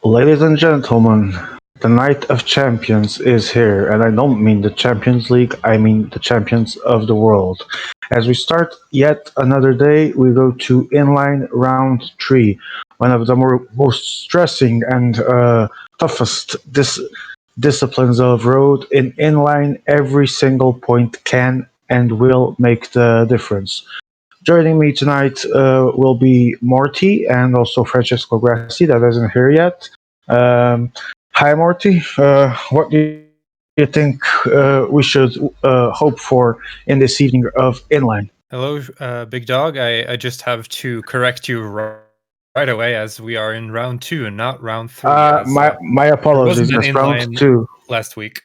Ladies and gentlemen, the Night of Champions is here, and I don't mean the Champions League, I mean the champions of the world. As we start yet another day, we go to Inline Round 3, one of the most stressing and toughest disciplines of road. In Inline, every single point can and will make the difference. Joining me tonight will be Morty and also Francesco Grassi, that isn't here yet. Um, Hi, Morty. What do you think we should hope for in this evening of Inline? Hello, Big Dog. I just have to correct you right away as we are in round 2 and not round 3, as My there wasn't apologies. an Yes, round inline two. last week.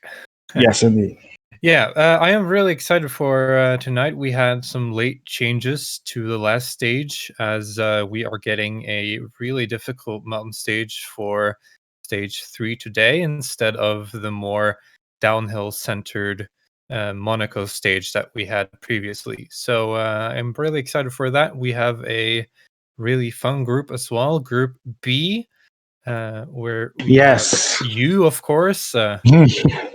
Yes, indeed. Yeah, I am really excited for tonight. We had some late changes to the last stage as we are getting a really difficult mountain stage for stage 3 today instead of the more downhill centered Monaco stage that we had previously. So I'm really excited for that. We have a really fun group as well, Group B, where we have you, of course.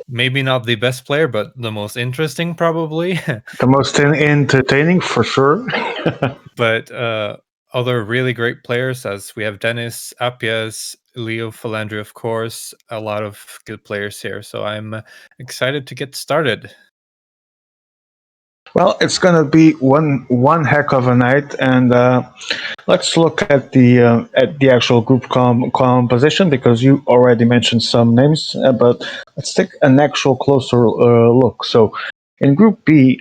Maybe not the best player, but the most interesting, probably. The most entertaining, for sure. But other really great players, as we have Dennis, Apias, Leo Falandri, of course, a lot of good players here. So I'm excited to get started. Well, it's gonna be one heck of a night, and let's look at the actual group composition because you already mentioned some names, but let's take an actual closer look. So, in Group B,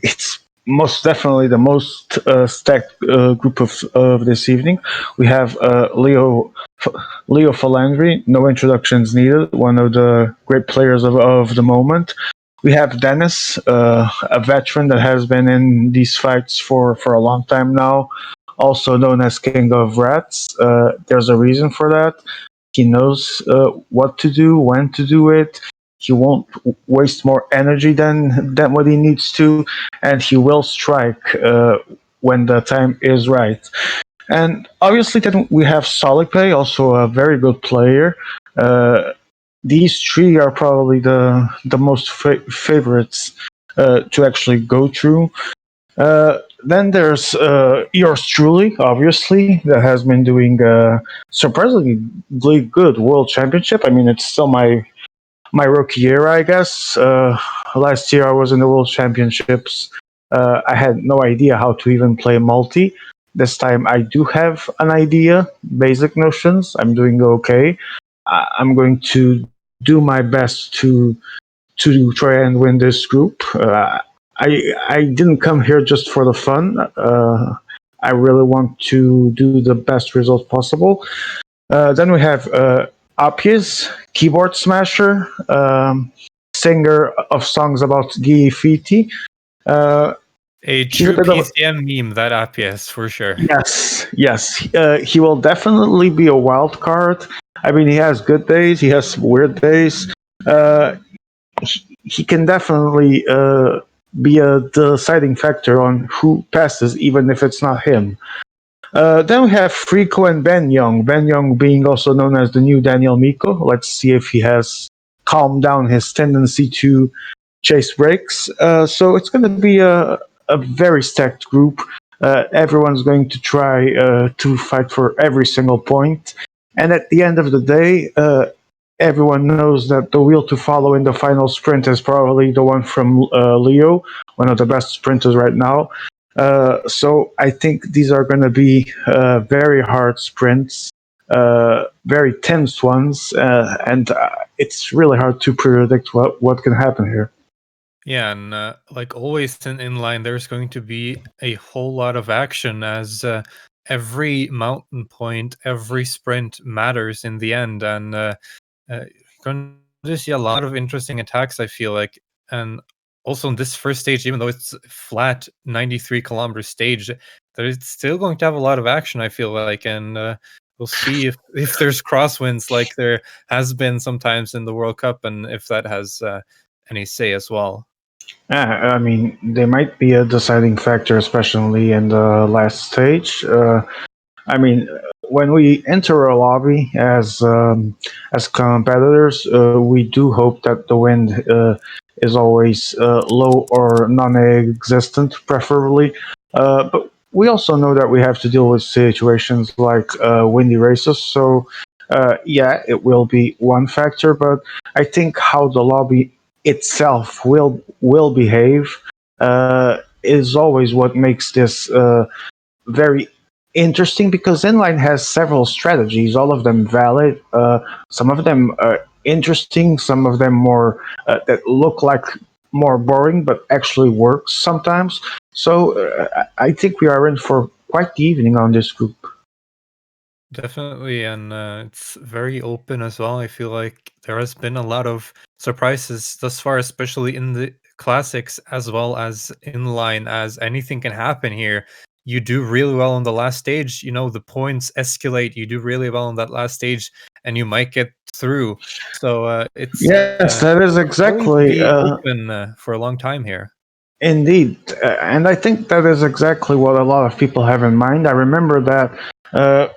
it's most definitely the most stacked group of this evening. We have Leo Falandri, no introductions needed, one of the great players of the moment. We have Dennis, a veteran that has been in these fights for a long time now, also known as King of Rats. There's a reason for that. He knows what to do, when to do it. He won't waste more energy than what he needs to, and he will strike when the time is right. And obviously, then we have Solipe, also a very good player. These three are probably the most favorites to actually go through. Then there's yours truly, obviously, that has been doing surprisingly good World Championship. I mean, it's still my rookie year, I guess. Last year I was in the World Championships. I had no idea how to even play multi. This time I do have an idea, basic notions. I'm doing okay. I'm going to do my best to try and win this group. I didn't come here just for the fun. I really want to do the best result possible. Then we have Appius, keyboard smasher, singer of songs about Guy Fiti. A true PCM meme, that Appius, for sure. Yes. He will definitely be a wild card. I mean, he has good days, he has weird days. He can definitely be a deciding factor on who passes, even if it's not him. Then we have Frico and Ben Young. Ben Young being also known as the new Daniel Miko. Let's see if he has calmed down his tendency to chase breaks. So it's going to be a very stacked group. Everyone's going to try to fight for every single point. And at the end of the day, everyone knows that the wheel to follow in the final sprint is probably the one from Leo, one of the best sprinters right now. So I think these are going to be very hard sprints, very tense ones, and it's really hard to predict what can happen here. Yeah, and like always in inline, there's going to be a whole lot of action as every mountain point, every sprint matters in the end, and you're going to see a lot of interesting attacks, I feel like. And also in this first stage, even though it's flat 93-kilometer stage, there's still going to have a lot of action, I feel like, and we'll see if there's crosswinds like there has been sometimes in the World Cup, and if that has any say as well. I mean, they might be a deciding factor, especially in the last stage. I mean, when we enter a lobby as competitors, we do hope that the wind is always low or non-existent, preferably. But we also know that we have to deal with situations like windy races. So yeah, it will be one factor. But I think how the lobby itself will behave is always what makes this very interesting, because Inline has several strategies, all of them valid. Some of them are interesting, some of them more that look like more boring, but actually works sometimes. So I think we are in for quite the evening on this group. Definitely, and it's very open as well. I feel like there has been a lot of surprises thus far, especially in the classics as well as inline, as anything can happen here. You do really well on the last stage, the points escalate. You do really well on that last stage, and you might get through. So it's Yes, that is going to exactly. be open for a long time here. Indeed, and I think that is exactly what a lot of people have in mind. I remember that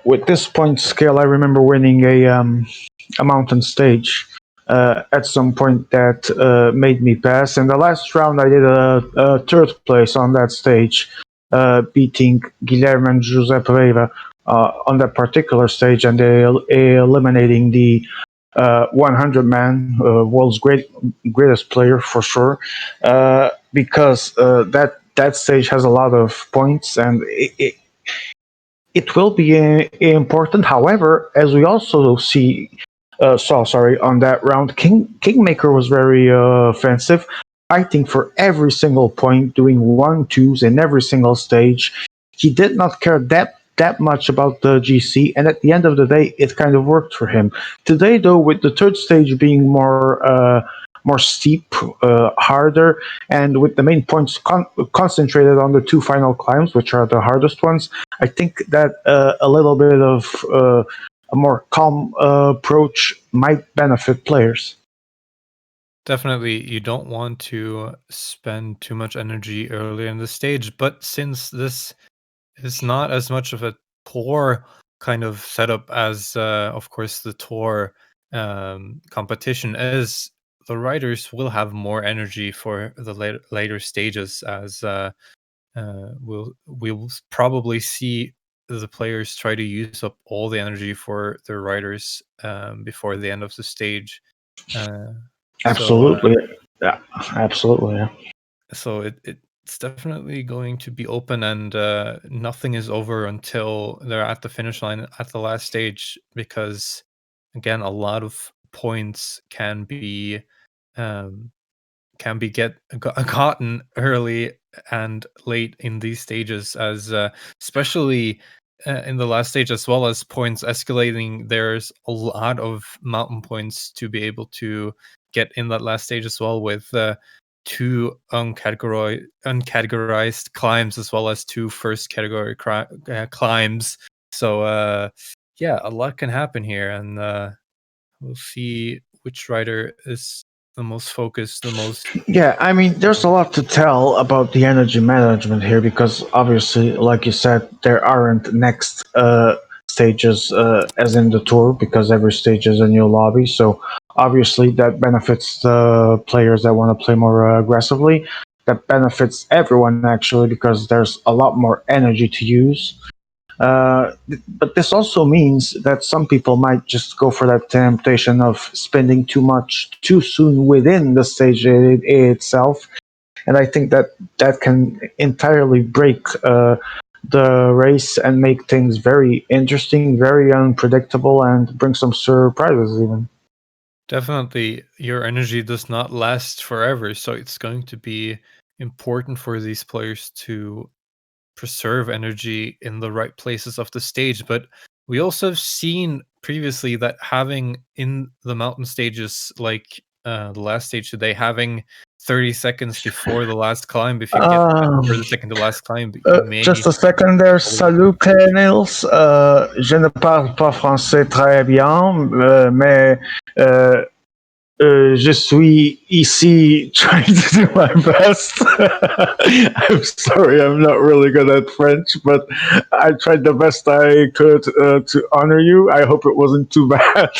with this point scale, I remember winning a mountain stage at some point that made me pass. In the last round, I did a third place on that stage, beating Guilherme and José Pereira on that particular stage, and eliminating the 100 man, world's greatest player for sure, because that stage has a lot of points, and it will be important. However, as we also saw, sorry, on that round, Kingmaker was very offensive, fighting for every single point, doing 1-2s in every single stage. He did not care that much about the GC, and at the end of the day, it kind of worked for him. Today, though, with the third stage being more steep, harder, and with the main points concentrated on the two final climbs, which are the hardest ones, I think that a little bit of a more calm approach might benefit players. Definitely, you don't want to spend too much energy early in the stage, but since this is not as much of a tour kind of setup as, of course, the tour competition is, the riders will have more energy for the later stages, as we will probably see the players try to use up all the energy for their riders before the end of the stage. Uh, so Absolutely, yeah, absolutely, yeah. it's definitely going to be open, and nothing is over until they're at the finish line at the last stage, because again, a lot of points um, gotten early and late in these stages, as especially in the last stage, as well as points escalating. There's a lot of mountain points to be able to get in that last stage as well, with two uncategorized climbs, as well as two first category climbs. So yeah, a lot can happen here, and we'll see which rider is the most focused, the most. Yeah, I mean, there's a lot to tell about the energy management here, because obviously, like you said, there aren't next stages as in the tour, because every stage is a new lobby. So obviously, that benefits the players that want to play more aggressively. That benefits everyone actually, because there's a lot more energy to use. But this also means that some people might just go for that temptation of spending too much too soon within the stage itself, and I think that that can entirely break the race and make things very interesting, very unpredictable, and bring some surprises even. Definitely, your energy does not last forever, so it's going to be important for these players to preserve energy in the right places of the stage. But we also have seen previously that having in the mountain stages, like the last stage today, having 30 seconds before the last climb, if you get Um, for the second to last climb, you may. Just a second there. Salut, Nils. Je ne parle pas français très bien, mais Je suis ici trying to do my best. I'm sorry, I'm not really good at French, but I tried the best I could to honor you. I hope it wasn't too bad.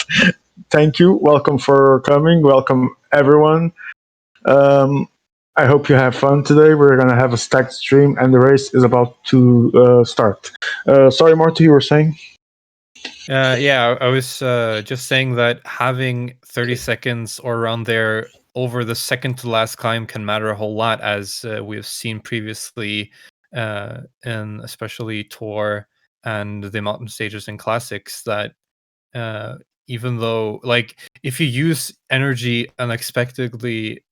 Thank you. Welcome for coming. Welcome, everyone. Um, I hope you have fun today. We're going to have a stacked stream, and the race is about to start. Sorry, Marty, you were saying? Yeah, I was just saying that having 30 seconds or around there over the second to last climb can matter a whole lot, as we have seen previously, in especially Tour and the mountain stages and classics. That even though, like, if you use energy unexpectedly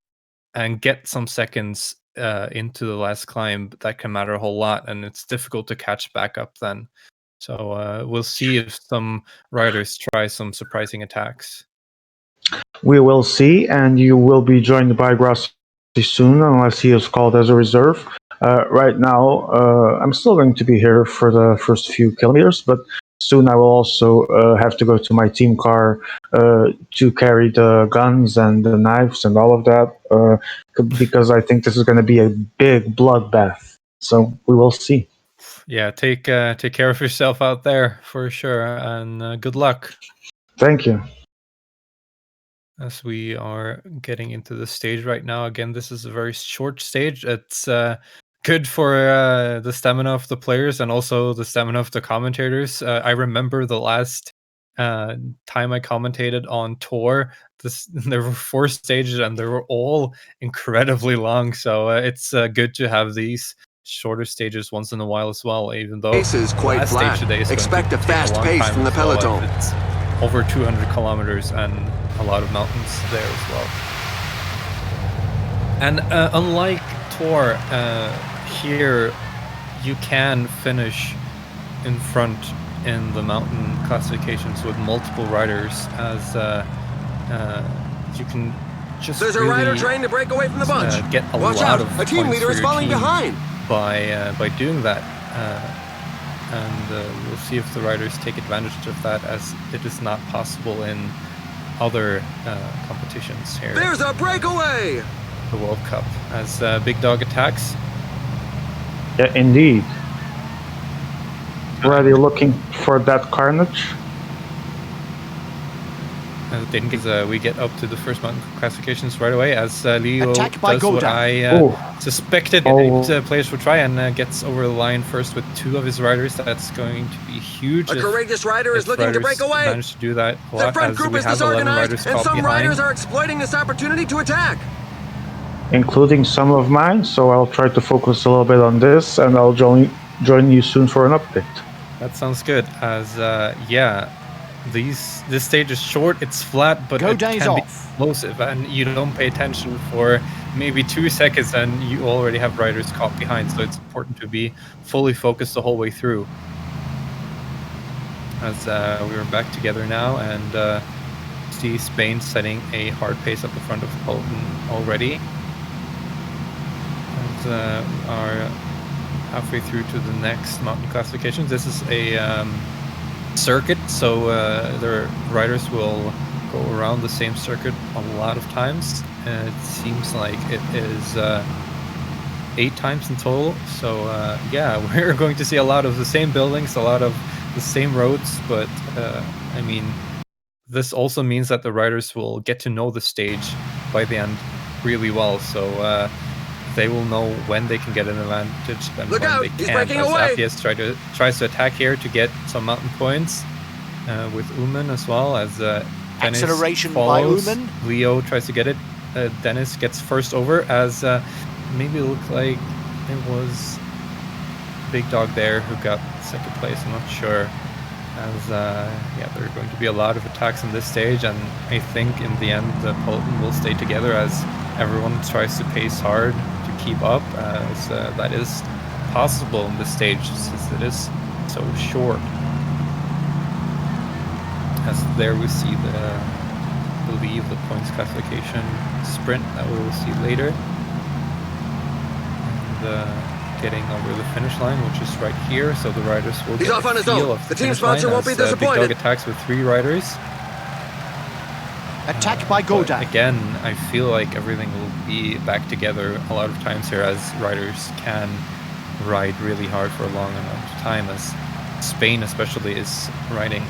and get some seconds into the last climb, that can matter a whole lot, and it's difficult to catch back up then. So we'll see if some riders try some surprising attacks. We will see, and you will be joined by Grassi soon, unless he is called as a reserve. Right now, I'm still going to be here for the first few kilometers, but soon I will also have to go to my team car to carry the guns and the knives and all of that, because I think this is going to be a big bloodbath. So we will see. Yeah, take care of yourself out there for sure, and good luck. Thank you. As we are getting into the stage right now, again, this is a very short stage. It's good for the stamina of the players and also the stamina of the commentators. I remember the last time I commentated on Tour, there were 4 stages and they were all incredibly long. So it's good to have these shorter stages once in a while as well, even though Pace is quite last flat. stage today is Expect going to a take fast long pace time from the as well, as peloton. it's over 200 kilometers and a lot of mountains there as well. And unlike Tour, here you can finish in front in the mountain classifications with multiple riders, as you can just There's a really rider trying to break away from the bunch. get a Watch lot out, of a team points leader for is your falling team behind. by doing that. And we'll see if the riders take advantage of that, as it is not possible in other competitions here. There's a breakaway! The World Cup, as Big Dog attacks. Yeah, indeed. Already looking for that carnage. We get up to the first mountain classifications right away, as Leo Attacked by does what Godin. I suspected players would try, and gets over the line first with 2 of his riders. That's going to be huge. A courageous rider is looking to break away. Managed to do that a The lot, front as group we is have 11 riders disorganized, and caught some behind. riders are exploiting this opportunity to attack. Including some of mine, so I'll try to focus a little bit on this, and I'll join you soon for an update. That sounds good, as yeah, this stage is short, it's flat, but it can be explosive, and you don't pay attention for maybe 2 seconds and you already have riders caught behind, so it's important to be fully focused the whole way through. As we're back together now, and see Spain setting a hard pace at the front of Poland already. And are halfway through to the next mountain classification. This is a circuit, so the riders will go around the same circuit a lot of times. It seems like it is 8 times in total. So yeah, we're going to see a lot of the same buildings, a lot of the same roads, but I mean, this also means that the riders will get to know the stage by the end really well. So they will know when they can get an advantage and Look when out, they he's can't. breaking As away. Appius tries to attack here to get some mountain points with Uman as well, as Dennis Acceleration follows. by Uman. Leo tries to get it. Dennis gets first over, as maybe it looked like it was Big Dog there who got second place. I'm not sure. As yeah, there are going to be a lot of attacks on this stage, and I think in the end the Poland will stay together, as everyone tries to pace hard to keep up, as that is possible in this stage since it is so short. As there we see the points classification sprint that we will see later, and getting over the finish line, which is right here, so the riders will He's get off on a his feel own. of The team finish line, sponsor won't be as Big disappointed. Dog attacks with 3 riders. Attack by But Godin. again, I feel like everything will be back together a lot of times here, as riders can ride really hard for a long amount of time, as Spain especially is riding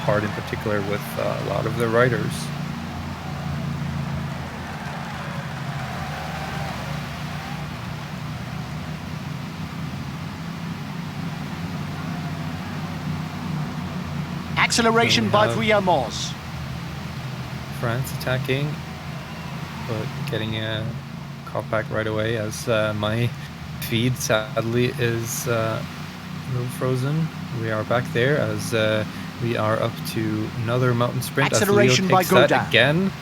hard in particular with a lot of their riders. Acceleration by Vuillermoz. France attacking, but getting caught back right away, as my feed sadly is a little frozen. We are back there as we are up to another mountain sprint. Acceleration as Leo by takes that Godin. again.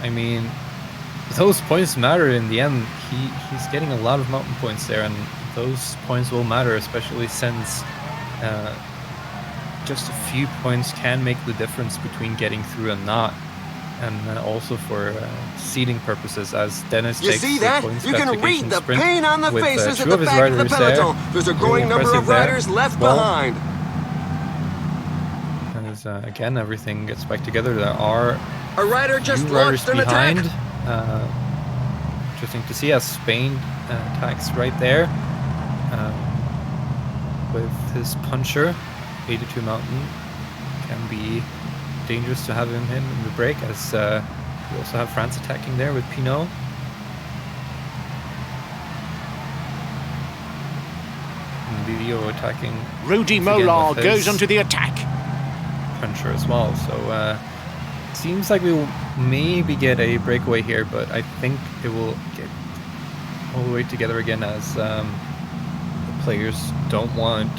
I mean, those points matter in the end. He's getting a lot of mountain points there, and those points will matter, especially since just a few points can make the difference between getting through and not. And also for seeding purposes, as Dennis You takes see the that? points You can classification read the sprint pain on the with, faces at two the of his back of the riders there. peloton. There's a Really growing number impressive of there. riders left Well, behind. As again, everything gets back together. There are A rider few just riders launched an attack. behind. Interesting to see as Spain attacks right there with his puncher. 82 Mountain can be dangerous to have him in the break, as we also have France attacking there with Pinot. And Leo attacking. Rudy once again Mollard with goes his onto the attack. puncher as well. So seems like we will maybe get a breakaway here, but I think it will get all the way together again, as the players don't want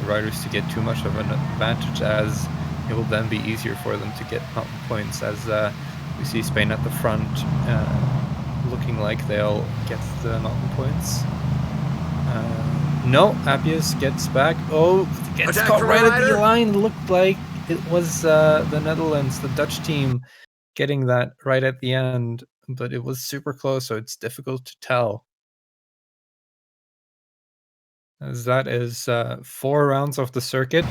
riders to get too much of an advantage, as it will then be easier for them to get mountain points, as we see Spain at the front looking like they'll get the mountain points. No, Appius gets back. Oh, gets Attack caught from right the at the rider. line. Looked like it was the Netherlands, the Dutch team, getting that right at the end, but it was super close, so it's difficult to tell. As that is 4 rounds of the circuit,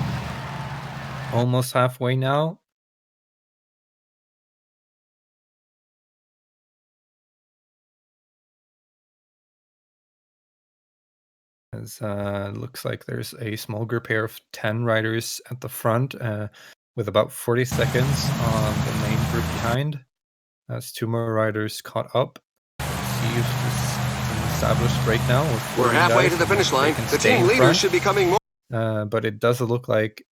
almost halfway now. As looks like there's a small group here of 10 riders at the front, with about 40 seconds on the main group behind. As 2 more riders caught up. See if this is an established break now. With We're 40 halfway guys, to the finish they line. can The stay team in leaders front. should be coming more. But it does look like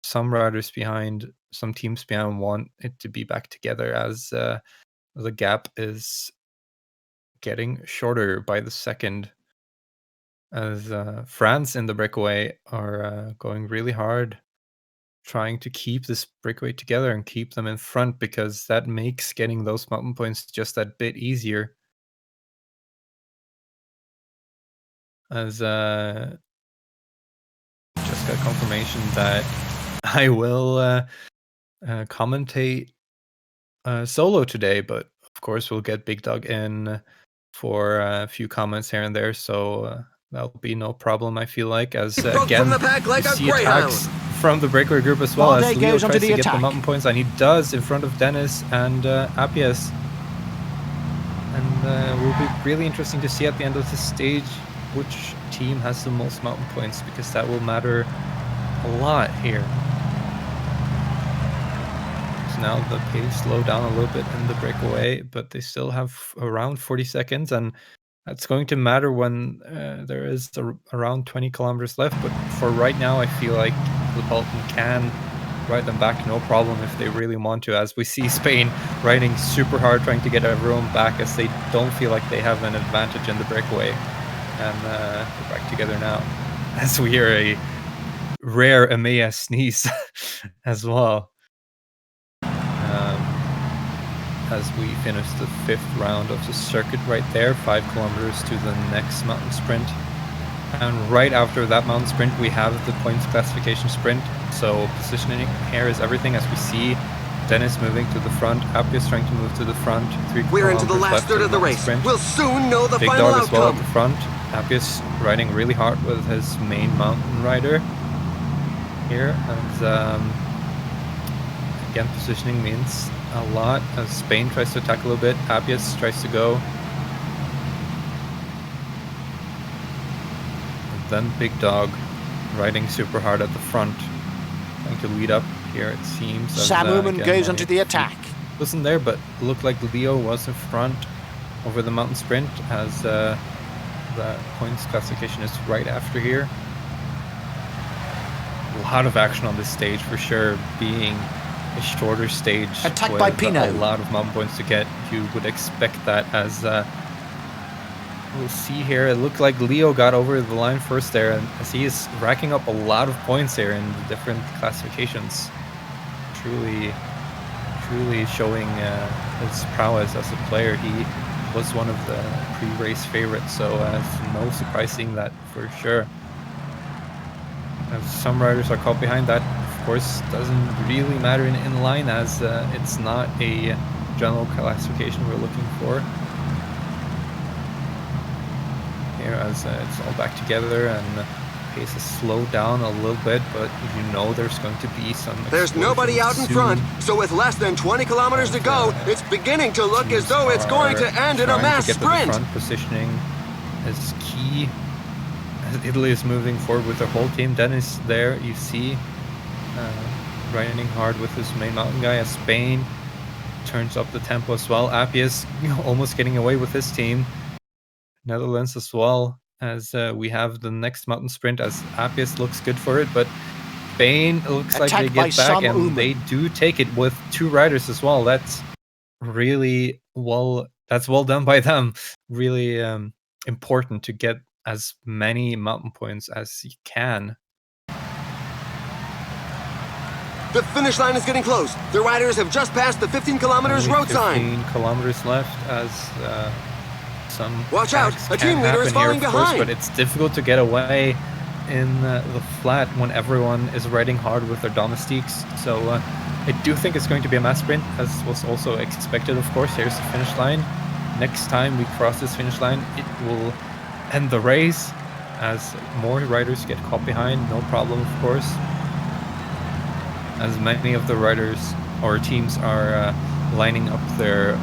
some riders behind, some teams behind, want it to be back together, as the gap is getting shorter by the second, as France in the breakaway are going really hard, trying to keep this breakaway together and keep them in front, because that makes getting those mountain points just that bit easier. As just got confirmation that I will commentate solo today, but of course we'll get Big Dog in for a few comments here and there, so that'll be no problem, I feel like, as He broke again from the pack like you a see greyhound. attacks from the breakaway group as well, Bardet as Leo goes onto tries the to get the attack. mountain points, and he does in front of Dennis and Appius. And will be really interesting to see at the end of this stage which team has the most mountain points, because that will matter a lot here. So now the pace slowed down a little bit in the breakaway, but they still have around 40 seconds, and that's going to matter when there is around 20 kilometers left. But for right now, I feel like the peloton can ride them back no problem if they really want to, as we see Spain riding super hard, trying to get everyone back, as they don't feel like they have an advantage in the breakaway. And they're back together now, as we hear a rare EMEA sneeze as well. As we finish the 5th round of the circuit right there, 5 kilometers to the next mountain sprint. And right after that mountain sprint, we have the points classification sprint. So positioning here is everything, as we see Dennis moving to the front, Appius trying to move to the front. 3 We're into the kilometers last left third in of the mountain race. sprint. We'll soon know the Big final Dog as well at outcome. the front. Appius riding really hard with his main mountain rider here, and Again, positioning means a lot as Spain tries to attack a little bit. Appius tries to go. And then Big Dog riding super hard at the front. Trying to lead up here, it seems. Samuman goes onto the attack. Wasn't there, but it looked like Leo was in front over the mountain sprint as the points classification is right after here. A lot of action on this stage for sure, being a shorter stage Attack with by Pino. a lot of mountain points to get. You would expect that as we'll see here. It looked like Leo got over the line first there, and as he is racking up a lot of points here in the different classifications. Truly showing his prowess as a player. He was one of the pre-race favorites, so it's no surprising that for sure. As some riders are caught behind, that of course doesn't really matter in inline, as it's not a general classification we're looking for. Here as it's all back together and pace is slowed down a little bit, but you know there's going to be some. There's nobody out in front, so with less than 20 kilometers to go, it's beginning to look as though it's going to end in a mass sprint. Front positioning is key. Italy is moving forward with their whole team. Dennis there, you see, riding hard with his main mountain guy. As Spain turns up the tempo as well. Appius almost getting away with his team. Netherlands as well, as we have the next mountain sprint, as Appius looks good for it, but Spain looks like they get back, and they do take it with 2 riders as well. That's really well done by them. Really important to get as many mountain points as you can. The finish line is getting close. The riders have just passed the 15 kilometers road sign. 15 kilometers left, as some watch out, a team leader is falling behind. But it's difficult to get away in the flat when everyone is riding hard with their domestiques. So I do think it's going to be a mass sprint, as was also expected, of course. Here's the finish line. Next time we cross this finish line, it will end the race, as more riders get caught behind. No problem, of course, as many of the riders or teams are lining up their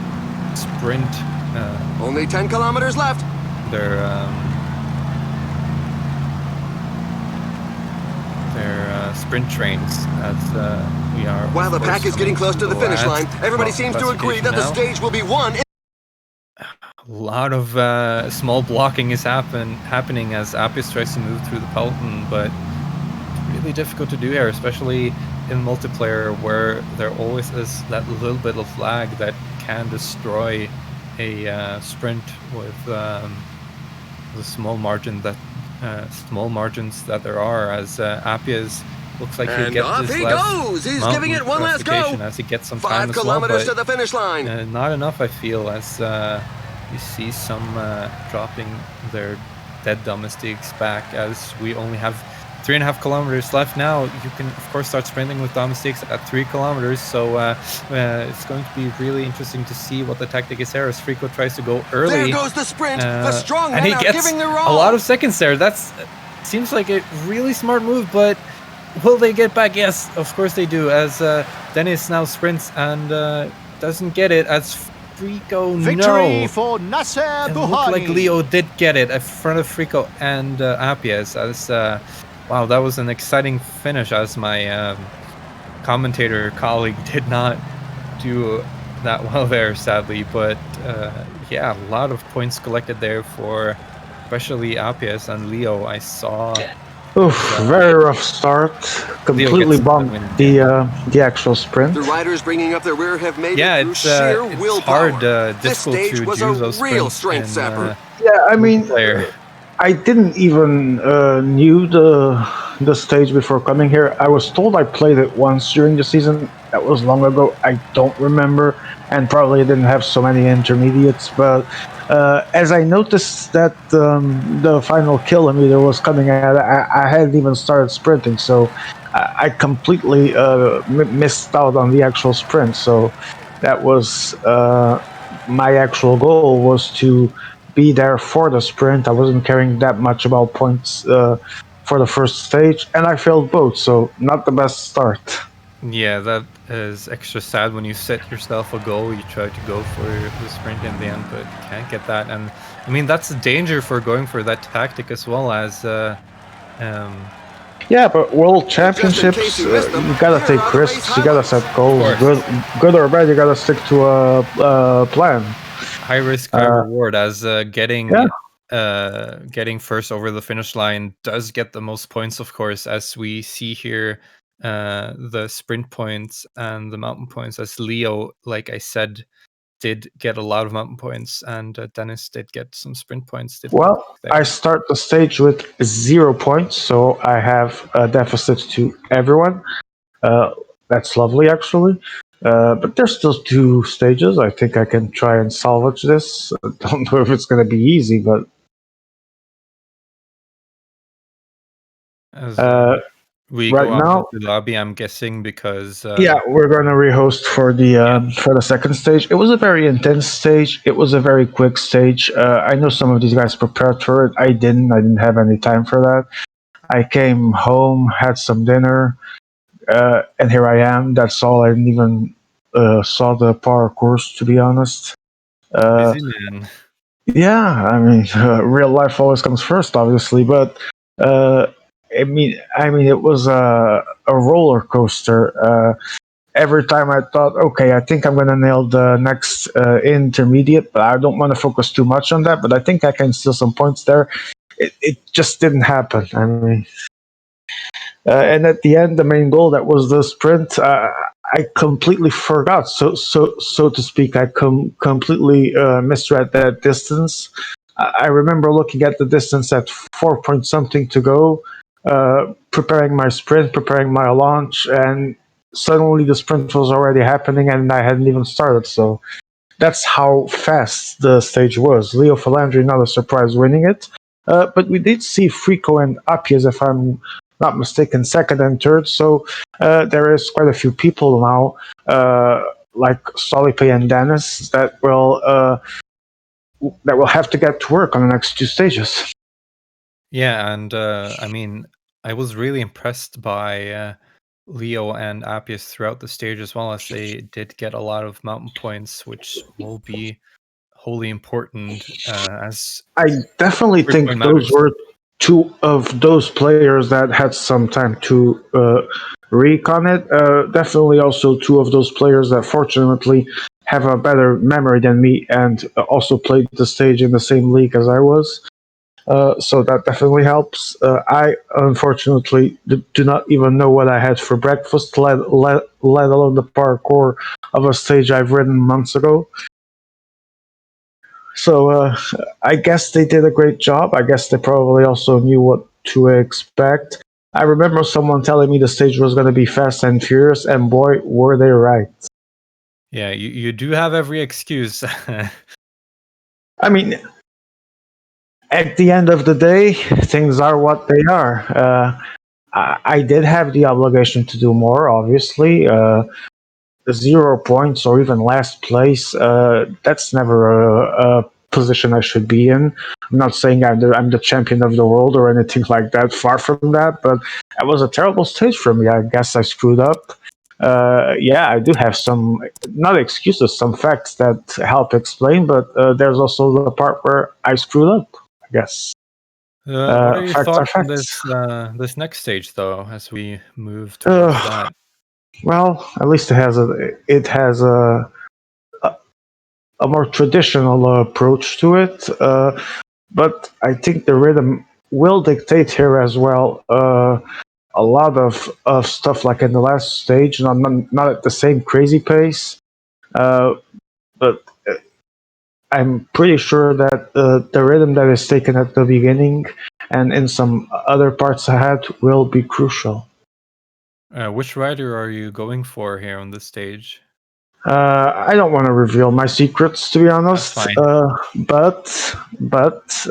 sprint. Only 10 kilometers left. Their sprint trains, as we are. While the pack is getting close to the finish line, everybody seems to agree that the stage will be won. A lot of small blocking is happening as Appius tries to move through the peloton, but it's really difficult to do here, especially in multiplayer, where there always is that little bit of lag that can destroy a sprint with the small margins that there are. As Appius looks like he'll get off this he goes. He's giving it one last go. As he gets some 5 time kilometers as well, to the finish line. not enough, I feel, as you see some dropping their dead domestiques back, as we only have 3.5 kilometers left now. You can of course start sprinting with domestiques at 3 kilometers, so it's going to be really interesting to see what the tactic is there, as Frico tries to go early. There goes the sprint. The strong and men he are gets giving their a all. lot of seconds there. That's seems like a really smart move, but will they get back? Yes, of course they do, as Dennis now sprints and doesn't get it, as Frico Victory for Nasser It Buhani. looked like Leo did get it in front of Frico and Appius, as wow, that was an exciting finish, as my commentator colleague did not do that well there, sadly. But yeah, a lot of points collected there for especially Appius and Leo. I saw. Oof, very rough start. Completely bombed the actual sprint. The riders bringing up their rear have made Yeah, it through it's sheer willpower. hard, This difficult stage to was do a those real sprints strength in, sapper. Yeah, I mean, player. I didn't even knew the stage before coming here. I was told I played it once during the season. That was long ago. I don't remember, and probably didn't have so many intermediates. But as I noticed that the final kilometer was coming out, I hadn't even started sprinting, so I completely missed out on the actual sprint. So that was my actual goal, was to be there for the sprint. I wasn't caring that much about points for the first stage, and I failed both, so not the best start. Yeah, that is extra sad when you set yourself a goal, you try to go for the sprint in the end, but can't get that. And I mean, that's a danger for going for that tactic as well as um Yeah, but World And just in Championships, case you missed them, you gotta here take are the race risks. You gotta set highlights. goals. of course, Good or bad, you gotta stick to a plan. high risk, high Uh, reward as yeah. getting first over the finish line does get the most points, of course, as we see here the sprint points and the mountain points, as Leo, like I said, did get a lot of mountain points, and Dennis did get some sprint points. Did good Well, work I there. start the stage with 0 points, so I have a deficit to everyone. Uh, that's lovely, actually. But there's still 2 stages. I think I can try and salvage this. I don't know if it's going to be easy, but As uh, we right go out of now, the lobby, I'm guessing, because yeah, we're going to rehost yeah, for the second stage. It was a very intense stage. It was a very quick stage. I know some of these guys prepared for it. I didn't. I didn't have any time for that. I came home, had some dinner, and here I am. That's all. I didn't even saw the parkours, to be honest. Uh, busy man. yeah, I mean, real life always comes first, obviously, but uh, it was a roller coaster. Every time I thought, okay, I think I'm gonna nail the next intermediate, but I don't want to focus too much on that. But I think I can steal some points there. It just didn't happen. I mean, and at the end, the main goal that was the sprint. I completely forgot, so to speak. I completely misread that distance. I remember looking at the distance at 4 point something to go, preparing my sprint, preparing my launch, and suddenly the sprint was already happening, and I hadn't even started. So that's how fast the stage was. Leo Falandri, not a surprise, winning it. But we did see Frico and Apies, if I'm not mistaken, second and third. So there is quite a few people now, like Solipe and Dennis, that will have to get to work on the next 2 stages. Yeah, and I mean, I was really impressed by Leo and Appius throughout the stage, as well as they did get a lot of mountain points, which will be wholly important as I definitely every point think those matters. were 2 of those players that had some time to recon it. Definitely also 2 of those players that fortunately have a better memory than me and also played the stage in the same league as I was. So that definitely helps. I unfortunately do not even know what I had for breakfast, let alone the parkour of a stage I've ridden months ago. So I guess they did a great job. I guess they probably also knew what to expect. I remember someone telling me the stage was going to be fast and furious, and boy, were they right. Yeah, you do have every excuse. I mean, at the end of the day, things are what they are. I did have the obligation to do more, obviously. 0 points or even last place, that's never a position I should be in. I'm not saying I'm the champion of the world or anything like that, far from that, but it was a terrible stage for me. I guess I screwed up. Yeah, I do have some, not excuses, some facts that help explain, but there's also the part where I screwed up, I guess. What are your Facts are thoughts on facts. this next stage, though, as we move towards Uh, that? well, at least it has a more traditional approach to it. But I think the rhythm will dictate here as well. A lot of stuff like in the last stage, not at the same crazy pace, but I'm pretty sure that the rhythm that is taken at the beginning and in some other parts ahead will be crucial. Which rider are you going for here on this stage? I don't want to reveal my secrets, to be That's honest, fine. but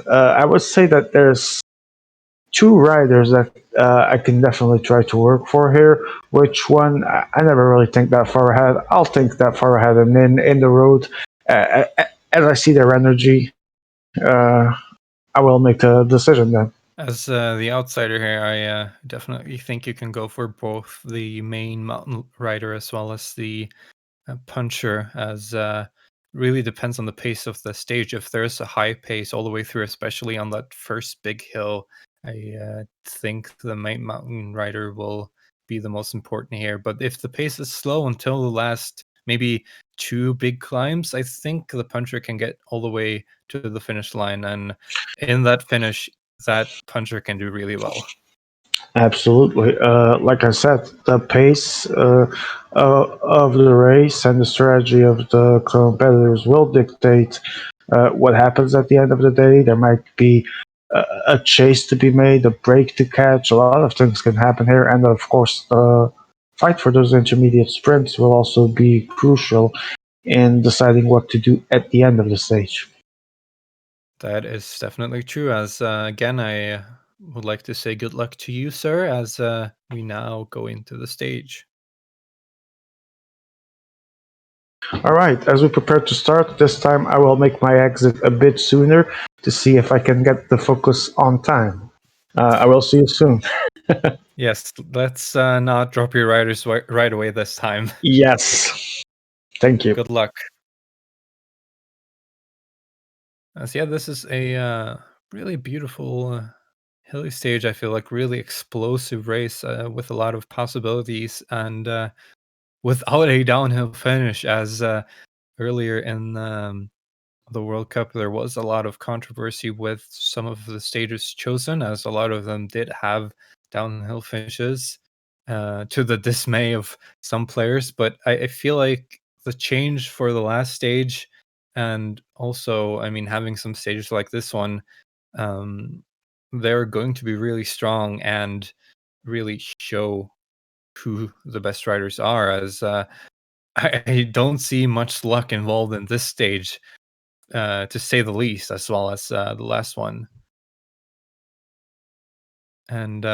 I would say that there's 2 riders that I can definitely try to work for here. Which one? I never really think that far ahead. I'll think that far ahead, and then in the road, as I see their energy, I will make a decision then. As the outsider here, I definitely think you can go for both the main mountain rider as well as the puncher, as really depends on the pace of the stage. If there's a high pace all the way through, especially on that first big hill, I think the main mountain rider will be the most important here. But if the pace is slow until the last maybe 2 big climbs, I think the puncher can get all the way to the finish line, and in that finish, that puncher can do really well. Absolutely. Like I said, the pace of the race and the strategy of the competitors will dictate what happens at the end of the day. There might be a chase to be made, a break to catch. A lot of things can happen here. And of course, the fight for those intermediate sprints will also be crucial in deciding what to do at the end of the stage. That is definitely true. As again, I would like to say good luck to you, sir, as we now go into the stage. All right, as we prepare to start, this time I will make my exit a bit sooner to see if I can get the focus on time. I will see you soon. Yes, let's not drop your riders right away this time. Yes. Thank you. Good luck. So yeah, this is a really beautiful hilly stage. I feel like really explosive race with a lot of possibilities and without a downhill finish. As earlier in the World Cup, there was a lot of controversy with some of the stages chosen, as a lot of them did have downhill finishes, to the dismay of some players. But I feel like the change for the last stage, and also, I mean, having some stages like this one, um, they're going to be really strong and really show who the best riders are. As I don't see much luck involved in this stage, to say the least, as well as the last one. And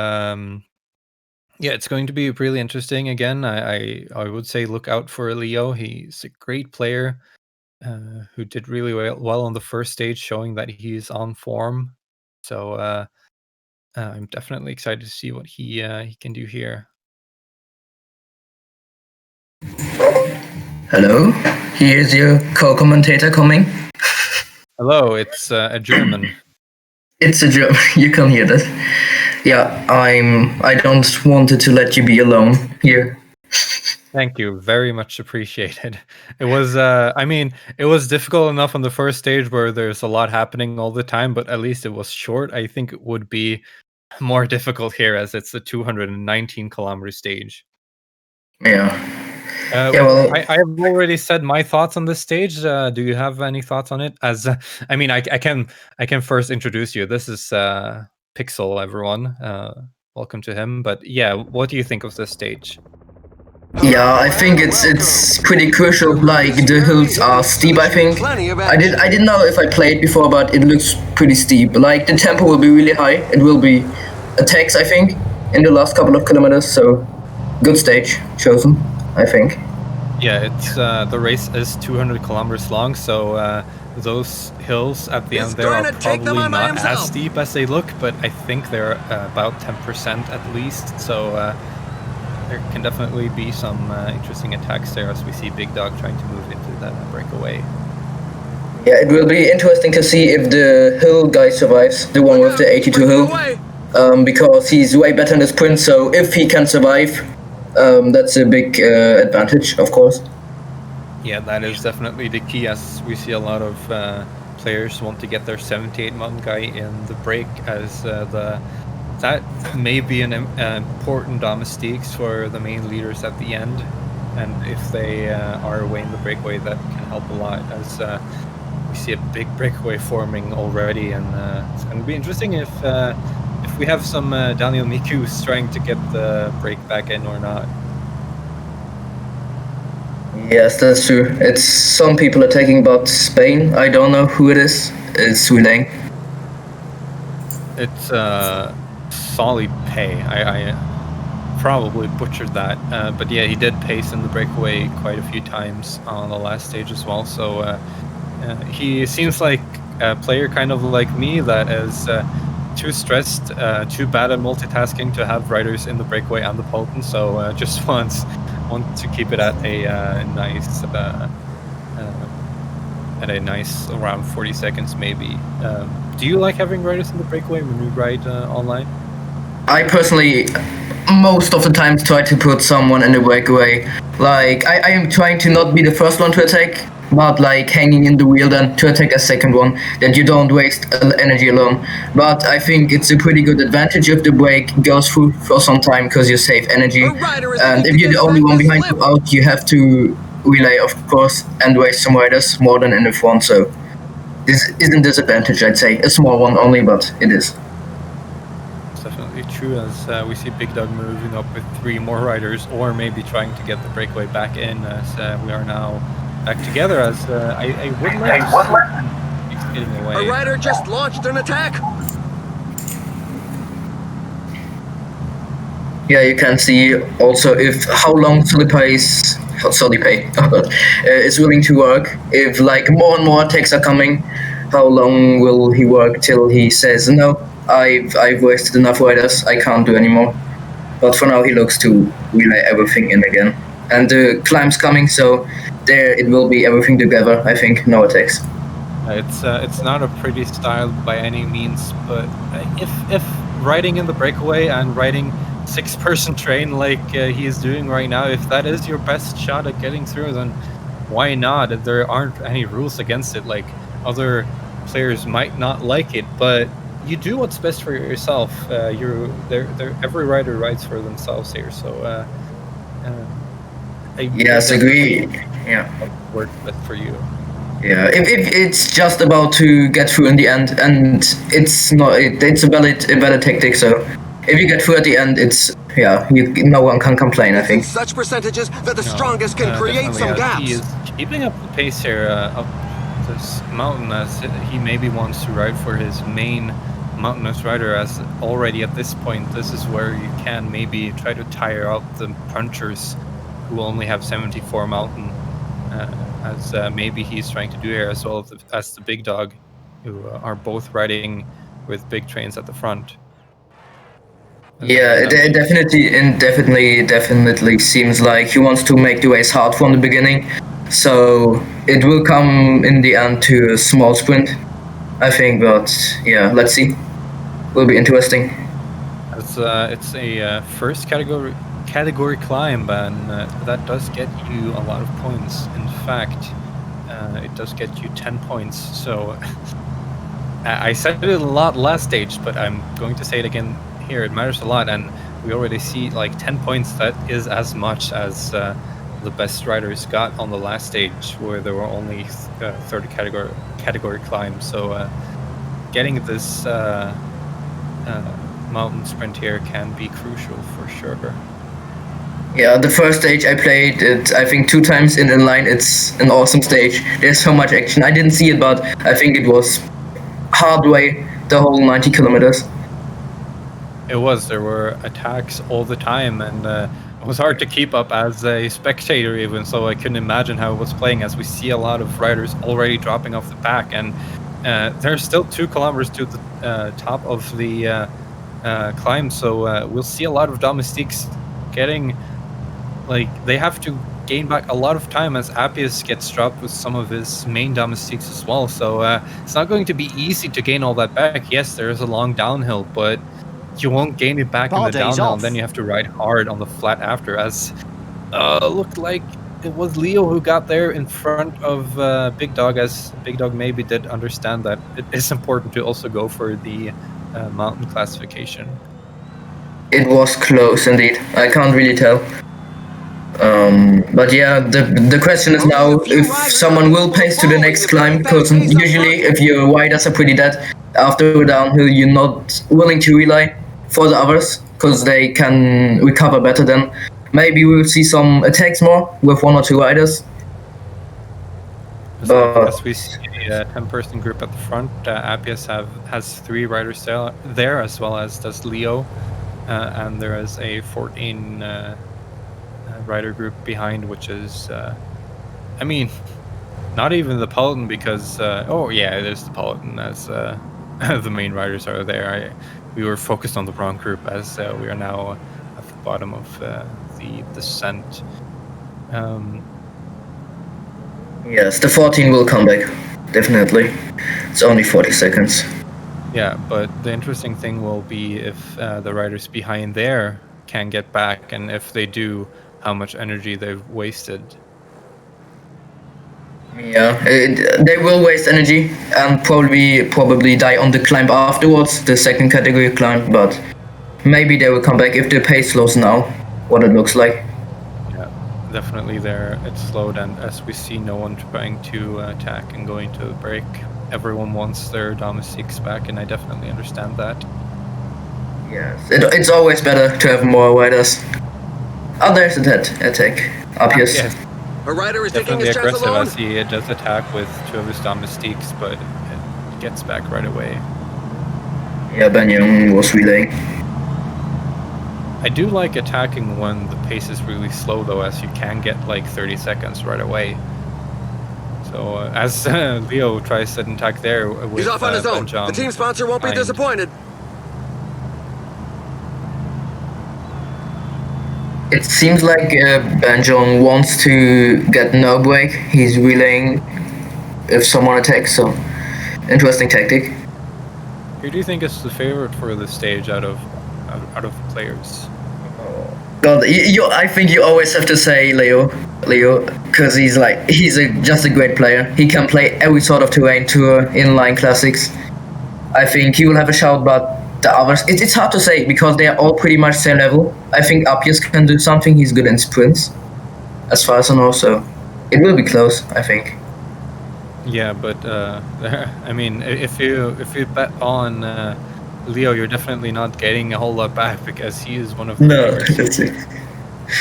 yeah, it's going to be really interesting. Again, I would say look out for Leo. He's a great player who did really well on the first stage, showing that he's on form. So I'm definitely excited to see what he can do here. Hello, here's your co-commentator coming. Hello, it's a German. It's a German. You can hear that. Yeah, I don't wanted to let you be alone here. Thank you, very much appreciated. It was, I mean, it was difficult enough on the first stage where there's a lot happening all the time, but at least it was short. I think it would be more difficult here, as it's a 219-kilometer stage. Yeah. Well, I have already said my thoughts on this stage. Do you have any thoughts on it? As I mean, I can first introduce you. This is Pixel, everyone. Welcome to him. But yeah, what do you think of this stage? Yeah, I think it's pretty crucial. Like the hills are steep. I think I didn't know if I played before, but it looks pretty steep. Like the tempo will be really high. It will be attacks, I think, in the last couple of kilometers. So good stage chosen, I think. Yeah, it's the race is 200 kilometers long, so those hills at the end there are probably not as steep as they look, but I think they're about 10% at least. So there can definitely be some interesting attacks there, as we see Big Dog trying to move into that breakaway. Yeah, it will be interesting to see if the hill guy survives, the one with the 82 hill, because he's way better in the sprint. So if he can survive, that's a big advantage, of course. Yeah, that is definitely the key, as we see a lot of players want to get their 78 mountain guy in the break, as that may be an important domestiques for the main leaders at the end. And if they are away in the breakaway, that can help a lot, as we see a big breakaway forming already. And it's going to be interesting if we have some Daniel Mikus trying to get the break back in or not. Yes, that's true. It's some people are talking about Spain. I don't know who it is. It's Sweden. It's Solly Pay. I probably butchered that, but yeah, he did pace in the breakaway quite a few times on the last stage as well. So he seems like a player kind of like me that is too stressed, too bad at multitasking to have riders in the breakaway and the Polton. So just want to keep it at a nice around 40 seconds maybe. Do you like having riders in the breakaway when you ride online? I personally, most of the time, try to put someone in the breakaway. Like, I am trying to not be the first one to attack, but like hanging in the wheel then to attack a second one, that you don't waste energy alone. But I think it's a pretty good advantage if the break goes through for some time because you save energy. And if you're the only one behind you out, you have to relay, of course, and waste some riders more than in the front. So this is a disadvantage, I'd say. A small one only, but it is. Definitely true, as we see Big Dog moving up with 3 more riders, or maybe trying to get the breakaway back in, as we are now back together, as I would like to see getting away. A rider just launched an attack. Yeah, you can see also if how long Solipe is willing to work. If like more and more attacks are coming, how long will he work till he says no? I've wasted enough riders, I can't do anymore. But for now he looks to relay everything in again. And the climb's coming, so there it will be everything together, I think, no attacks. It's not a pretty style by any means, but if riding in the breakaway and riding 6-person train like he is doing right now, if that is your best shot at getting through, then why not? There aren't any rules against it. Like, other players might not like it, but you do what's best for yourself. Every rider rides for themselves here, so yes, agree. Yeah, work best for you. Yeah, if it's just about to get through in the end, and it's a valid tactic. So if you get through at the end, it's no one can complain, I think. Such percentages that the strongest can create some gaps. He is keeping up the pace here up this mountain, as he maybe wants to ride for his main mountainous rider, as already at this point this is where you can maybe try to tire out the punchers who only have 74 mountain, as maybe he's trying to do here, as well as the Big Dog, who are both riding with big trains at the front. Yeah, it definitely seems like he wants to make the race hard from the beginning. So it will come in the end to a small sprint, I think. But yeah, let's see. Will be interesting. It's a first category climb, and that does get you a lot of points. In fact, it does get you 10 points. So I said it a lot last stage, but I'm going to say it again here. It matters a lot, and we already see like 10 points. That is as much as the best riders got on the last stage, where there were only 30 category climbs. So getting this mountain sprint here can be crucial for sure. Yeah, the first stage I played it, I think 2 times in Inline. It's an awesome stage. There's so much action. I didn't see it, but I think it was hard way the whole 90 kilometers. It was. There were attacks all the time, and it was hard to keep up as a spectator even, so I couldn't imagine how it was playing, as we see a lot of riders already dropping off the pack, and there's still 2 kilometers to the top of the climb, so we'll see a lot of domestiques getting, like, they have to gain back a lot of time, as Appius gets dropped with some of his main domestiques as well, so it's not going to be easy to gain all that back. Yes, there is a long downhill, but you won't gain it back in the downhill, and then you have to ride hard on the flat after, as looked like it was Leo who got there in front of Big Dog, as Big Dog maybe did understand that it is important to also go for the mountain classification. It was close indeed. I can't really tell. But yeah, the question is now if someone will pace to the next climb, because usually if your riders are pretty dead after a downhill, you're not willing to rely for the others, because they can recover better then. Maybe we'll see some attacks more with 1 or 2 riders. As we see a 10-person group at the front, Appius has 3 riders there, as well as does Leo, and there is a 14 rider group behind, which is, I mean, not even the Peloton, because oh yeah, it is the Peloton, as the main riders are there. We were focused on the wrong group, as we are now at the bottom of the descent. Yes, the 14 will come back, definitely. It's only 40 seconds. Yeah, but the interesting thing will be if the riders behind there can get back, and if they do, how much energy they've wasted. Yeah, they will waste energy and probably die on the climb afterwards, the second category climb, but maybe they will come back if the pace slows now, what it looks like. Yeah, definitely there it's slowed, and as we see no one trying to attack and going to break. Everyone wants their domestics back, and I definitely understand that. Yes, it's always better to have more riders. Oh, there's a dead attack. Obvious. Yes. A rider is taking Definitely his chance aggressive alone. as he does attack with 2 of his domestiques, but it gets back right away. Yeah, Banyan was relaying. I do like attacking when the pace is really slow, though, as you can get like 30 seconds right away. So as Leo tries to attack there with He's off on his own. Benjam The team sponsor won't be behind. disappointed. It seems like Banjon wants to get no break. He's relaying if someone attacks, so interesting tactic. Who do you think is the favorite for this stage out of the players? God, I think you always have to say Leo, because he's just a great player. He can play every sort of terrain, tour, inline, classics. I think he will have a shout, but the others, it's hard to say because they are all pretty much same level. I think Appius can do something. He's good in sprints, as far as I know. So it will be close, I think. Yeah, but I mean, if you bet on Leo, you're definitely not getting a whole lot back because he is one of the No, favorites. that's it.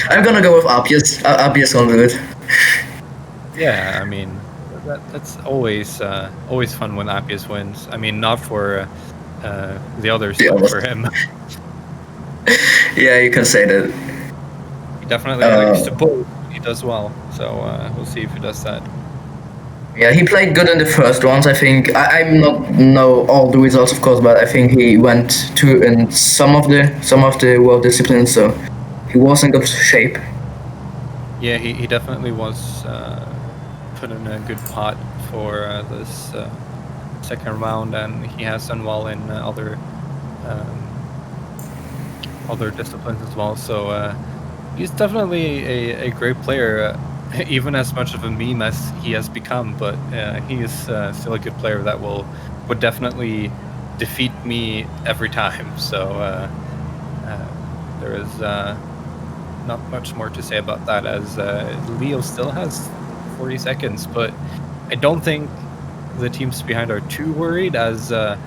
I'm gonna go with Appius. Appius will do it. Yeah, I mean, that's always fun when Appius wins. I mean, not for the others, but for him. Yeah, you can say that. He definitely likes to pull. He does well, so we'll see if he does that. Yeah, he played good in the first rounds. I think I'm not know all the results, of course, but I think he went to in some of the world disciplines, so he was in good shape. Yeah, he definitely was put in a good pot for this second round, and he has done well in other disciplines as well. So he's definitely a great player. Even as much of a meme as he has become, but he is still a good player that would definitely defeat me every time. So there is not much more to say about that, as Leo still has 40 seconds, but I don't think the teams behind are too worried, as the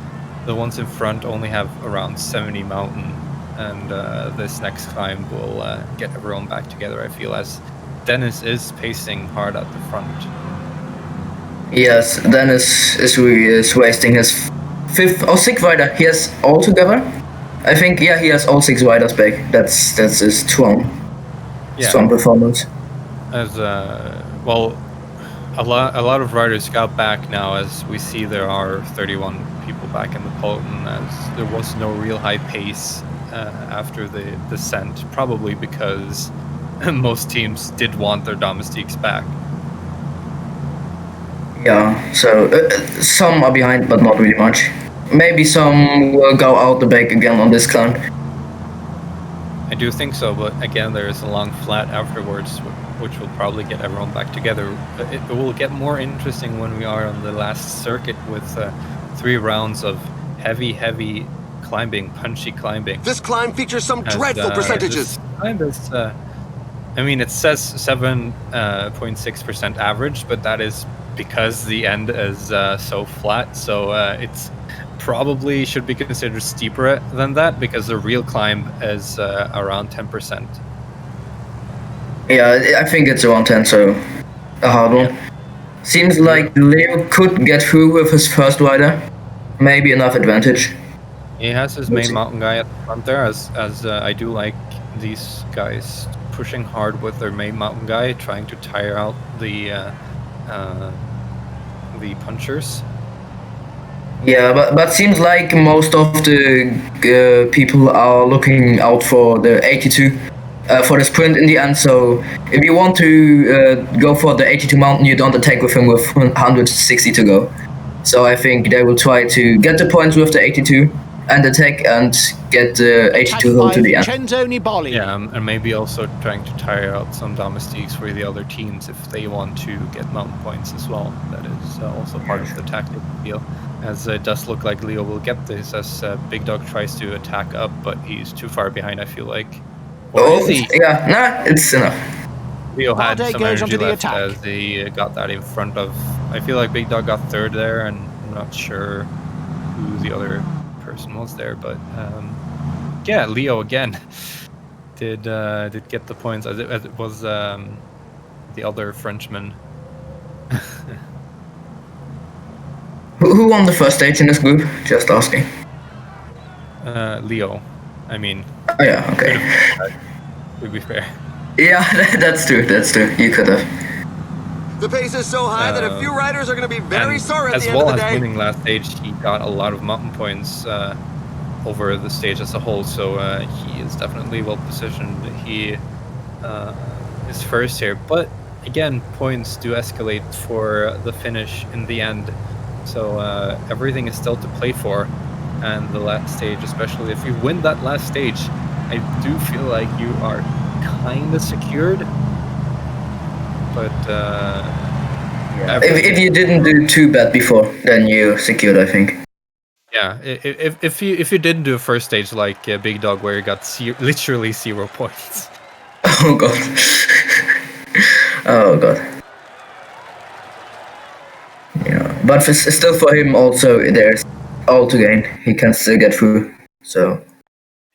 ones in front only have around 70 mountain, and this next climb will get everyone back together, I feel, as Dennis is pacing hard at the front. Yes, Dennis is wasting his fifth or sixth rider. He has all together. I think he has all 6 riders back. That's his strong performance. As well, a lot of riders got back now, as we see there are 31 people back in the peloton, as there was no real high pace after the descent, probably because most teams did want their domestiques back. Yeah, so some are behind, but not really much. Maybe some will go out the back again on this climb. I do think so, but again, there is a long flat afterwards, which will probably get everyone back together. It will get more interesting when we are on the last circuit with 3 rounds of heavy climbing, punchy climbing. This climb features some dreadful percentages. This climb is, I mean, it says 7.6% average, but that is because the end is so flat. So it's probably should be considered steeper than that, because the real climb is around 10%. Yeah, I think it's around 10, so a hard one. Seems like Leo could get through with his first rider. Maybe enough advantage. He has his main mountain guy at the front there, as I do like these guys pushing hard with their main mountain guy, trying to tire out the punchers. Yeah, but seems like most of the people are looking out for the 82 for the sprint in the end. So if you want to go for the 82 mountain, you don't attack with him with 160 to go. So I think they will try to get the points with the 82 and attack and get the 82 hill to the end. Yeah, and maybe also trying to tire out some domestiques for the other teams if they want to get mountain points as well. That is also part of the tactic deal. As it does look like Leo will get this as Big Dog tries to attack up, but he's too far behind, I feel like. Or is he? Yeah, nah, it's enough. Leo had some energy left as they got that in front of... I feel like Big Dog got third there, and I'm not sure who the other person was there, but yeah, Leo again did get the points as it was the other Frenchman. Who won the first stage in this group? Just asking. Leo, I mean. Oh yeah, okay. To be fair. Yeah, that's true. You could have. The pace is so high that a few riders are going to be very sore at the end of the day. As well as winning last stage, he got a lot of mountain points over the stage as a whole, so he is definitely well positioned. He is first here, but again, points do escalate for the finish in the end, so everything is still to play for. And the last stage, especially if you win that last stage, I do feel like you are kind of secured. But yeah, if you didn't do too bad before, then you're secured, I think. Yeah, if you didn't do a first stage like Big Dog where you got literally 0 points. Oh god. Oh god. Yeah, but still for him also there's all to gain. He can still get through. So.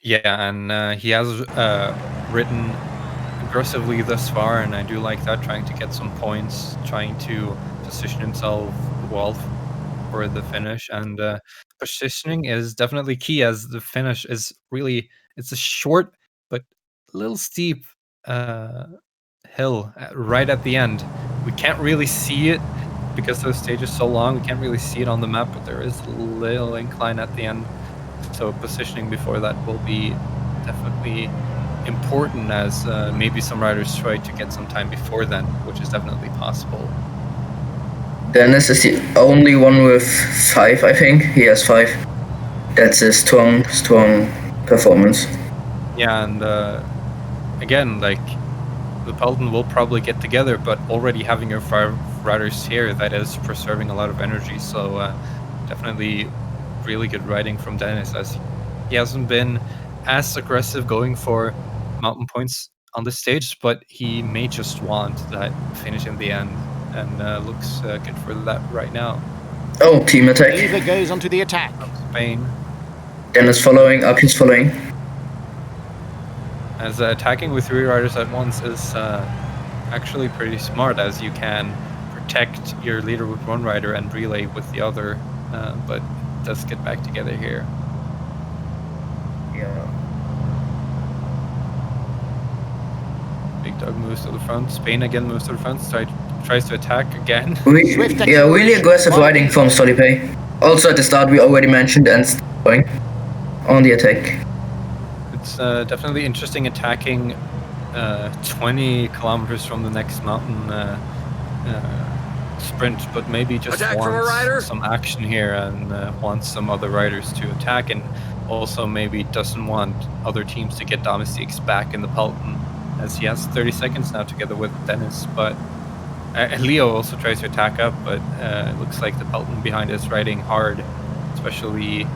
Yeah, and he has ridden aggressively thus far, and I do like that, trying to get some points, trying to position himself well for the finish, and positioning is definitely key, as the finish is really, it's a short but a little steep hill right at the end. We can't really see it because those stages are so long, we can't really see it on the map, but there is a little incline at the end, so positioning before that will be definitely important, as maybe some riders try to get some time before then, which is definitely possible. Dennis is the only one with 5, I think. He has 5. That's a strong performance. Yeah, and again, like, the peloton will probably get together, but already having your 5 riders here, that is preserving a lot of energy, so definitely really good riding from Dennis, as he hasn't been as aggressive going for mountain points on this stage, but he may just want that finish in the end, and looks good for that right now. Oh, team attack. Eva goes onto the attack. Spain. Dennis following, up he's following. As attacking with 3 riders at once is actually pretty smart, as you can protect your leader with 1 rider and relay with the other, but it does get back together here. Yeah. Big Dog moves to the front. Spain again moves to the front, tries to attack again. Really aggressive riding from Solipe. Also at the start we already mentioned, and going on the attack. It's definitely interesting attacking 20 kilometers from the next mountain sprint, but maybe just wants some action here and wants some other riders to attack, and also maybe doesn't want other teams to get domestiques back in the peloton, as he has 30 seconds now together with Dennis. But Leo also tries to attack up, but it looks like the peloton behind is riding hard, especially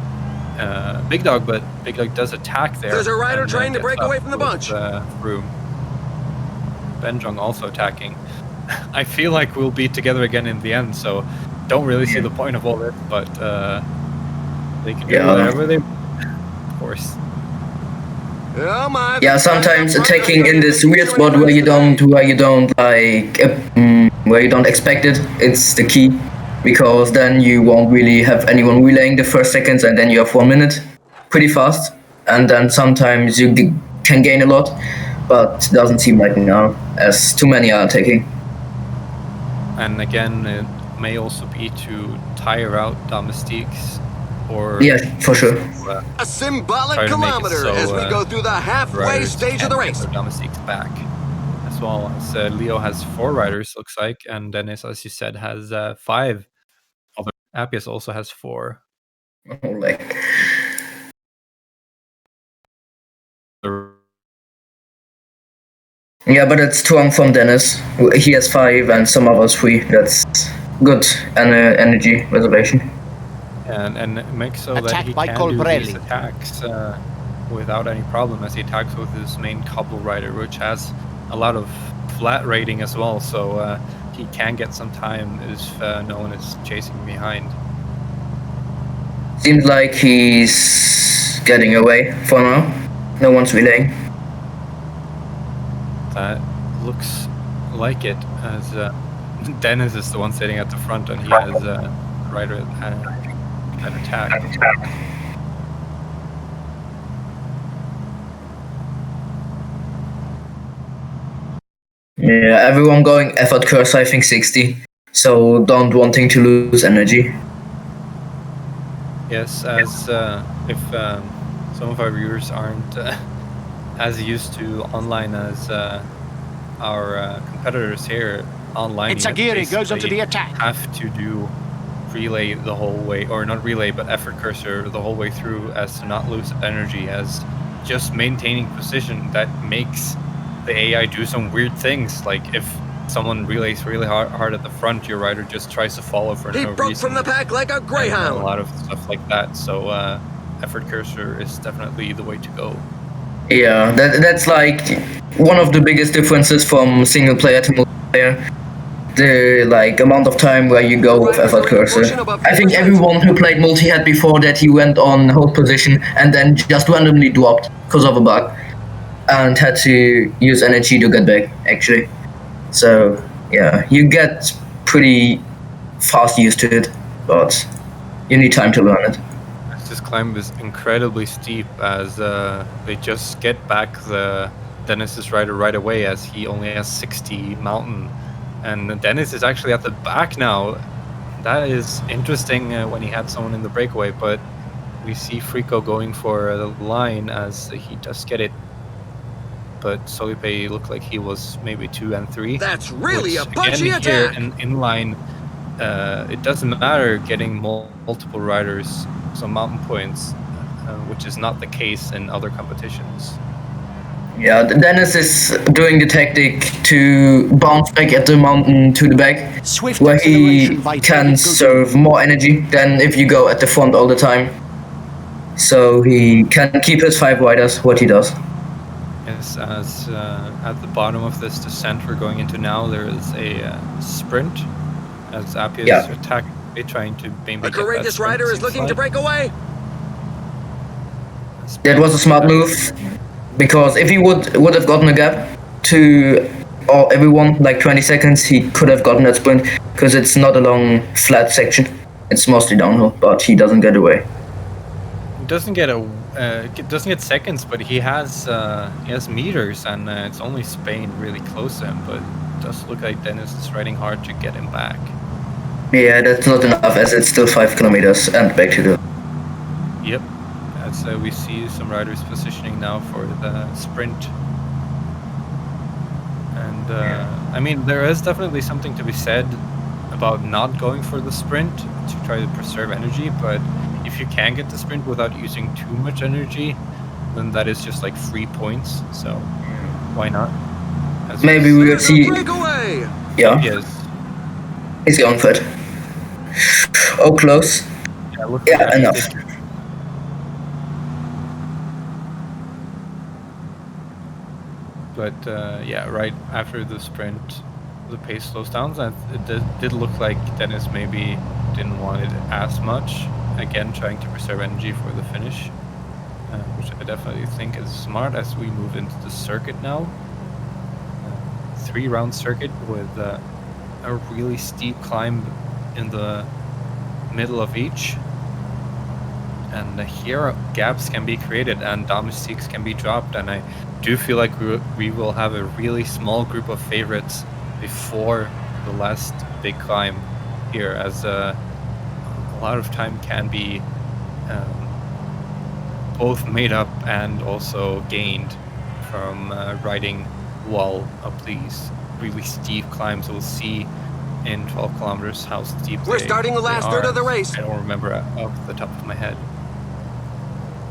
Big Dog, but Big Dog does attack there. There's a rider trying to break away from the bunch. Through. Benjong also attacking. I feel like we'll be together again in the end, so don't really see the point of all this, but they can do whatever they want, of course. Yeah, sometimes attacking in this weird spot where you don't expect it, it's the key, because then you won't really have anyone relaying the first seconds, and then you have 1 minute pretty fast, and then sometimes you can gain a lot, but it doesn't seem like now, as too many are attacking. And again, it may also be to tire out Domestiques, or Yeah, for sure. A symbolic try to make it kilometer so, as we go through the halfway riders stage of the can't race. get their Domestiques back. As well as Leo has 4 riders, looks like, and Dennis, as you said, has 5. Although Appius also has 4. Like, yeah, but it's 2 from Dennis. He has 5 and some of us 3. That's good energy reservation. And it makes so that Attack he by can do these Colbrelli. attacks without any problem, as he attacks with his main cobble rider, which has a lot of flat rating as well, so he can get some time if no one is chasing behind. Seems like he's getting away for now. No one's relaying. That looks like it, as Dennis is the one sitting at the front, and he has a rider at attack. Yeah, everyone going effort curse, I think 60. So don't wanting to lose energy. Yes, as if some of our viewers aren't as used to online as our competitors here online, Itzagiri goes onto the attack. have to do relay the whole way, or not relay, but effort cursor the whole way through, as to not lose energy, as just maintaining position that makes the AI do some weird things. Like if someone relays really hard at the front, your rider just tries to follow for He no broke reason. from the pack like a And greyhound. a lot of stuff like that. So effort cursor is definitely the way to go. Yeah, that's like one of the biggest differences from single player to multiplayer. The like amount of time where you go with effort cursor. I think everyone who played multi had before that he went on hold position and then just randomly dropped because of a bug and had to use energy to get back actually. So yeah, you get pretty fast used to it, but you need time to learn it. This climb is incredibly steep, as they just get back the Dennis's rider right away, as he only has 60 mountain, and Dennis is actually at the back now. That is interesting when he had someone in the breakaway, but we see Frico going for the line as he does get it. But Solipe looked like he was maybe 2 and 3. That's really which, a punchy again, here attack. in inline, it doesn't matter getting multiple riders some mountain points, which is not the case in other competitions. Yeah, Dennis is doing the tactic to bounce back at the mountain to the back, Swift where he acceleration by can David serve more energy than if you go at the front all the time. So he can keep his 5 riders, what he does. Yes, as at the bottom of this descent we're going into now, there is a sprint, as Appius attack trying to maybe A get courageous that rider is looking to break away. That was a smart move, because if he would have gotten a gap to everyone, like 20 seconds, he could have gotten that sprint, because it's not a long flat section. It's mostly downhill, but he doesn't get away. Doesn't get seconds, but he has meters, and it's only Spain really close to him. But it does look like Dennis is riding hard to get him back. Yeah, that's not enough, as it's still 5 kilometers and back to the. Yep, as we see some riders positioning now for the sprint. And I mean, there is definitely something to be said about not going for the sprint to try to preserve energy, but if you can get the sprint without using too much energy, then that is just like 3 points, so why not? Maybe we will see. Yeah. Yes. He's going for it. Oh, close. Yeah, enough. But yeah, right after the sprint, the pace slows down. And it did look like Dennis maybe didn't want it as much. Again, trying to preserve energy for the finish, which I definitely think is smart as we move into the circuit now. 3-round circuit with a really steep climb in the middle of each. And here gaps can be created and domestiques can be dropped, and I do feel like we will have a really small group of favorites before the last big climb here, as lot of time can be both made up and also gained from riding well up these really steep climbs. We'll see in 12 kilometers how steep We're starting the last third of the race. I don't remember off the top of my head.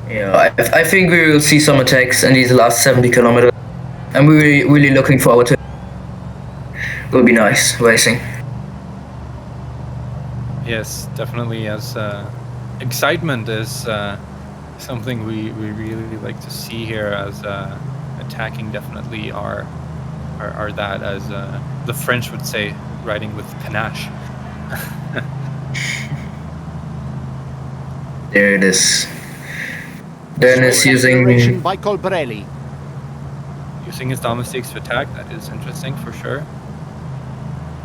Yeah, I think we will see some attacks in these last 70 kilometers. I'm really looking forward to it. It will be nice racing. Yes, definitely. As excitement is something we really like to see here, as attacking definitely are that, as the French would say, riding with panache. There it is. Dennis Acceleration by Colbrelli. Using his domestics to attack, that is interesting for sure.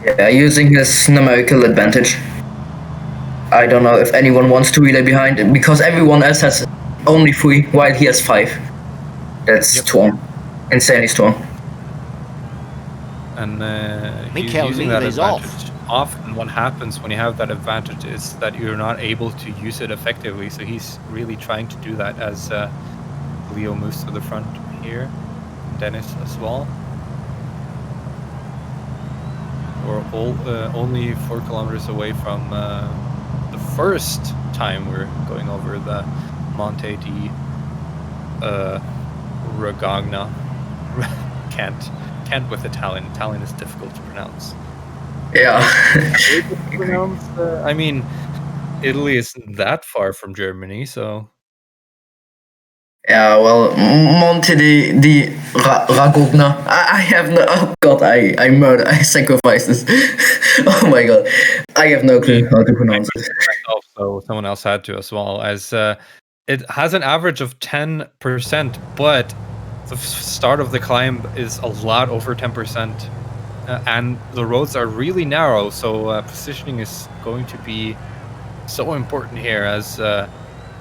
Yeah, using his numerical advantage. I don't know if anyone wants to relay behind it, because everyone else has only 3, while he has 5. That's strong. Insanely strong. And he's Mikel using that is advantage. Often what happens when you have that advantage is that you're not able to use it effectively, so he's really trying to do that as Leo moves to the front here. Dennis as well. We're only 4 kilometers away from the first time we're going over the Monte di Ragagna. Can't with Italian. Italian is difficult to pronounce. Yeah. I mean, Italy isn't that far from Germany, so. Yeah, well, Monte di Ragogna. I have no. Oh god, I murder. I sacrificed this. Oh my god, I have no clue how to pronounce it. Myself, so someone else had to as well. As it has an average of 10%, but the start of the climb is a lot over 10%, and the roads are really narrow. So positioning is going to be so important here, as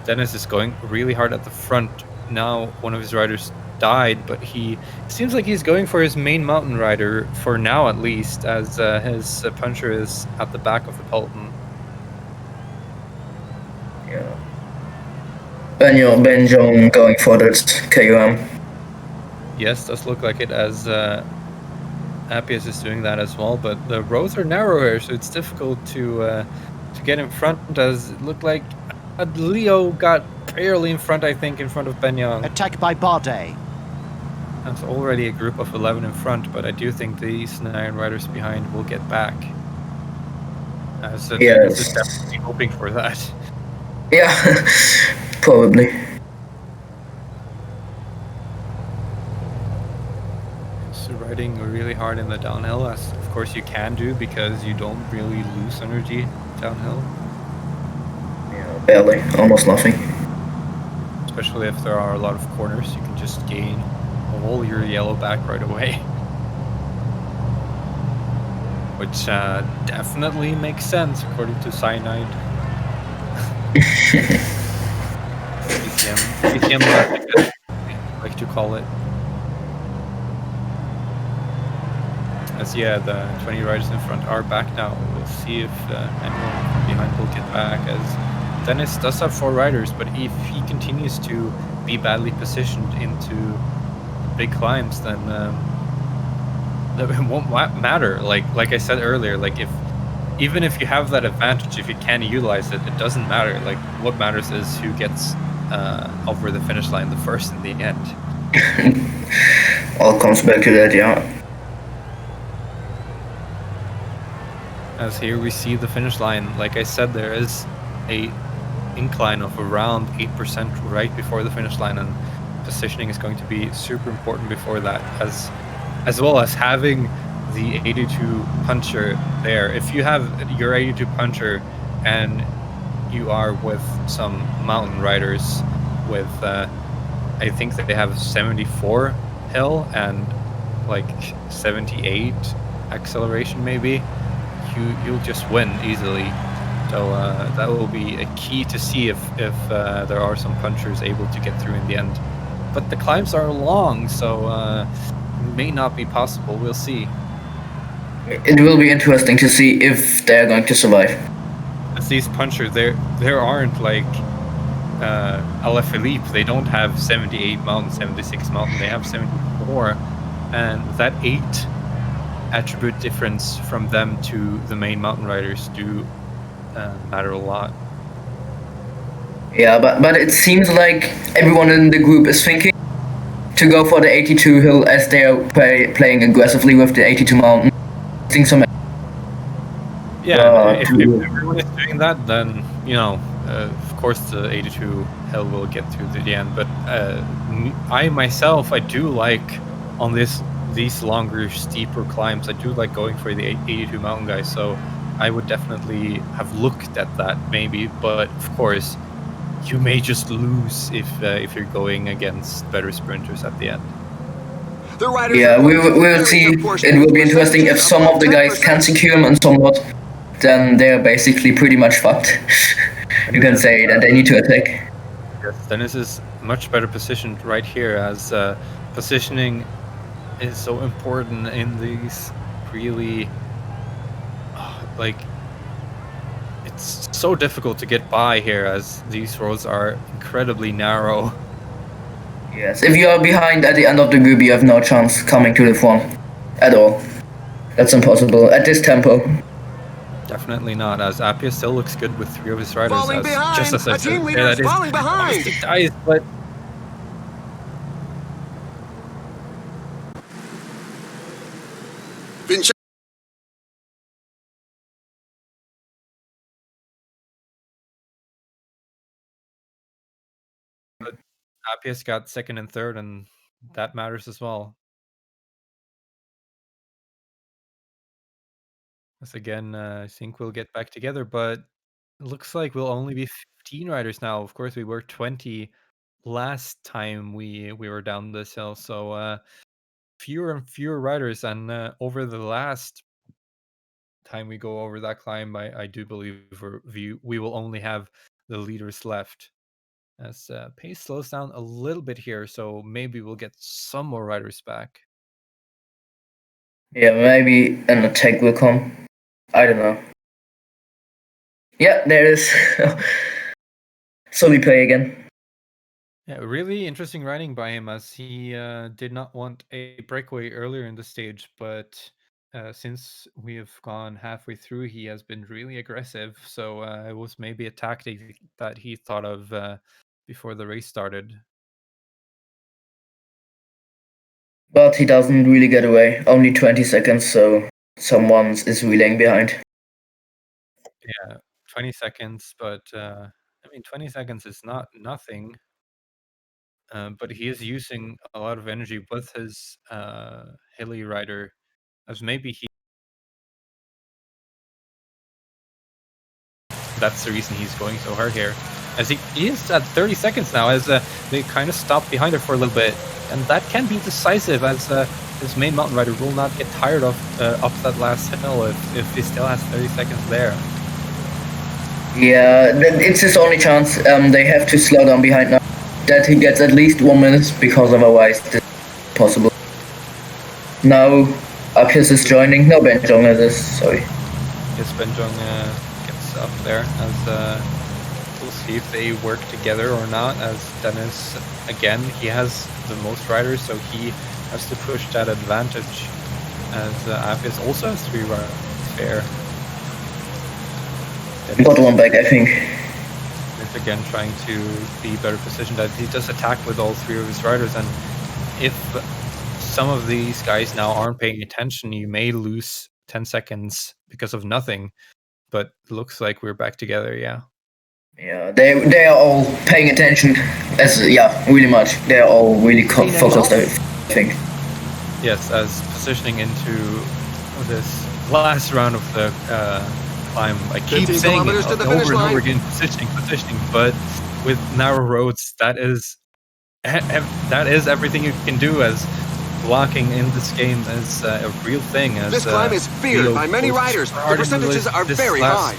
Dennis is going really hard at the front. Now one of his riders died, but he seems like he's going for his main mountain rider for now, at least, as his puncher is at the back of the peloton. Yeah. Benjon going for that KOM. Yes, does look like it, as Appius is doing that as well, but the roads are narrow here, so it's difficult to get in front, as it looked like Leo got barely in front, I think, in front of Benyon. Attack by Bardet. That's already a group of 11 in front, but I do think these 9 riders behind will get back. So Dennis is definitely hoping for that. Yeah, probably. So riding really hard in the downhill, as of course you can do, because you don't really lose energy downhill. Yeah, barely, almost nothing. Especially if there are a lot of corners, you can just gain all your yellow back right away. Which definitely makes sense according to Cyanide. PCM, I like to call it. As yeah, the 20 riders in front are back now. We'll see if anyone behind will get back, as Dennis does have 4 riders, but if he continues to be badly positioned into big climbs, then it won't matter. Like I said earlier, like even if you have that advantage, if you can utilize it, it doesn't matter. Like what matters is who gets over the finish line the first in the end. All comes back to that, yeah. As here we see the finish line. Like I said, there is a incline of around 8% right before the finish line, and positioning is going to be super important before that, as well as having the 82 puncher there. If you have your 82 puncher and you are with some mountain riders with I think that they have 74 hill and like 78 acceleration, maybe you'll just win easily. So that will be a key to see if there are some punchers able to get through in the end. But the climbs are long, so it may not be possible. We'll see. It will be interesting to see if they're going to survive. as these punchers, there aren't like Alaphilippe. They don't have 78 mountain, 76 mountain. They have 74, and that 8 attribute difference from them to the main mountain riders do matter a lot. Yeah, but it seems like everyone in the group is thinking to go for the 82 hill as they are playing aggressively with the 82 mountain. I think some. Yeah, if everyone is doing that, then of course the 82 hill will get to the end. But I myself, I do like on these longer, steeper climbs, I do like going for the 82 mountain guys. So I would definitely have looked at that maybe, but of course you may just lose if you're going against better sprinters at the end. Yeah, we will see. It will be interesting if some of the guys can secure him and some not. Then they're basically pretty much fucked. You can say that they need to attack. Yes, Dennis is much better positioned right here, as positioning is so important in these really it's so difficult to get by here, as these roads are incredibly narrow. Yes, if you are behind at the end of the group, you have no chance coming to the front at all. That's impossible at this tempo. Definitely not, as Appia still looks good with 3 of his riders. Falling behind. Just as I A said, team leader is falling behind. Obviously dies, but Appia's got 2nd and 3rd, and that matters as well. As again, I think we'll get back together, but it looks like we'll only be 15 riders now. Of course, we were 20 last time we were down this hill, so fewer and fewer riders. And over the last time we go over that climb, I do believe we will only have the leaders left, as pace slows down a little bit here, so maybe we'll get some more riders back. Yeah, maybe an attack will come. I don't know. Yeah, there is. Solly play again. Yeah, really interesting riding by him, as he did not want a breakaway earlier in the stage, but since we have gone halfway through, he has been really aggressive. So it was maybe a tactic that he thought of before the race started. But he doesn't really get away. Only 20 seconds, so someone is relaying behind. Yeah, 20 seconds, but 20 seconds is not nothing. But he is using a lot of energy with his hilly rider, as maybe that's the reason he's going so hard here, as he is at 30 seconds now, as they kind of stop behind her for a little bit, and that can be decisive, as his main mountain rider will not get tired of up that last hill if he still has 30 seconds there. Yeah, it's his only chance. They have to slow down behind now. That he gets at least 1 minute, because otherwise it's possible. Now Appius is joining. No, Benjong is, sorry. Yes, Benjong gets up there, as we'll see if they work together or not, as Dennis, again, he has the most riders, so he has to push that advantage, as Appius also has 3 riders. Fair. Got one back, I think. Is again trying to be better positioned, that he does attack with all 3 of his riders, and if some of these guys now aren't paying attention, you may lose 10 seconds because of nothing, but it looks like we're back together. Yeah, they are all paying attention, really much. They are all really focused, I think. Yes, as positioning into this last round of the climb, I keep saying it over and over again, positioning, but with narrow roads, that is everything you can do, as blocking in this game is a real thing. As this climb is feared by many riders. The percentages are very high.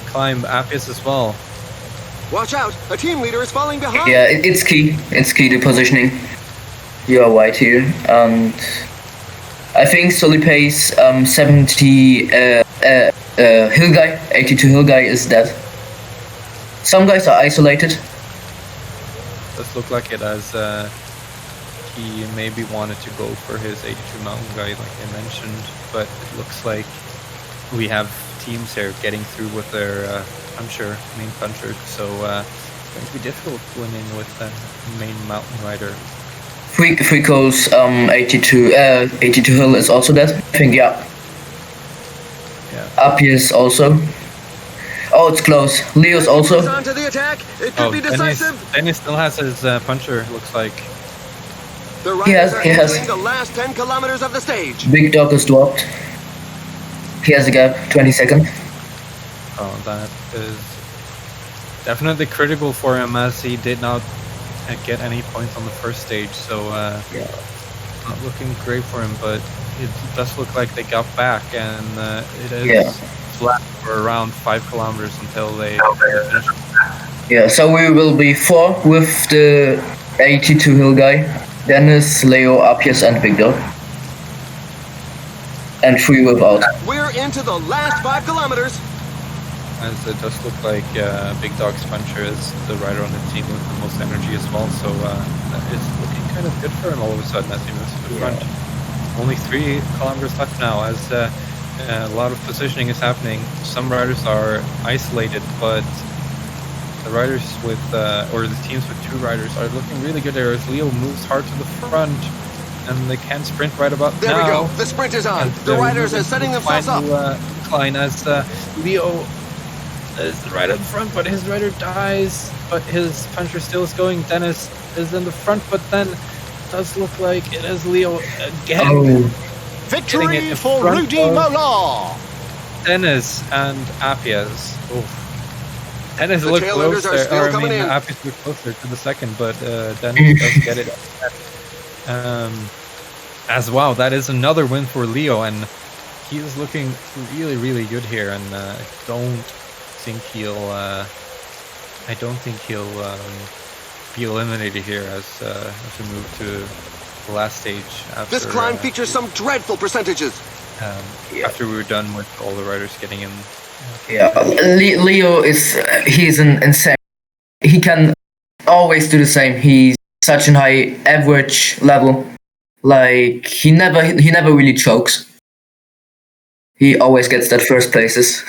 Climb Appius as well. Watch out! A team leader is falling behind. Yeah, it's key. It's key to positioning. You are right here, and I think Sully pays 70. Hill guy, 82 Hill guy is dead. Some guys are isolated. Does look like it, as he maybe wanted to go for his 82 mountain guy, like I mentioned, but it looks like we have teams here getting through with their main puncher, so it's going to be difficult winning with the main mountain rider. Frico's 82 Hill is also dead. I think, yeah. Appius also. Oh, it's close. Leo's also. On to the attack. It could be decisive. Dennis still has his puncher, looks like. The riders are He has. entering the last 10 kilometers of the stage. Big Dog is dropped. He has a gap, 20 seconds. Oh, that is definitely critical for him, as he did not get any points on the first stage, so not looking great for him, but it does look like they got back, and it is flat for around 5 kilometers until they finish. Yeah, so we will be 4 with the 82 Hill guy, Dennis, Leo, Appius, and Big Dog. And 3 without. We're into the last 5 kilometers. As it does look like Big Dog's puncher is the rider on the team with the most energy as well, so it's looking kind of good for him all of a sudden as he moves to the front. Only 3 kilometers left now, as a lot of positioning is happening. Some riders are isolated, but the riders with, or the teams with 2 riders are looking really good there, as Leo moves hard to the front, and they can sprint right about there now. There we go. The sprint is on. The riders are setting themselves up. Incline, as Leo is right up front, but his rider dies, but his puncher still is going. Dennis is in the front, but then it does look like it is Leo again. Victory for Rudy Molar. Dennis and Appius. Dennis looked closer, Appius looked closer to the second, but Dennis does get it. As wow, that is another win for Leo, and he is looking really, really good here, and I don't think he'll be eliminated here as we move to the last stage. After, this climb features some dreadful percentages. After we were done with all the riders getting in. Yeah, Leo he's an insane. He can always do the same. He's such an high average level. Like he never really chokes. He always gets that first places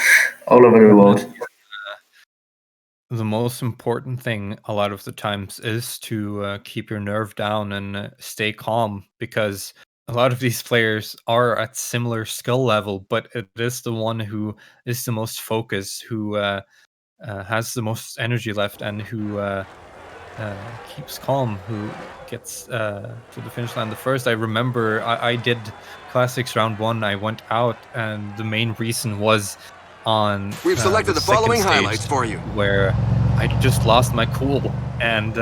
all over the world. The most important thing a lot of the times is to keep your nerve down and stay calm, because a lot of these players are at similar skill level, but it is the one who is the most focused, who has the most energy left, and who keeps calm, who gets to the finish line the first. I remember I did Classics round 1. I went out, and the main reason was on we've selected the following highlights for you, where I just lost my cool and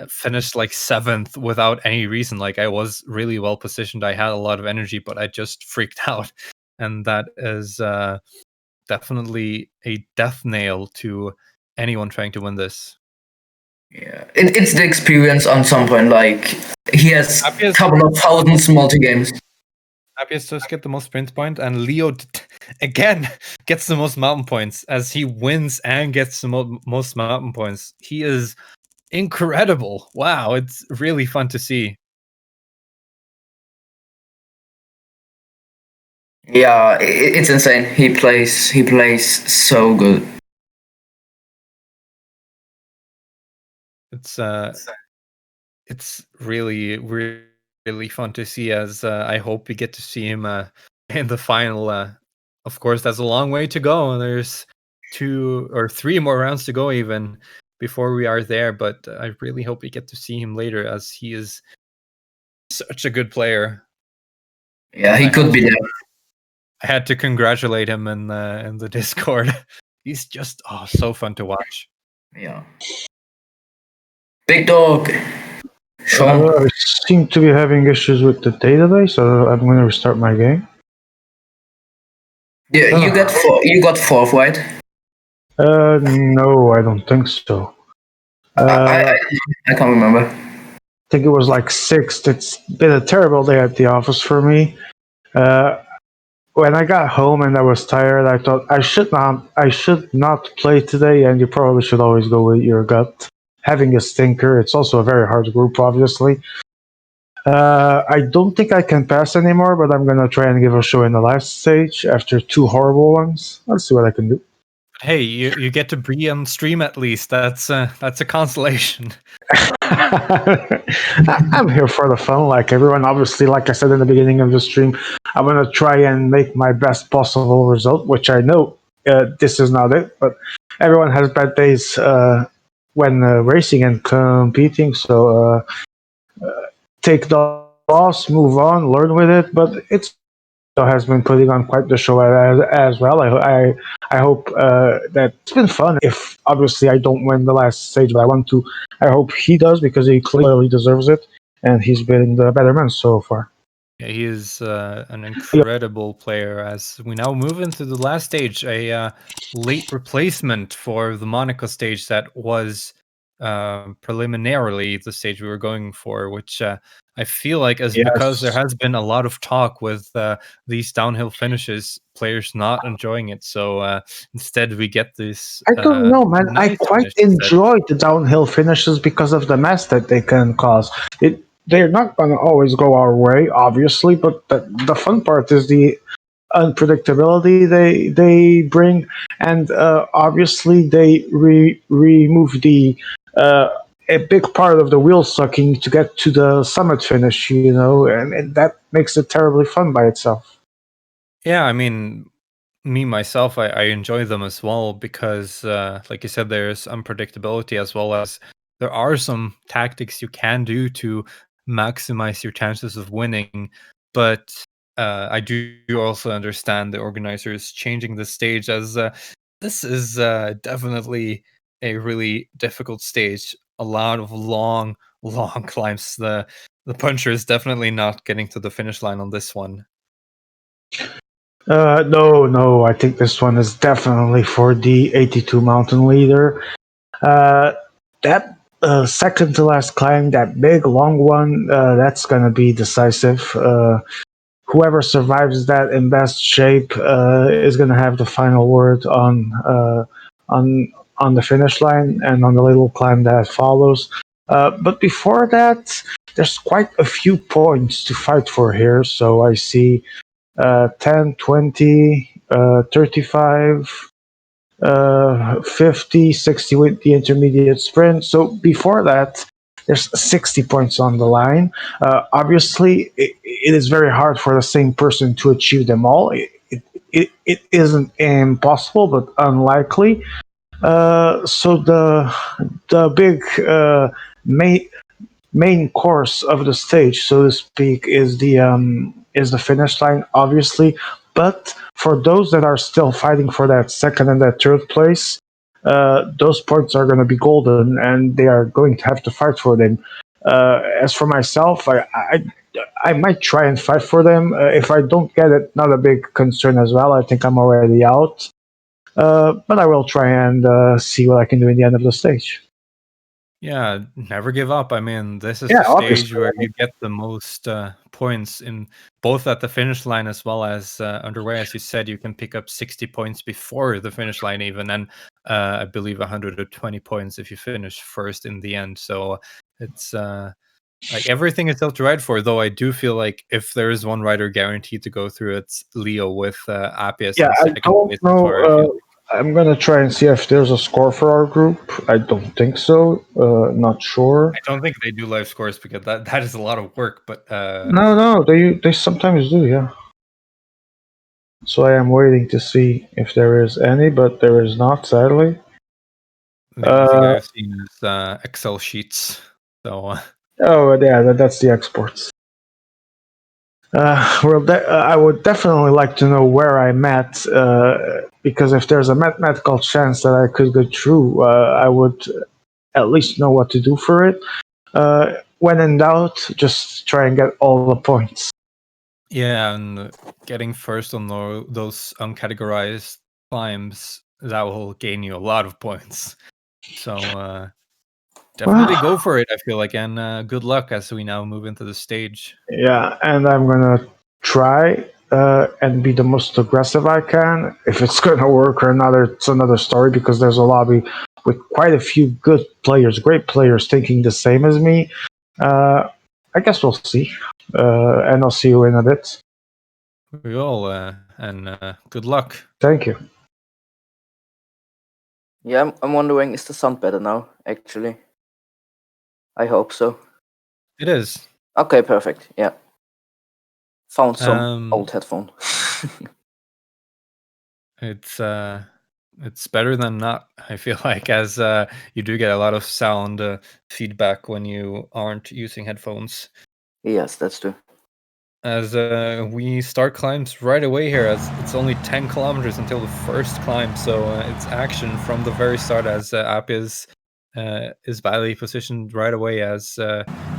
finished like 7th without any reason. Like, I was really well positioned, I had a lot of energy, but I just freaked out, and that is definitely a death nail to anyone trying to win this. Yeah, it's the experience on some point. Like, he has a couple of thousands multi-games. Appius does get the most sprint point, and Leo again gets the most mountain points, as he wins and gets the most mountain points. He is incredible. Wow, it's really fun to see. Yeah, it's insane. He plays so good. It's really, really fun to see, as I hope we get to see him in the final. Of course, that's a long way to go, and there's 2 or 3 more rounds to go even before we are there, but I really hope we get to see him later, as he is such a good player. Yeah, he could be there. I had to congratulate him in the Discord. He's just so fun to watch. Yeah. Big Dog. I seem to be having issues with the database, so I'm going to restart my game. Yeah, you got 4th, right? No, I don't think so. I can't remember. I think it was like 6th. It's been a terrible day at the office for me. when I got home and I was tired, I thought I should not play today, and you probably should always go with your gut. Having a stinker, it's also a very hard group, obviously. I don't think I can pass anymore, but I'm gonna try and give a show in the last stage after two horrible ones. Let's see what I can do. Hey, you get to be on stream at least. That's a consolation. I'm here for the fun, like everyone. Obviously, like I said in the beginning of the stream, I'm gonna try and make my best possible result, which I know this is not it, but everyone has bad days when racing and competing. So take the loss, move on, learn with it. But it's has been putting on quite the show as well. I hope that it's been fun. If obviously I don't win the last stage, but I want to. I hope he does because he clearly deserves it, and he's been the better man so far. Yeah, he is an incredible player. As we now move into the last stage, a late replacement for the Monaco stage that was preliminarily the stage we were going for, which I feel like is because there Yes. has been a lot of talk with these downhill finishes, players not enjoying it. So instead, we get this I don't know, man. I nice quite finish instead. enjoy the downhill finishes because of the mess that they can cause. They're not going to always go our way, obviously, but the fun part is the unpredictability they bring, and obviously they remove the uh, a big part of the wheel sucking to get to the summit finish, and that makes it terribly fun by itself. Yeah, I mean, me myself, I enjoy them as well because, like you said, there's unpredictability as well as there are some tactics you can do to maximize your chances of winning. But I do also understand the organizers changing the stage as this is definitely a really difficult stage. A lot of long, long climbs. The puncher is definitely not getting to the finish line on this one. No, no, I think this one is definitely for the 82 mountain leader. Uh, that second to last climb, that big long one, that's going to be decisive. Whoever survives that in best shape is going to have the final word on on the finish line and on the little climb that follows. But before that, there's quite a few points to fight for here. So I see 10, 20, 35, 50, 60 with the intermediate sprint. So before that, there's 60 points on the line. Obviously, it is very hard for the same person to achieve them all. It isn't impossible, but unlikely. So the big main main course of the stage, so to speak, is the finish line, obviously. But for those that are still fighting for that second and that third place, those points are going to be golden, and they are going to have to fight for them. As for myself, I might try and fight for them. If I don't get it, not a big concern as well. I think I'm already out. But I will try and see what I can do in the end of the stage. Yeah, never give up. I mean, this is Yeah, the stage obviously. where you get the most points in both at the finish line as well as underway. As you said, you can pick up 60 points before the finish line, even, and I believe 120 points if you finish first in the end. So it's like everything is still to ride for. Though I do feel like if there is one rider guaranteed to go through, it's Leo with Appius Yeah, in I second don't place. That's know. where I feel. I'm gonna try and see if there's a score for our group. I don't think so. Not sure. I don't think they do live scores because that is a lot of work. But No, no, they sometimes do. Yeah. So I am waiting to see if there is any, but there is not, sadly. the only thing Uh, I've seen is Excel sheets. So oh, yeah, that's the exports. I would definitely like to know where I'm at, because if there's a mathematical chance that I could go through, I would at least know what to do for it. When in doubt, just try and get all the points. yeah, and getting first on those uncategorized climbs that will gain you a lot of points. So definitely Well, go for it. I feel like, and good luck as we now move into the stage. yeah, and I'm gonna try and be the most aggressive I can. If it's gonna work or not, it's another story because there's a lobby with quite a few good players, great players, thinking the same as me. I guess we'll see, and I'll see you in a bit. We all and good luck. Thank you. Yeah, I'm wondering, is the sound better now, actually? I hope so. It is. Okay, perfect. Yeah. Found some old headphone. It's better than not, I feel like, as you do get a lot of sound feedback when you aren't using headphones. Yes, that's true. As we start climbs right away here, as it's only 10 kilometers until the first climb, so it's action from the very start as App is badly positioned right away as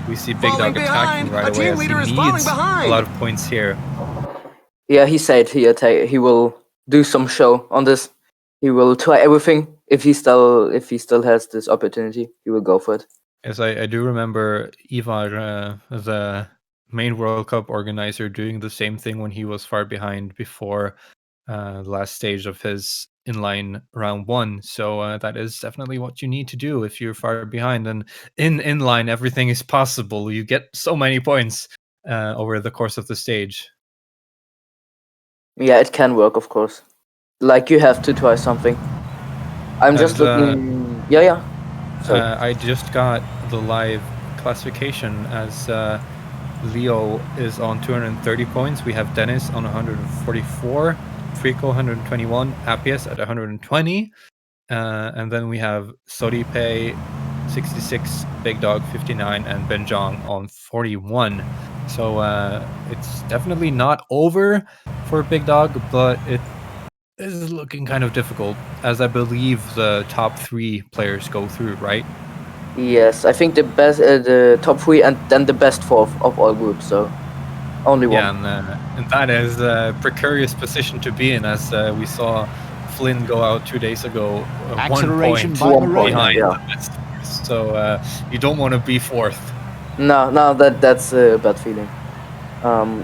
we see Big Dog attacking right away as he needs a lot of points here. Yeah, he said he will do some show on this. He will try everything. If he still has this opportunity, he will go for it. Yes, I do remember Ivar, the main World Cup organizer, doing the same thing when he was far behind before the last stage of his inline round 1. So that is definitely what you need to do if you're far behind. And in inline, everything is possible. You get so many points over the course of the stage. Yeah, it can work, of course. Like, you have to try something. I'm just looking. Yeah. I just got the live classification as Leo is on 230 points. We have Dennis on 144, Frico 121, Appius at 120, and then we have Soripe 66, Big Dog 59, and Benjong on 41. So it's definitely not over for Big Dog, but it is looking kind of difficult, as I believe the top 3 players go through, right? Yes, I think the best, the top 3, and then the best 4 of all groups. So only one. Yeah, and that is a precarious position to be in, as we saw Flynn go out 2 days ago. Acceleration 1 by point Lorraine. behind Yeah. the best. So you don't want to be 4th. No, that's a bad feeling.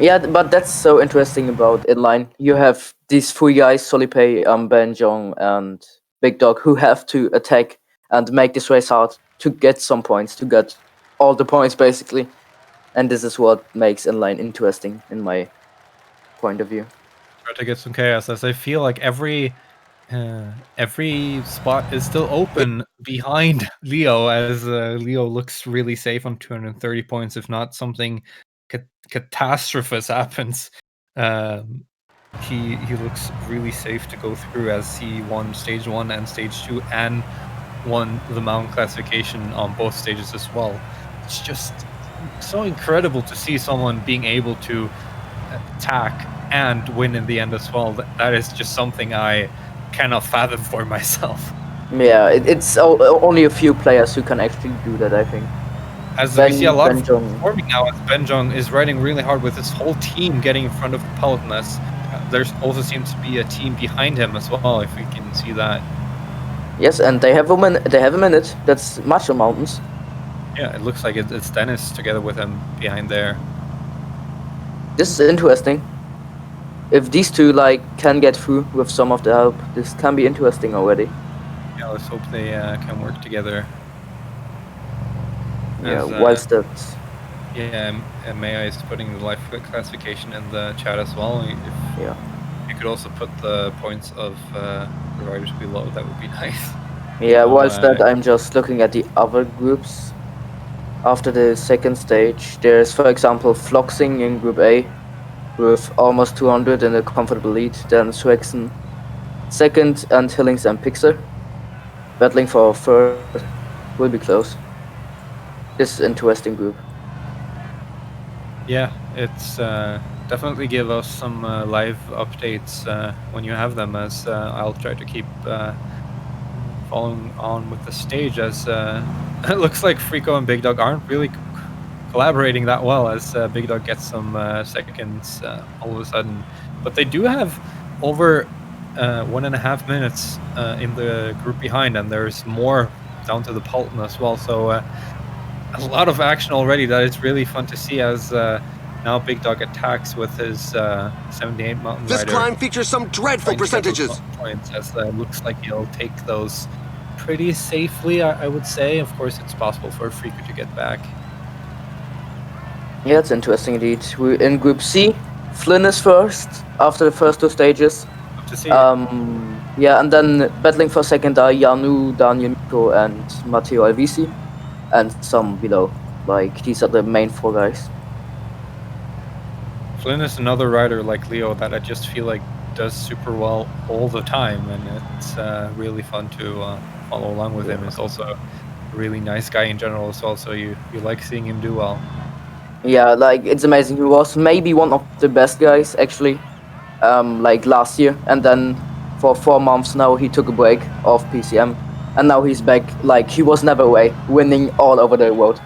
Yeah, but that's so interesting about inline. You have these 3 guys, Solipe, Benjong, and Big Dog, who have to attack and make this race hard to get some points, to get all the points basically. And this is what makes inline interesting in my point of view. Try to get some chaos, as I feel like every spot is still open behind Leo, as Leo looks really safe on 230 points. If not something catastrophe happens, he looks really safe to go through, as he won stage 1 and stage 2 and won the mountain classification on both stages as well. It's just so incredible to see someone being able to attack and win in the end as well. That is just something I cannot fathom for myself. Yeah, it's only a few players who can actually do that, I think. As we see a lot of performing now, as Benjong is riding really hard with his whole team getting in front of the peloton, as there also seems to be a team behind him as well, if we can see that. Yes, and they have a minute. That's Macho Mountains. Yeah, it looks like it's Dennis together with him behind there. This is interesting. If these 2 can get through with some of the help, this can be interesting already. Yeah, let's hope they can work together. Yeah, whilst that. Yeah, and Maya is putting the life classification in the chat as well. If you could also put the points of the riders below, that would be nice. Yeah, whilst that, I'm just looking at the other groups. After the second stage, there's, for example, Floxing in Group A with almost 200 in a comfortable lead. Then Swexen second, and Hillings and Pixar battling for third. Will be close. This is an interesting group. Yeah, it's definitely give us some live updates when you have them, as I'll try to keep following on with the stage, as it looks like Frico and Big Dog aren't really collaborating that well, as Big Dog gets some seconds all of a sudden. But they do have over 1.5 minutes in the group behind, and there's more down to the peloton as well. So a lot of action already. That is really fun to see, as Now Big Dog attacks with his 78 Mountain This Rider. climb features some dreadful percentages. Points, as looks like he'll take those pretty safely, I would say. Of course, it's possible for Freaker to get back. Yeah, it's interesting indeed. We're in Group C. Flynn is first after the first 2 stages. Good to see. Yeah, and then battling for second are Janu, Daniel Miko, and Matteo Alvisi, and some below. Like, these are the main 4 guys. Flynn is another rider like Leo that I just feel like does super well all the time, and it's really fun to follow along with him. He's also a really nice guy in general as well, so you like seeing him do well. Yeah, like, it's amazing. He was maybe one of the best guys, actually, like last year, and then for 4 months now he took a break off PCM, and now he's back. Like, he was never away, winning all over the world.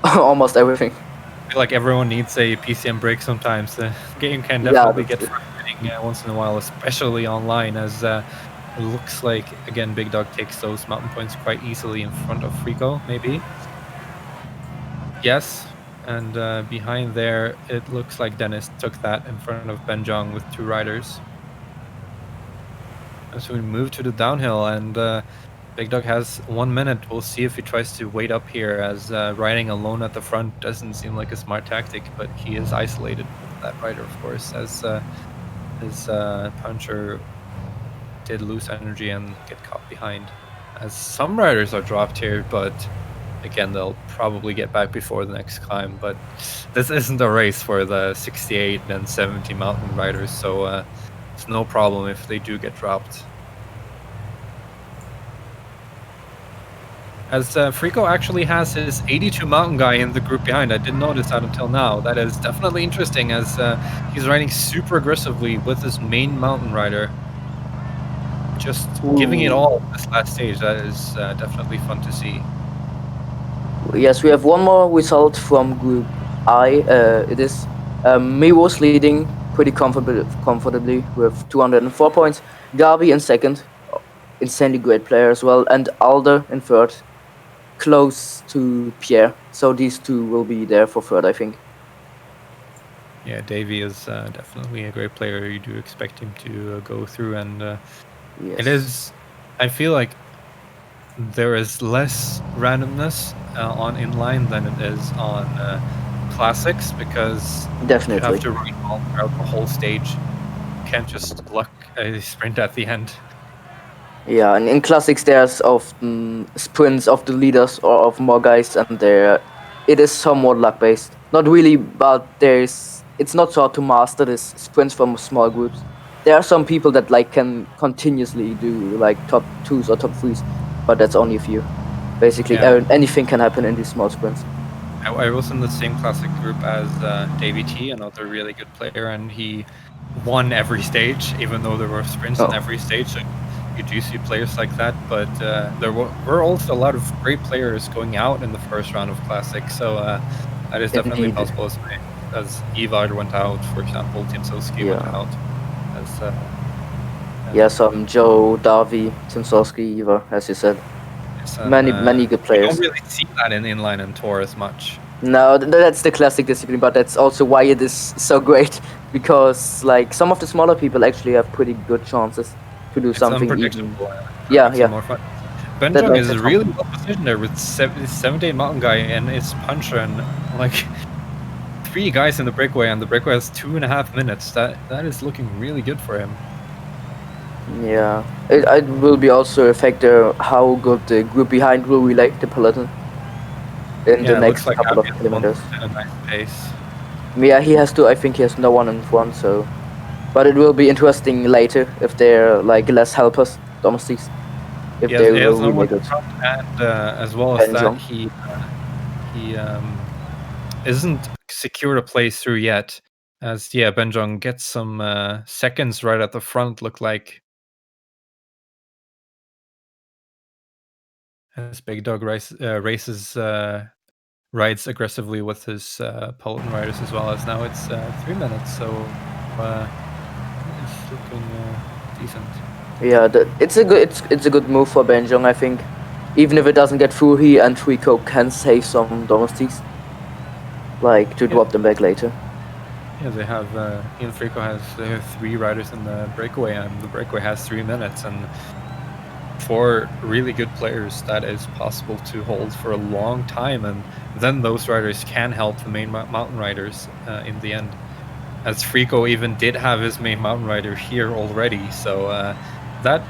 Almost everything. I feel like everyone needs a PCM break sometimes. The game can definitely get frustrating once in a while, especially online, as it looks like, again, Big Dog takes those mountain points quite easily in front of Frico, maybe. Yes, and behind there, it looks like Dennis took that in front of Benjong with 2 riders. And so we move to the downhill, and Big Dog has 1 minute. We'll see if he tries to wait up here, as riding alone at the front doesn't seem like a smart tactic, but he is isolated with that rider, of course, as his puncher did lose energy and get caught behind. As some riders are dropped here, but again, they'll probably get back before the next climb. But this isn't a race for the 68 and 70 mountain riders, so it's no problem if they do get dropped. As Frico actually has his 82 mountain guy in the group behind. I didn't notice that until now. That is definitely interesting, as he's riding super aggressively with his main mountain rider. Just giving it all this last stage. That is definitely fun to see. Yes, we have one more result from Group I. It is Miwo's leading pretty comfortably with 204 points. Gabi in second, insanely great player as well, and Alder in third, close to Pierre. So these 2 will be there for third, I think. Yeah, Davey is definitely a great player. You do expect him to go through, and Yes. it is. I feel like there is less randomness on Inline than it is on Classics, because Definitely. you have to ride all throughout the whole stage. You can't just luck a sprint at the end. Yeah, and in Classics there's often sprints of the leaders or of more guys, and it is somewhat luck based. Not really, but it's not so hard to master this sprints from small groups. There are some people that like can continuously do like top 2s or top 3s, but that's only a few. Basically, anything can happen in these small sprints. I was in the same Classic group as Davey T, another really good player, and he won every stage, even though there were sprints in every stage. So you do see players like that, but there were also a lot of great players going out in the first round of Classic, so that is definitely possible. As Ivar went out, for example, Tim Soski went out. Some Joe, Davi, Tim Soski, Ivar, as you said. Many good players. You don't really see that in Inline and Tour as much. No, that's the classic discipline, but that's also why it is so great, because like some of the smaller people actually have pretty good chances to do something even. More fun. Benjong is really well positioned there with 7-8 mountain guy and his puncher, and like 3 guys in the breakaway, and the breakaway has 2.5 minutes. That is looking really good for him. Yeah, it will be also a factor how good the group behind will relay the peloton in the next couple of kilometers. At a nice pace. Yeah, I think he has no one in front, so. But it will be interesting later if they're like less helpers, domestics. If they will no really good. And as well as that, he isn't secured a place through yet. As Benjong gets some seconds right at the front, look like. As Big Dog rides aggressively with his Peloton riders as well, as now it's 3 minutes, so it's looking decent. Yeah, it's a good move for Benjong, I think. Even if it doesn't get through, he and Rico can save some domestics, like to drop them back later. Yeah, they have Ian Frico has 3 riders in the breakaway, and the breakaway has 3 minutes. And for really good players, that is possible to hold for a long time, and then those riders can help the main mountain riders in the end. As Frico even did have his main mountain rider here already, so that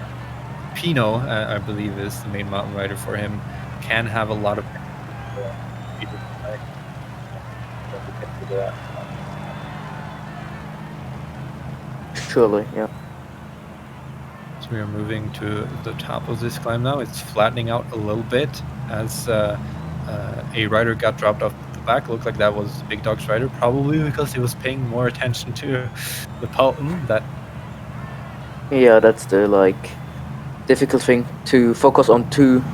Pino, I believe, is the main mountain rider for him, can have a lot of. Surely, yeah. So we are moving to the top of this climb now. It's flattening out a little bit as a rider got dropped off the back. Looked like that was Big Dog's rider, probably because he was paying more attention to the Pelton. Yeah, that's the difficult thing, to focus on 2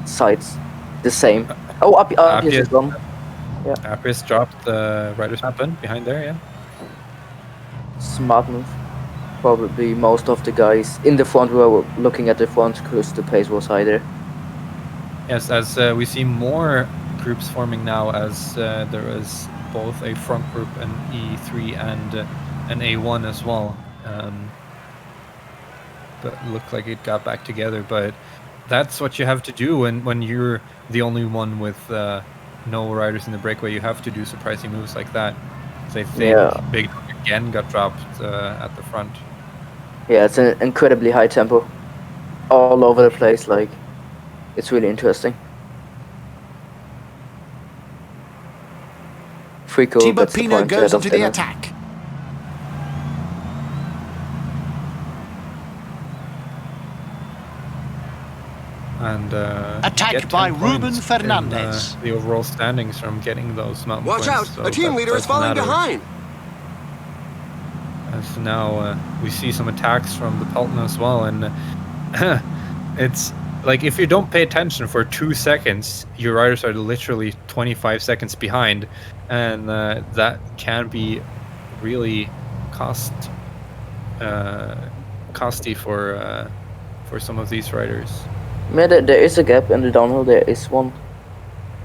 sides the same. Oh, Appius is gone. Yeah. Appius dropped the rider's happen behind there, yeah. Smart move. Probably most of the guys in the front were looking at the front because the pace was high there. Yes, as we see more groups forming now, as there is both a front group, an E3 and an A1 as well. But it looked like it got back together. But that's what you have to do when you're the only one with no riders in the breakaway. You have to do surprising moves like that. So I think Big Dog again got dropped at the front. Yeah, it's an incredibly high tempo, all over the place. It's really interesting. Frico gets the point goes into the attack. And attack by Ruben Fernandez. The overall standings from getting those mountain points. Watch out! So a team leader is falling behind. So now we see some attacks from the Pelton as well, and it's like if you don't pay attention for 2 seconds, your riders are literally 25 seconds behind, and that can be really costly for some of these riders. Yeah, there is a gap in the downhill. There is one.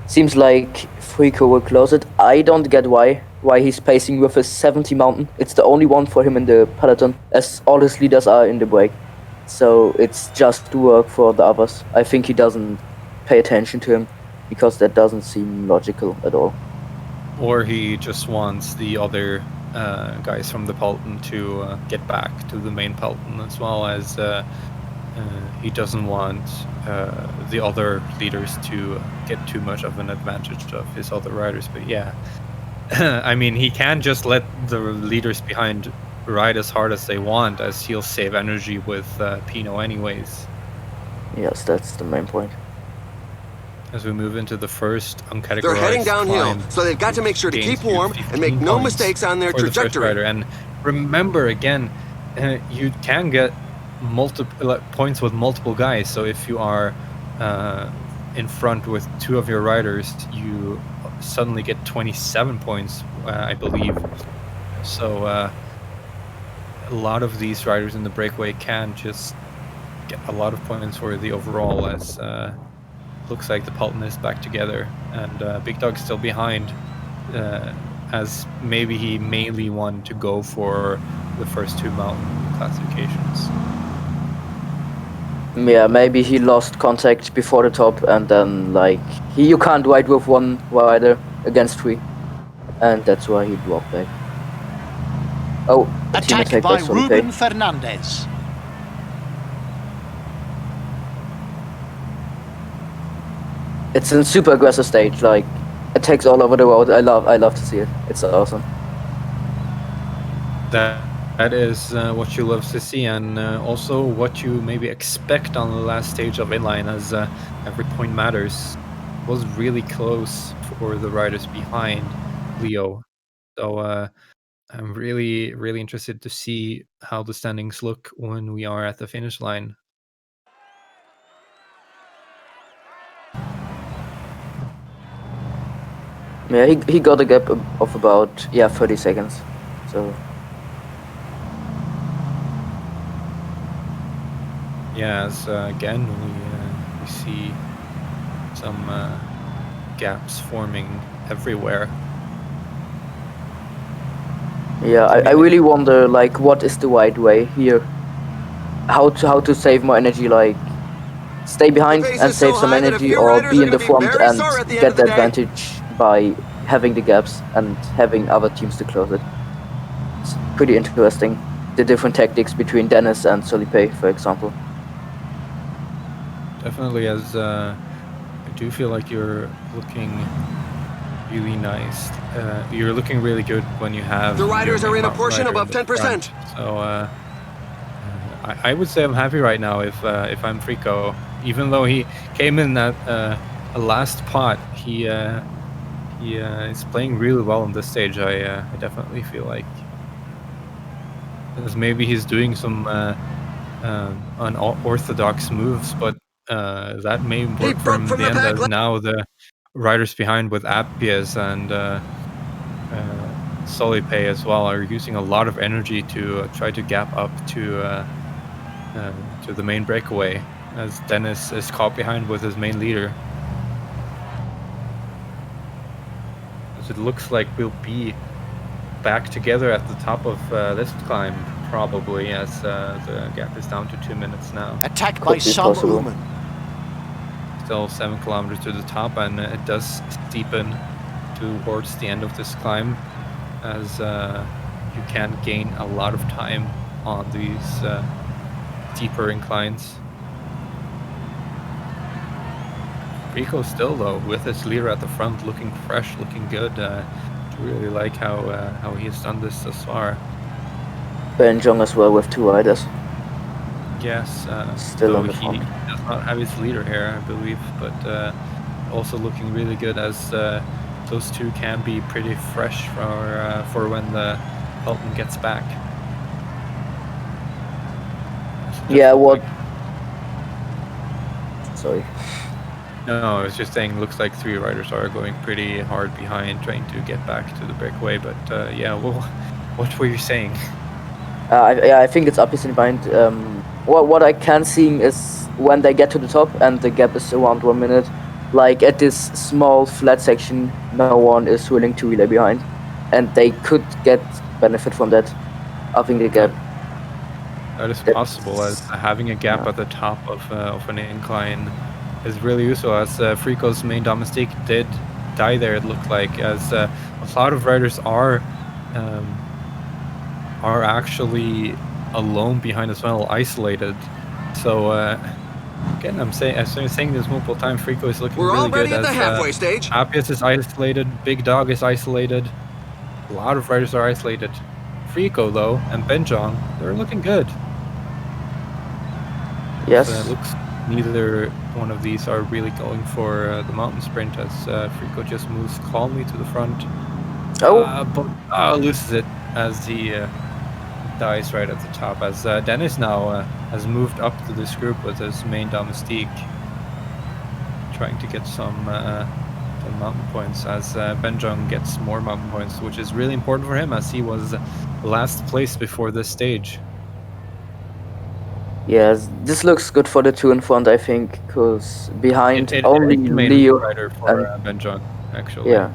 Seems like Frico will close it. I don't get why he's pacing with a 70 mountain. It's the only one for him in the peloton, as all his leaders are in the break. So it's just work for the others. I think he doesn't pay attention to him, because that doesn't seem logical at all. Or he just wants the other guys from the peloton to get back to the main peloton, as well as he doesn't want the other leaders to get too much of an advantage of his other riders. But yeah, I mean, he can just let the leaders behind ride as hard as they want, as he'll save energy with Pino anyways. Yes, that's the main point. As we move into the first uncategorized They're heading downhill, climb, so they've got to make sure to keep warm and make no mistakes on their trajectory. And remember, again, you can get multiple points with multiple guys. So if you are in front with 2 of your riders, you suddenly get 27 points, I believe. So a lot of these riders in the breakaway can just get a lot of points for the overall, as looks like the Pelton is back together, and Big Dog's still behind, as maybe he mainly wanted to go for the first 2 mountain classifications. Yeah, maybe he lost contact before the top, and then you can't ride with 1 rider against 3, and that's why he dropped back. Oh, attack by Ruben Fernandez. It's a super aggressive stage, attacks all over the road. I love to see it. It's awesome. That is what you love to see, and also what you maybe expect on the last stage of Inline, as every point matters. It was really close for the riders behind Leo. So I'm really, really interested to see how the standings look when we are at the finish line. Yeah, he got a gap of about 30 seconds. So yeah, as again we see some gaps forming everywhere. Yeah, I really wonder, like, what is the right way here? How to save more energy, like stay behind and save some energy, or be in the front and get the advantage by having the gaps and having other teams to close it. It's pretty interesting, the different tactics between Dennis and Solipe, for example. Definitely, as I do feel like you're looking really nice. You're looking really good when you have The riders your are in a mountain portion rider above in the 10%. front. So I would say I'm happy right now if I'm Frico. Even though he came in at a last pot, he is playing really well on this stage. I definitely feel like as maybe he's doing some unorthodox moves, but that may work for him in the end, as now the riders behind with Appius and Solipe as well are using a lot of energy to try to gap up to the main breakaway, as Dennis is caught behind with his main leader. As it looks like we'll be back together at the top of this climb, probably, as the gap is down to 2 minutes now. Attacked by some Uman. Still 7 kilometers to the top, and it does steepen towards the end of this climb, as you can gain a lot of time on these steeper inclines. Rico still, though, with his leader at the front, looking fresh, looking good. Really like how he has done this thus far. Benjong as well with 2 riders. Yes, still on the he front. does not have his leader here, I believe, but also looking really good, as those 2 can be pretty fresh for when the Pelton gets back. So yeah, what? Sorry. No, I was just saying, looks like 3 riders are going pretty hard behind, trying to get back to the breakaway. But yeah, well, what were you saying? I think it's Appius in behind. What I can see is when they get to the top and the gap is around 1 minute, like at this small flat section, no one is willing to relay behind, and they could get benefit from that, upping the gap. That is possible, as having a gap at the top of an incline is really useful, as Frico's main domestique did die there, it looked like, as a lot of riders are actually alone behind as well, isolated. So again, I'm saying this multiple times, Frico is looking really good, at the halfway as stage. Appius is isolated, Big Dog is isolated, a lot of riders are isolated. Frico, though, and Benjong, they're looking good. Yes. It looks neither one of these are really going for the mountain sprint, as Frico just moves calmly to the front. But loses it as he dies right at the top, as Dennis now has moved up to this group with his main domestique, trying to get some mountain points, as Benjong gets more mountain points, which is really important for him, as he was last place before this stage. Yes, this looks good for the 2 in front, I think, because behind It only is the main Leo rider for and Benjong, actually. yeah,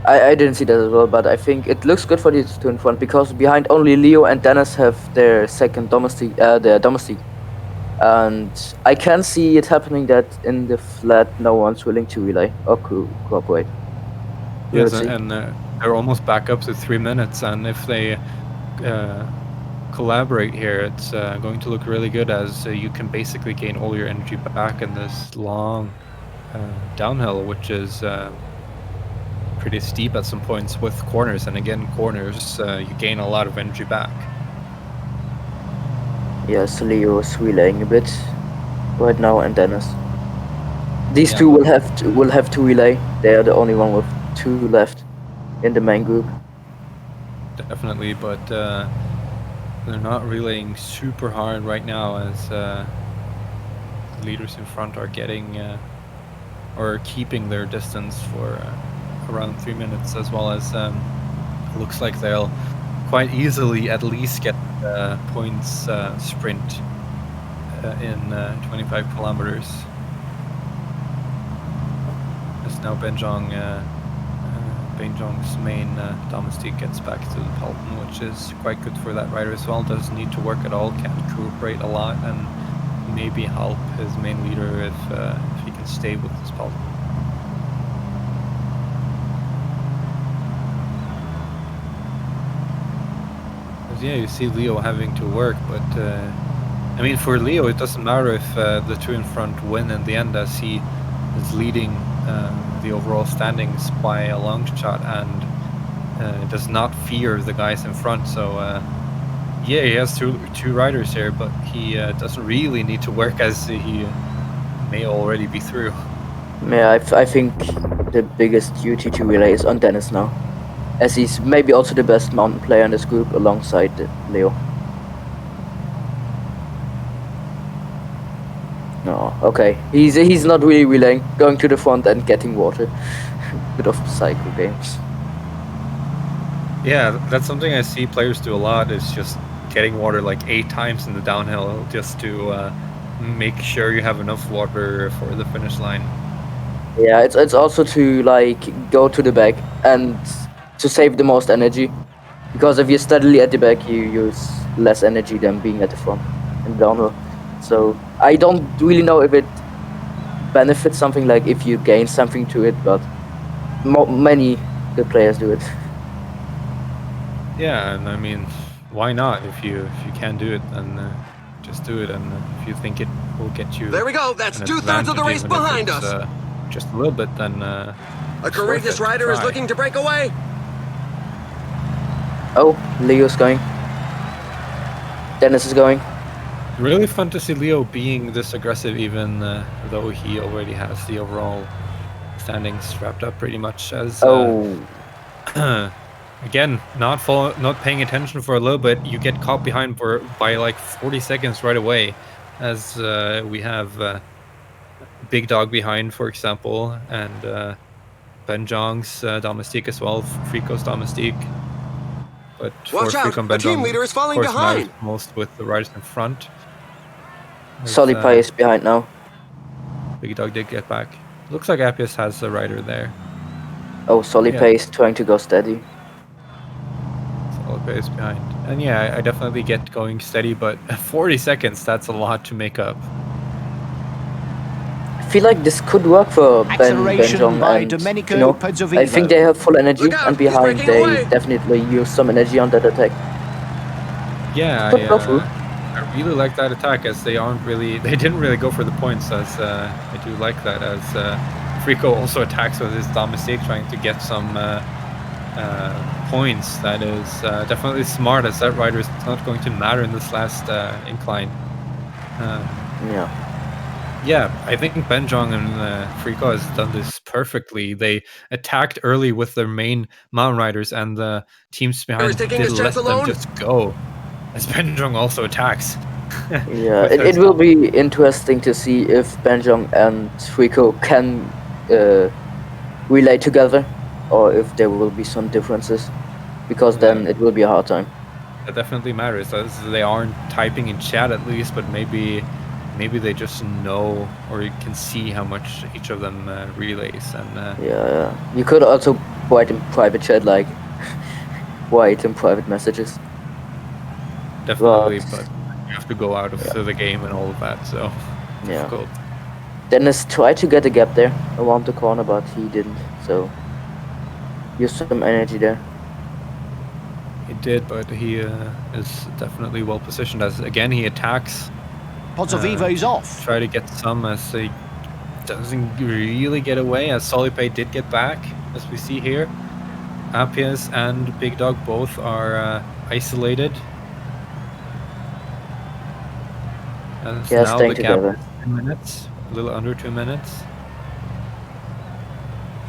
I didn't see that as well, but I think it looks good for these 2 in front, because behind only Leo and Dennis have their second domestique, and I can see it happening that in the flat no one's willing to relay or cooperate. Yes, and they're almost back up to 3 minutes, and if they collaborate here, it's going to look really good, as you can basically gain all your energy back in this long downhill, which is pretty steep at some points with corners, and again, corners, you gain a lot of energy back. Yes, Leo is relaying a bit right now, and Dennis. These 2 will have to relay. They are the only one with 2 left in the main group. Definitely, but they're not relaying super hard right now, as leaders in front are getting or keeping their distance for around 3 minutes, as well as looks like they'll quite easily at least get points sprint in 25 kilometers. As now Benjong Benjong's main domestique gets back to the peloton, which is quite good for that rider as well. Doesn't need to work at all, can cooperate a lot, and maybe help his main leader if he can stay with his peloton. Yeah, you see Leo having to work, but I mean, for Leo, it doesn't matter if the two in front win in the end, as he is leading the overall standings by a long shot and does not fear the guys in front. So yeah, he has two riders here, but he doesn't really need to work, as he may already be through. Yeah, I think the biggest duty to relay is on Dennis now, as he's maybe also the best mountain player in this group alongside Leo. No, okay. He's not really relaying, going to the front and getting water. Bit of cycle games. Yeah, that's something I see players do a lot, is just getting water like 8 times in the downhill just to make sure you have enough water for the finish line. Yeah, it's also to like go to the back and to save the most energy, because if you're steadily at the back, you use less energy than being at the front in the downhill. So I don't really know if it benefits something, like if you gain something to it, but many good players do it. Yeah, and I mean, why not? If you can do it, then just do it. And if you think it will get you, there we go. That's 2/3 of the race behind us. Just a little bit, then. A courageous rider is looking to break away. Oh, Leo's going. Dennis is going. Really fun to see Leo being this aggressive, even though he already has the overall standings wrapped up pretty much. As again, not paying attention for a little bit, you get caught behind by like 40 seconds right away, as we have Big Dog behind, for example, and Benjong's domestique as well, Frico's domestique. But watch out! Frico and The team leader is falling behind. Most with the riders in front. Solipai is behind now. Big Dog did get back. Looks like Appius has a rider there. Oh, Solipai is trying to go steady. Solipai is behind. And yeah, I definitely get going steady, but 40 seconds, that's a lot to make up. I feel like this could work for Benjong and, you know, I think they have full energy, and behind they definitely use some energy on that attack. Yeah, I really like that attack, as they didn't really go for the points, as I do like that, as Frico also attacks with his domestique, trying to get some points. That is definitely smart, as that rider is not going to matter in this last incline. Yeah, I think Benjong and Frico has done this perfectly. They attacked early with their main mountain riders, and the teams behind didn't let them just go, as Benjong also attacks. Yeah, it will be interesting to see if Benjong and Frico can relay together, or if there will be some differences, because then it will be a hard time. That definitely matters, as they aren't typing in chat at least, but maybe they just know, or you can see how much each of them relays. And yeah, you could also write in private chat, like write in private messages. Definitely, but you have to go out of the game and all of that, so yeah. difficult. Dennis tried to get a gap there around the corner, but he didn't, so use some energy there. He did, but he is definitely well positioned, as again he attacks. Pozzovivo's off. Try to get some, as he doesn't really get away, as Solipai did get back, as we see here. Appius and Big Dog both are isolated. And now staying the gap together. is 2 minutes, a little under 2 minutes.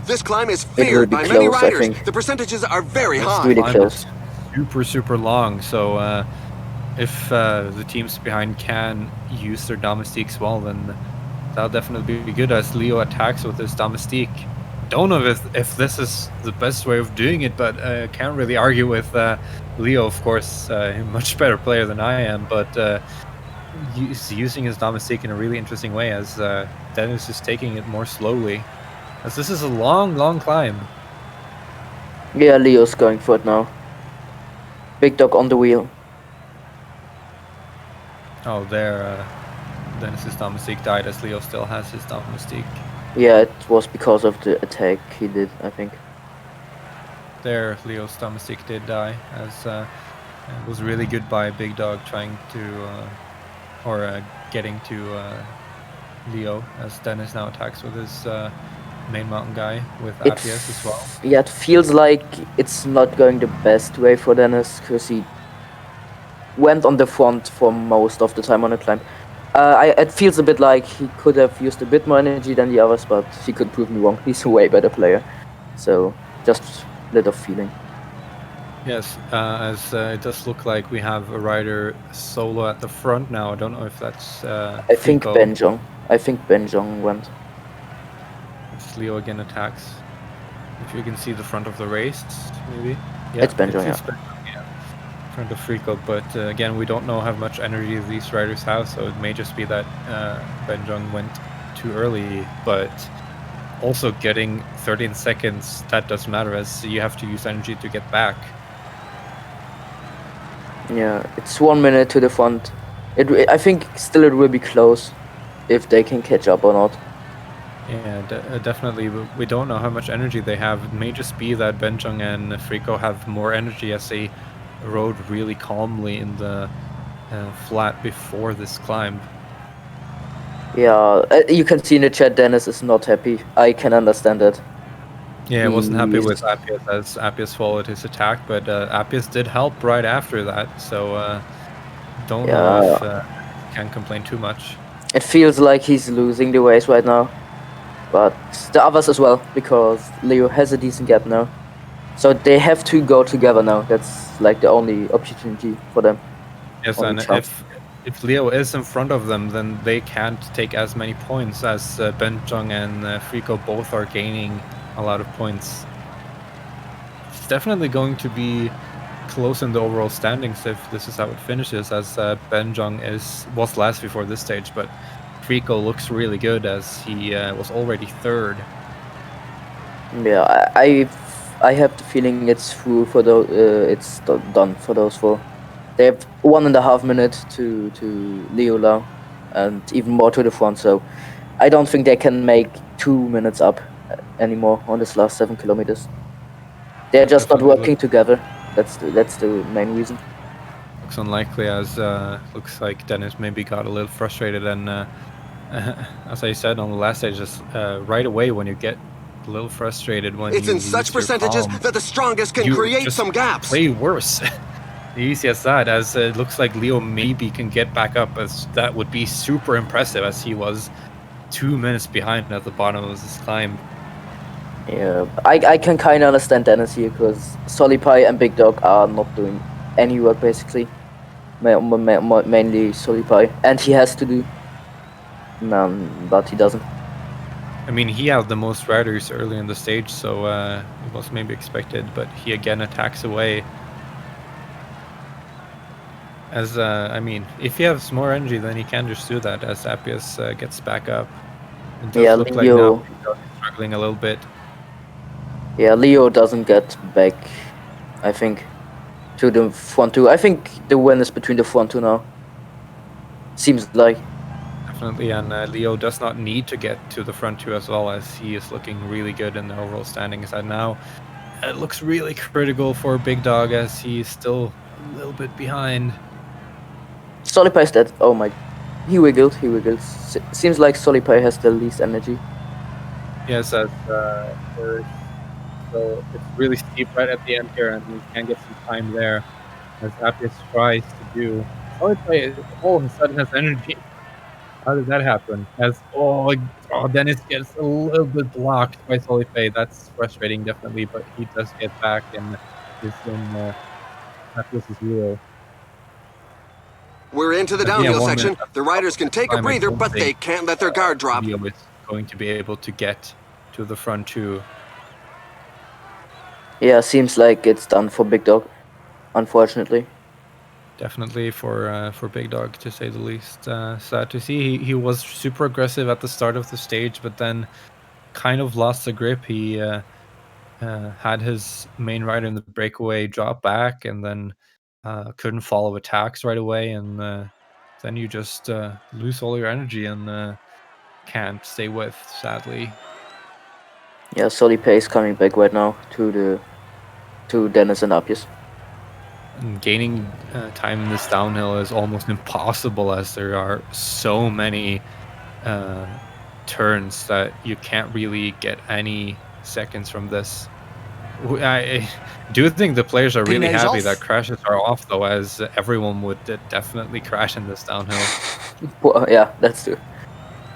This climb is feared by many riders. The percentages are very high. Really close. Super long, so if the teams behind can use their domestiques well, then that'll definitely be good, as Leo attacks with his domestique. Don't know if this is the best way of doing it, but can't really argue with Leo, of course, a much better player than I am, but he's using his domestique in a really interesting way, as Dennis is taking it more slowly, as this is a long climb. Yeah, Leo's going for it now. Big Dog on the wheel. Oh, there, Dennis's domestique died as Leo still has his domestique. Yeah, it was because of the attack he did, I think. There, Leo's domestique did die, as it was really good by Big Dog trying to, getting to Leo, as Dennis now attacks with his main mountain guy with Appius as well. Yeah, it feels like it's not going the best way for Dennis, because he went on the front for most of the time on the climb. It feels a bit like he could have used a bit more energy than the others, but he could prove me wrong. He's a way better player. So, just a little feeling. Yes, as it does look like we have a rider solo at the front now. I don't know if that's I think Benjong. I think Benjong went. As Leo again attacks. If you can see the front of the race, maybe. Yeah, it's Benjong, front of Frico, but again, we don't know how much energy these riders have, so it may just be that Benjong went too early, but also getting 13 seconds, that doesn't matter, as you have to use energy to get back. Yeah, it's 1 minute to the front. I think still it will be close, if they can catch up or not. Yeah, definitely. We don't know how much energy they have. It may just be that Benjong and Frico have more energy as they rode really calmly in the flat before this climb. Yeah, you can see in the chat Dennis is not happy. I can understand that. Yeah, I wasn't happy with Appius as Appius followed his attack, but Appius did help right after that, so don't know if can't complain too much. It feels like he's losing the race right now, but the others as well, because Leo has a decent gap now. So they have to go together now. That's like the only opportunity for them. Yes, and if Leo is in front of them, then they can't take as many points as Benjong and Frico both are gaining a lot of points. It's definitely going to be close in the overall standings if this is how it finishes, as Benjong was last before this stage, but Frico looks really good as he was already third. Yeah, I have the feeling it's through for those. It's done for those four. They have 1.5 minutes to Leo now, and even more to the front. So I don't think they can make 2 minutes up anymore on this last 7 kilometers. They're just not working together. That's the main reason. Looks unlikely, as looks like Dennis maybe got a little frustrated, and as I said on the last stage, just right away when you get a little frustrated when it's in such percentages that the strongest can create some gaps. Play worse. Easy as that, as it looks like Leo maybe can get back up, as that would be super impressive, as he was 2 minutes behind at the bottom of this climb. Yeah, I can kind of understand Dennis here, because Solipai and Big Dog are not doing any work basically. Mainly Solipai, and he has to do, but he doesn't. I mean, he had the most riders early in the stage, so it was maybe expected, but he again attacks away. As, I mean, if he has more energy, then he can just do that as Appius gets back up. It does look like now he's struggling a little bit. Yeah, Leo doesn't get back, I think, to the front two. I think the win is between the front two now. Seems like. Definitely, and Leo does not need to get to the front two as well, as he is looking really good in the overall standings. And now it looks really critical for Big Dog, as he's still a little bit behind. Solipai's dead. Oh my. He wiggled. Seems like Solipai has the least energy. Yes, as so it's really steep right at the end here, and we can get some time there, as Appius tries to do. Solipai all of a sudden has energy. How did that happen? As Dennis gets a little bit blocked by Solipai. That's frustrating, definitely, but he does get back and is in Appius' wheel. We're into the downhill section. The riders can take a breather, but they can't let their guard drop. Leo is going to be able to get to the front two. Yeah, seems like it's done for Big Dog, unfortunately. Definitely for Big Dog, to say the least. Sad to see. He was super aggressive at the start of the stage, but then kind of lost the grip. He had his main rider in the breakaway drop back, and then couldn't follow attacks right away, and then you just lose all your energy and can't stay with, sadly. Yeah, Solipay is coming back right now to Dennis and Appius. And gaining time in this downhill is almost impossible, as there are so many turns that you can't really get any seconds from this. I do think the players are really Pino's happy off. that crashes are off, though, as everyone would definitely crash in this downhill. Well, yeah, that's true.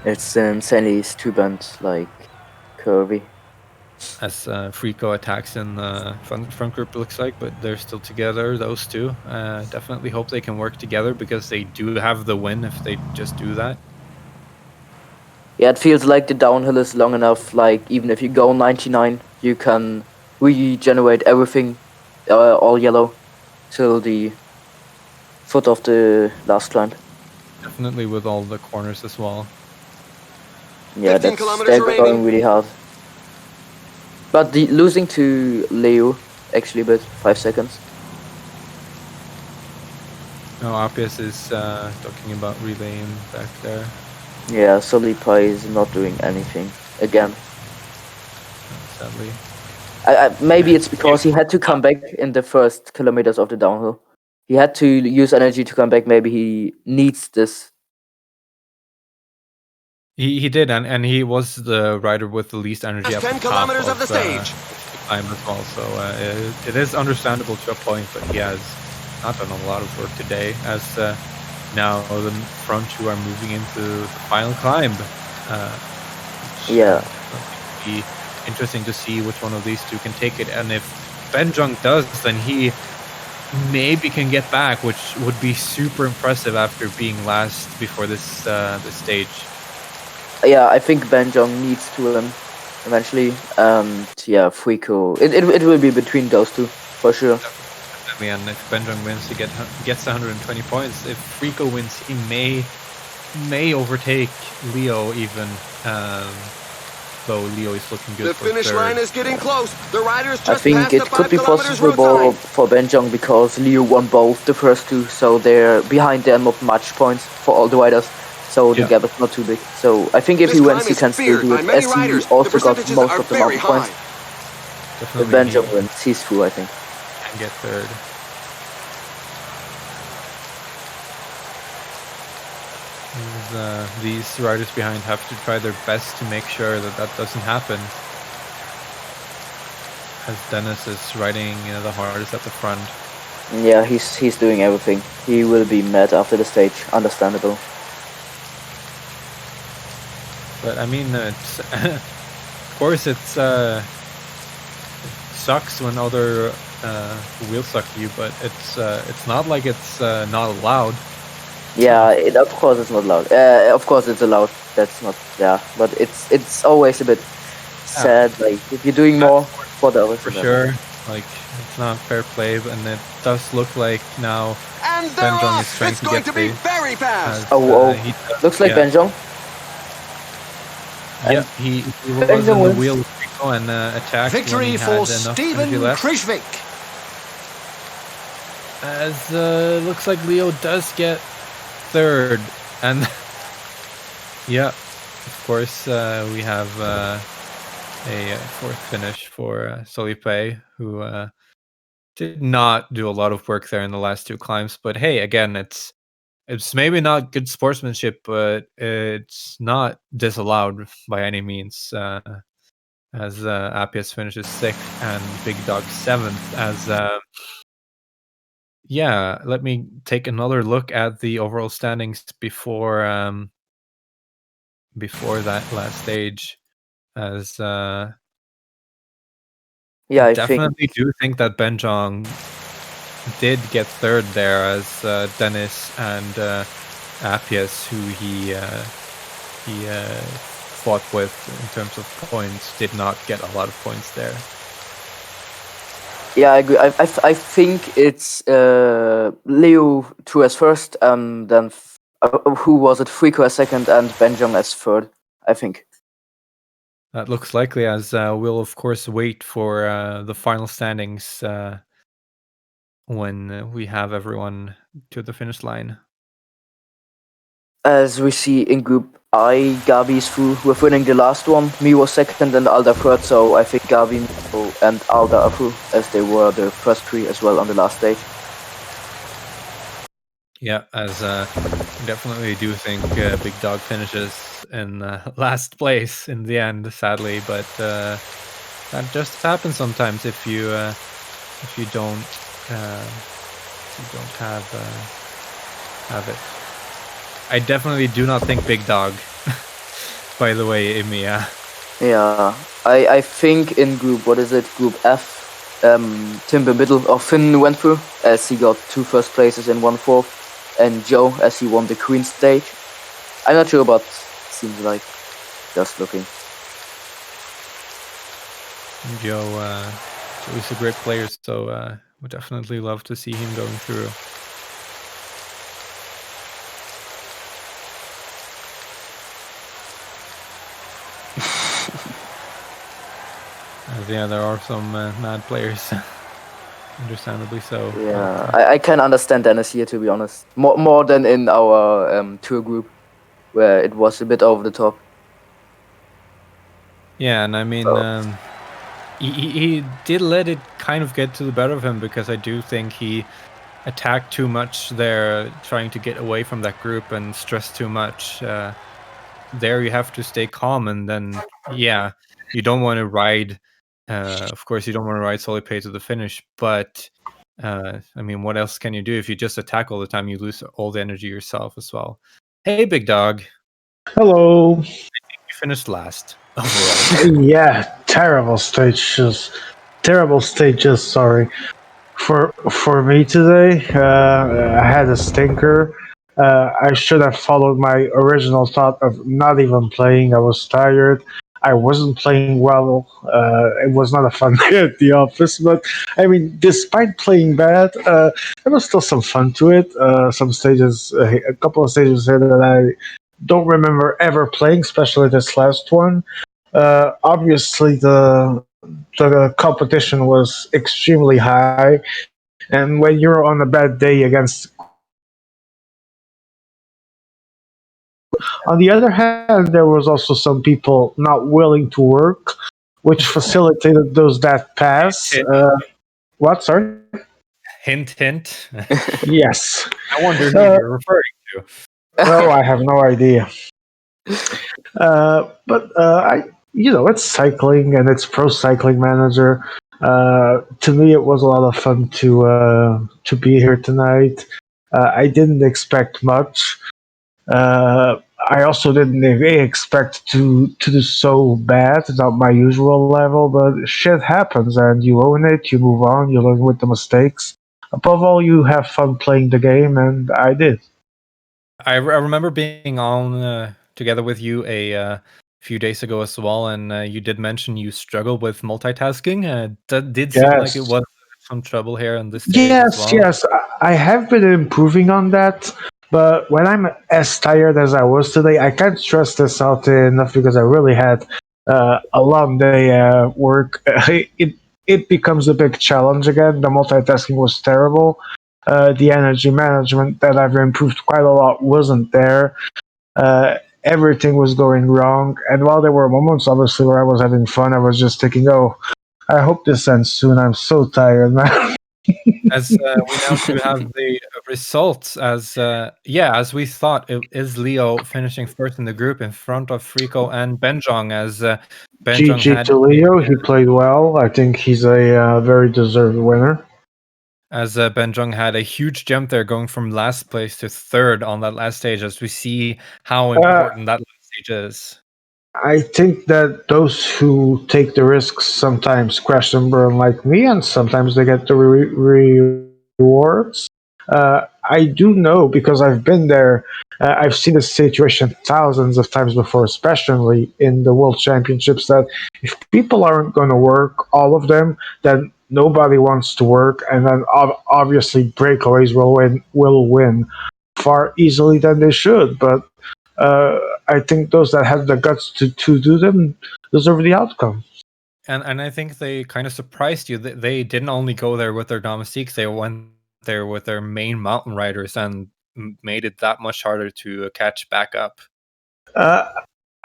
It's insanely two-band, like, curvy. As Frico attacks in the front group, looks like, but they're still together, those two. Definitely hope they can work together, because they do have the win if they just do that. Yeah, it feels like the downhill is long enough, like, even if you go 99, you can regenerate everything, all yellow, till the foot of the last climb. Definitely with all the corners as well. Yeah, 15 kilometers they're remaining. going really hard. But losing to Leo, actually, but 5 seconds. No, Appius is talking about relaying back there. Yeah, Solipai is not doing anything again. Sadly. Maybe it's because he had to come back in the first kilometers of the downhill. He had to use energy to come back. Maybe he needs this. He did, and he was the rider with the least energy That's at 10 the top kilometers of the stage. the climb as well. So it is understandable to a point, but he has not done a lot of work today. As now the front two are moving into the final climb. Yeah. It'll be interesting to see which one of these two can take it, and if Benjong does, then he maybe can get back, which would be super impressive after being last before this stage. Yeah, I think Benjong needs to win eventually. And yeah, Fuiko. It will be between those two for sure. Definitely, and if Benjong wins, he gets 120 points. If Frico wins, he may overtake Leo even. Though Leo is looking good. The for finish third. line is getting close. The riders I just think passed it the 5 could be kilometers possible road sign. for Benjong because Leo won both the first two, so they're behind them not much points for all the riders. So the Yeah. gap is not too big. So I think if This he wins, climb he is can still feared do by it, many as he riders. also The got percentages most are of the very mountain points. high. If Definitely Benjong he wins, he's through, I think. can get third. These riders behind have to try their best to make sure that doesn't happen. As Dennis is riding the hardest at the front. Yeah, he's doing everything. He will be mad after the stage, understandable. But I mean, it's of course it sucks when other wheel suck you, but it's not like it's not allowed. Yeah, of course it's not allowed. Of course it's allowed. That's not. Yeah, but it's always a bit sad. Like if you're doing more for the others. For sure, like it's not fair play, and it does look like now And they're Benjong is off. trying It's to going get to be the. very fast. as, Oh, he does- looks like yeah. Benjong. Yeah, he was in Benjong the wins. wheel with Rico and attacked when Victory he had for enough Stephen energy left. Krizvik. As looks like Leo does get third, and yeah, of course we have a fourth finish for Solipe, who did not do a lot of work there in the last two climbs. But hey, again, it's maybe not good sportsmanship, but it's not disallowed by any means. As Appius finishes sixth and Big Dog seventh. As yeah, let me take another look at the overall standings before that last stage. As Yeah, I definitely think. do think that Benjong did get third there, as Dennis and Appius, who he fought with in terms of points, did not get a lot of points there. Yeah, I agree. I think it's Leo two as first, then who was it? Frico as second, and Benjong as third. I think. That looks likely, as we'll of course wait for the final standings when we have everyone to the finish line. As we see in Group I, Gabi is through with winning the last one. Me was second and Alda third, so I think Gabi, Mio, and Alda are through, as they were the first three as well on the last stage. Yeah, as definitely do think Big Dog finishes in last place in the end, sadly, but that just happens sometimes if you don't have it. I definitely do not think Big Dog. By the way, Emiya. Yeah, I think in Group F, Timber Middle or Finn went through, as he got 2 first places and 1 fourth, and Joe as he won the Queen stage. I'm not sure, but seems like just looking. Joe is a great player, so would definitely love to see him going through. Yeah, there are some mad players, understandably so. Yeah, I can understand Dennis here, to be honest. More than in our tour group, where it was a bit over the top. Yeah, and I mean, he did let it kind of get to the better of him, because I do think he attacked too much there, trying to get away from that group and stress too much. There you have to stay calm, and then, yeah, you don't want to ride. Of course, you don't want to ride Solipay to the finish, but I mean, what else can you do? If you just attack all the time, you lose all the energy yourself as well. Hey, Big Dog. Hello. You finished last overall. Yeah, terrible stages. Sorry. For me today, I had a stinker. I should have followed my original thought of not even playing. I was tired. I wasn't playing well. It was not a fun day at the office, but I mean, despite playing bad, there was still some fun to it. Some stages, a couple of stages here that I don't remember ever playing, especially this last one. Obviously, the competition was extremely high, and when you're on a bad day against, on the other hand, there was also some people not willing to work, which facilitated those that pass. What? Sorry. Hint, hint. Yes. I wonder who you're referring to. No, I have no idea. It's cycling and it's Pro Cycling Manager. To me, it was a lot of fun to be here tonight. I didn't expect much. I also didn't expect to do so bad. It's not my usual level, but shit happens, and you own it. You move on. You learn with the mistakes. Above all, you have fun playing the game, and I did. I remember being on together with you a few days ago as well, and you did mention you struggle with multitasking. That did seem like it was some trouble here on this stage as well. Yes, I have been improving on that. But when I'm as tired as I was today, I can't stress this out enough because I really had a long day at work. It becomes a big challenge again. The multitasking was terrible. The energy management that I've improved quite a lot wasn't there. Everything was going wrong. And while there were moments, obviously, where I was having fun, I was just thinking, oh, I hope this ends soon. I'm so tired, man. As we now do have the results, as we thought, it is Leo finishing first in the group in front of Frico and Benjong, as Benjong GG had to Leo. He played well. I think he's a very deserved winner. As Benjong had a huge jump there, going from last place to third on that last stage, as we see how important that last stage is. I think that those who take the risks sometimes crash and burn like me, and sometimes they get the rewards. I do know because I've been there. I've seen this situation thousands of times before, especially in the World Championships, that if people aren't going to work, all of them, then nobody wants to work, and then obviously breakaways will win far easily than they should. But I think those that have the guts to do them deserve the outcome. And I think they kind of surprised you. They didn't only go there with their domestiques; they went there with their main mountain riders and made it that much harder to catch back up.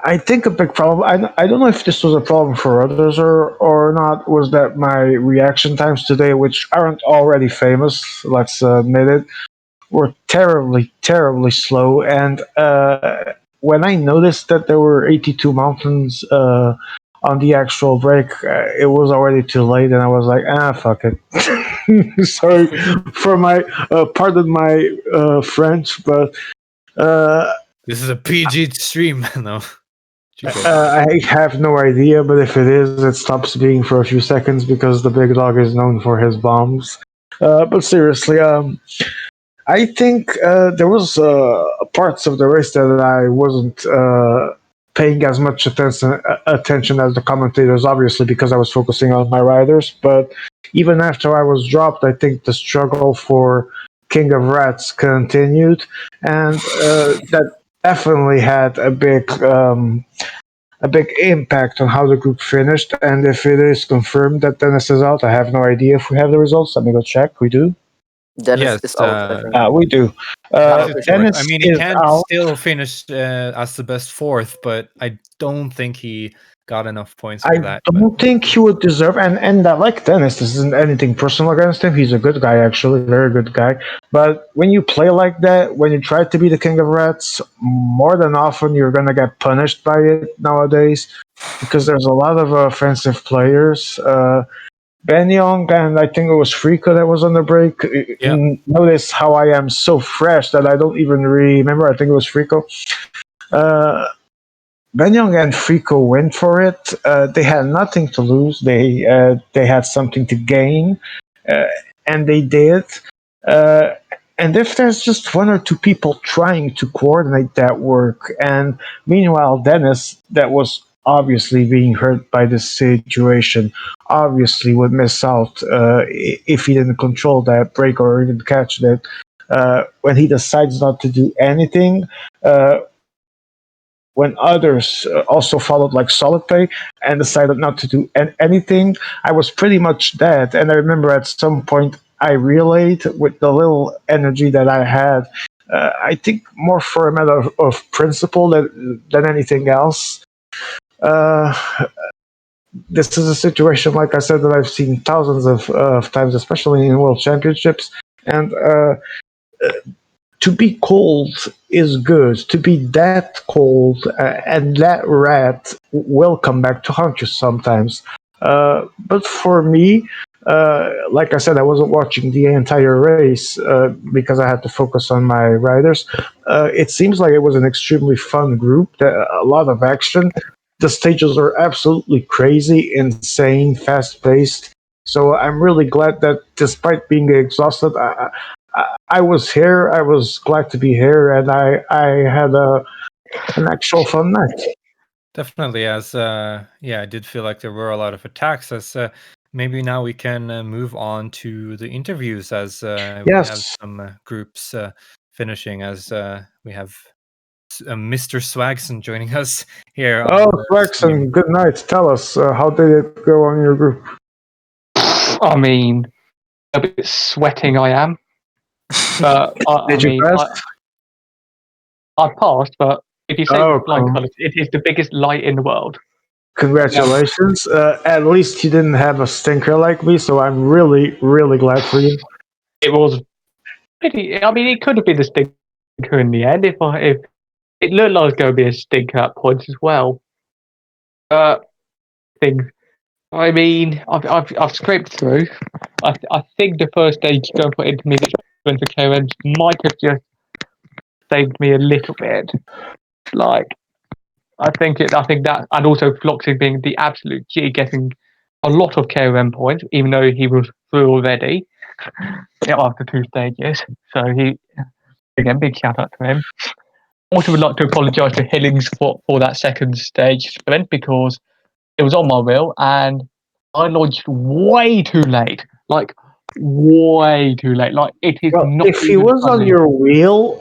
I think a big problem. I don't know if this was a problem for others or not. Was that my reaction times today, which aren't already famous, let's admit it, were terribly slow. And when I noticed that there were 82 mountains on the actual break, it was already too late, and I was like, fuck it. Sorry for my pardon my French, but. This is a PG stream, no. I have no idea, but if it is, it stops being for a few seconds because the big dog is known for his bombs. But seriously, I think there was parts of the race that I wasn't paying as much attention as the commentators, obviously, because I was focusing on my riders. But even after I was dropped, I think the struggle for King of Rats continued, and that definitely had a big impact on how the group finished. And if it is confirmed that Dennis is out, I have no idea if we have the results. Let me go check. We do. Dennis is out, I think. We do. Dennis I mean, he is can out. still finish as the best fourth, but I don't think he got enough points for I that. don't think he would deserve, and I like Dennis. This isn't anything personal against him. He's a good guy, actually, very good guy. But when you play like that, when you try to be the king of rats, more than often you're gonna get punished by it nowadays, because there's a lot of offensive players. Ben Young and I think it was Frico that was on the break. Yeah. Notice how I am so fresh that I don't even remember. I think it was Frico. Ben Young and Frico went for it. They had nothing to lose. They had something to gain, and they did. Uh, and if there's just one or two people trying to coordinate that work, and meanwhile Dennis, that was obviously being hurt by this situation, obviously would miss out if he didn't control that break or even catch that. When he decides not to do anything, when others also followed like solid pay and decided not to do anything, I was pretty much dead. And I remember at some point I relayed with the little energy that I had. I think more for a matter of principle than anything else. This is a situation, like I said, that I've seen thousands of times, especially in World Championships. And to be cold is good. To be that cold and that rat will come back to haunt you sometimes. But for me, like I said, I wasn't watching the entire race because I had to focus on my riders. It seems like it was an extremely fun group, a lot of action. The stages are absolutely crazy, insane, fast paced. So I'm really glad that despite being exhausted, I was here. I was glad to be here, and I had an actual fun night. Definitely, as I did feel like there were a lot of attacks. As maybe now we can move on to the interviews, as we have some groups finishing. As we have Mr. Swagson joining us here. Oh, Swagson, good night. Tell us, how did it go on your group? I mean, a bit sweating I am. But Did you pass? I passed, but if you say cool. colours, it is the biggest light in the world. Congratulations. At least you didn't have a stinker like me, so I'm really, really glad for you. It was pretty. I mean, it could have been a stinker in the end if it looked like it was going to be a stinker at points as well. Things. I mean, I've scraped through. I think the first stage going for intermediate for KOMs might have just saved me a little bit. Like, I think that, and also Floxy being the absolute G, getting a lot of KOM points, even though he was through already after 2 stages. So again, big shout out to him. Also, would like to apologise to Hillings for that second stage event because it was on my wheel and I launched way too late, like way too late. Like it is Well, not if he even was on funny. your wheel,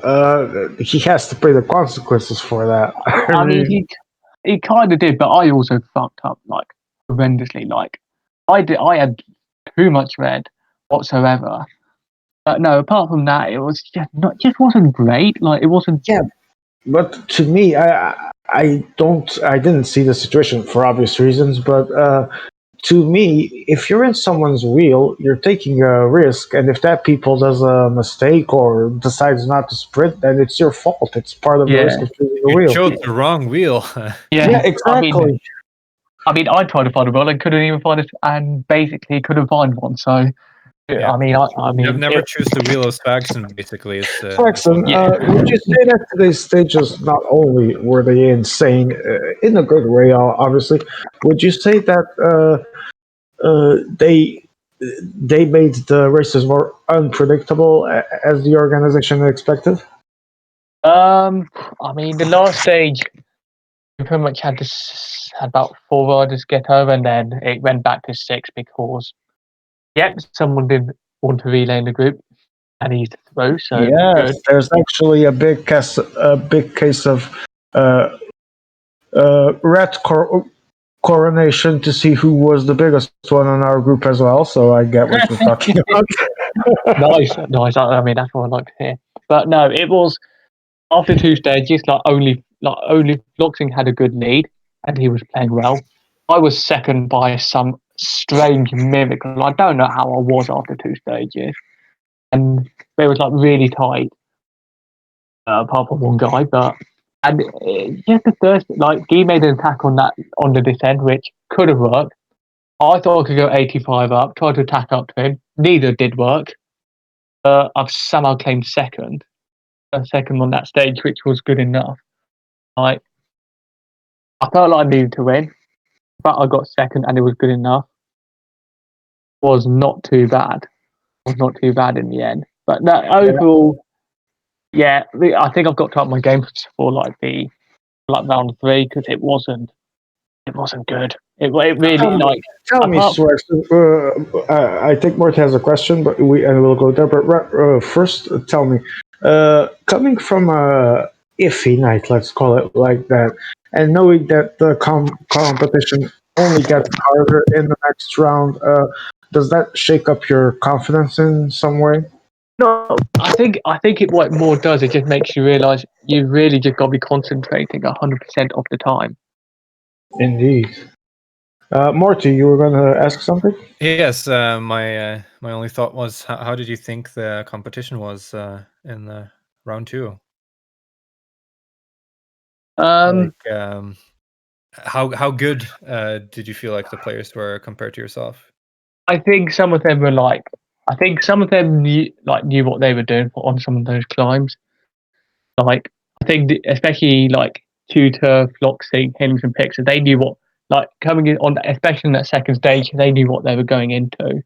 he has to pay the consequences for that. I mean, he kind of did, but I also fucked up like horrendously. Like I had too much red whatsoever. But no, apart from that, it was just wasn't great. Like it wasn't. Yeah, but to me, I didn't see the situation for obvious reasons. But to me, if you're in someone's wheel, you're taking a risk, and if that people does a mistake or decides not to sprint, then it's your fault. It's part of the risk Yeah, of choosing a You wheel. chose the wrong wheel. Yeah, yeah. exactly. I mean, I tried to find a wheel and couldn't even find it, and basically couldn't find one. So Yeah. I mean, Never choose the wheel of Spaxon. Basically, it's Saxon, Yeah. would you say that today's stages not only were they insane in a good way, obviously, would you say that they made the races more unpredictable as the organization expected? I mean, the last stage we pretty much had about 4 riders get over, and then it went back to 6 because someone didn't want to relay in the group, and he's through. So Yes, good. there's actually a big case of uh, rat coronation to see who was the biggest one in our group as well. So I get what you're talking about. Nice. I mean, that's what I like to hear. But no, it was after 2 stages. Only Floxing had a good lead, and he was playing well. I was second by some strange miracle. I don't know how I was after 2 stages, and they was like really tight, apart from one guy. But and just the first, like he made an attack on the descent, which could have worked. I thought I could go 85 up, tried to attack up to him. Neither did work. I've somehow claimed second on that stage, which was good enough. Like I felt like I needed to win, but I got second, and it was good enough. Was not too bad. Was not too bad in the end. But no, overall, I think I've got to up my game for like round 3 because it wasn't good. It really like Tell me, apart. Swex, I think Mort has a question, but we'll go there. But first, tell me, coming from a iffy night, let's call it like that, and knowing that the competition only gets harder in the next round, does that shake up your confidence in some way? No, I think what it more does, it just makes you realise you really just got to be concentrating 100% of the time. Indeed. Morty, you were going to ask something? Yes, my only thought was, how did you think the competition was in the round 2? Um, How good did you feel like the players were compared to yourself? I think some of them were like, I think some of them knew what they were doing on some of those climbs. Like, I think especially like Tutor, Floxy, Hims, and Pixar, they knew what, like coming in on, especially in that second stage, they knew what they were going into.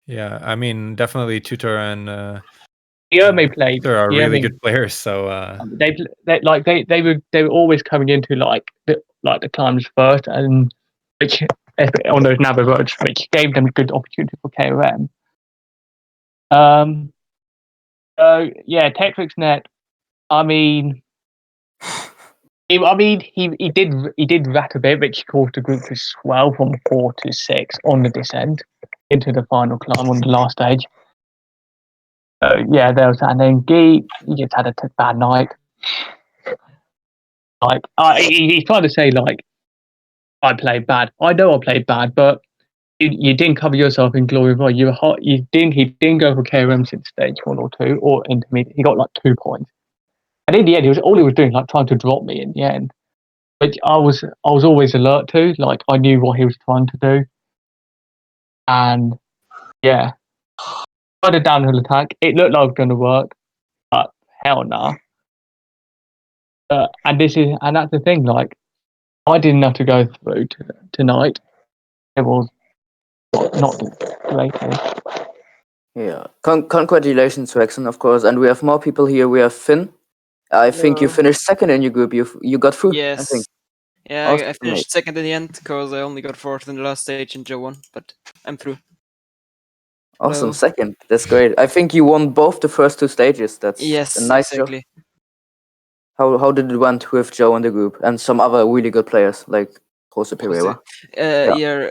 Yeah, I mean, definitely Tutor and Guillermo played. Tutor are Guillermo, really good players. So they were always coming into the climbs first, and which on those narrow roads, which gave them a good opportunity for KOM. So yeah, TetrixNet. I mean, he did rat a bit, which caused the group to swell from 4 to 6 on the descent into the final climb on the last stage. Yeah, there was that. And then Guy, he just had a bad night. Like he's trying to say like I played bad. I know I played bad, but you didn't cover yourself in glory. Right? You were hot. He didn't go for KOM since stage 1 or 2 or intermediate. He got like 2 points. And in the end, all he was doing like trying to drop me in the end, which I was always alert to. Like I knew what he was trying to do, and yeah, tried a downhill attack. It looked like it was going to work, but hell no. And that's the thing. Like I didn't have to go through tonight. It was not great. Yeah. Congratulations, Rexon, of course. And we have more people here. We have Finn. I think you finished second in your group. You got through. I Yes. think. Yeah, Awesome, I finished second in the end because I only got fourth in the last stage and Joe won, but I'm through. Awesome, Well, second. That's great. I think you won both the first 2 stages. That's yes, a nice job. exactly. How did it went with Joe in the group and some other really good players like Jose Pereira? Yeah,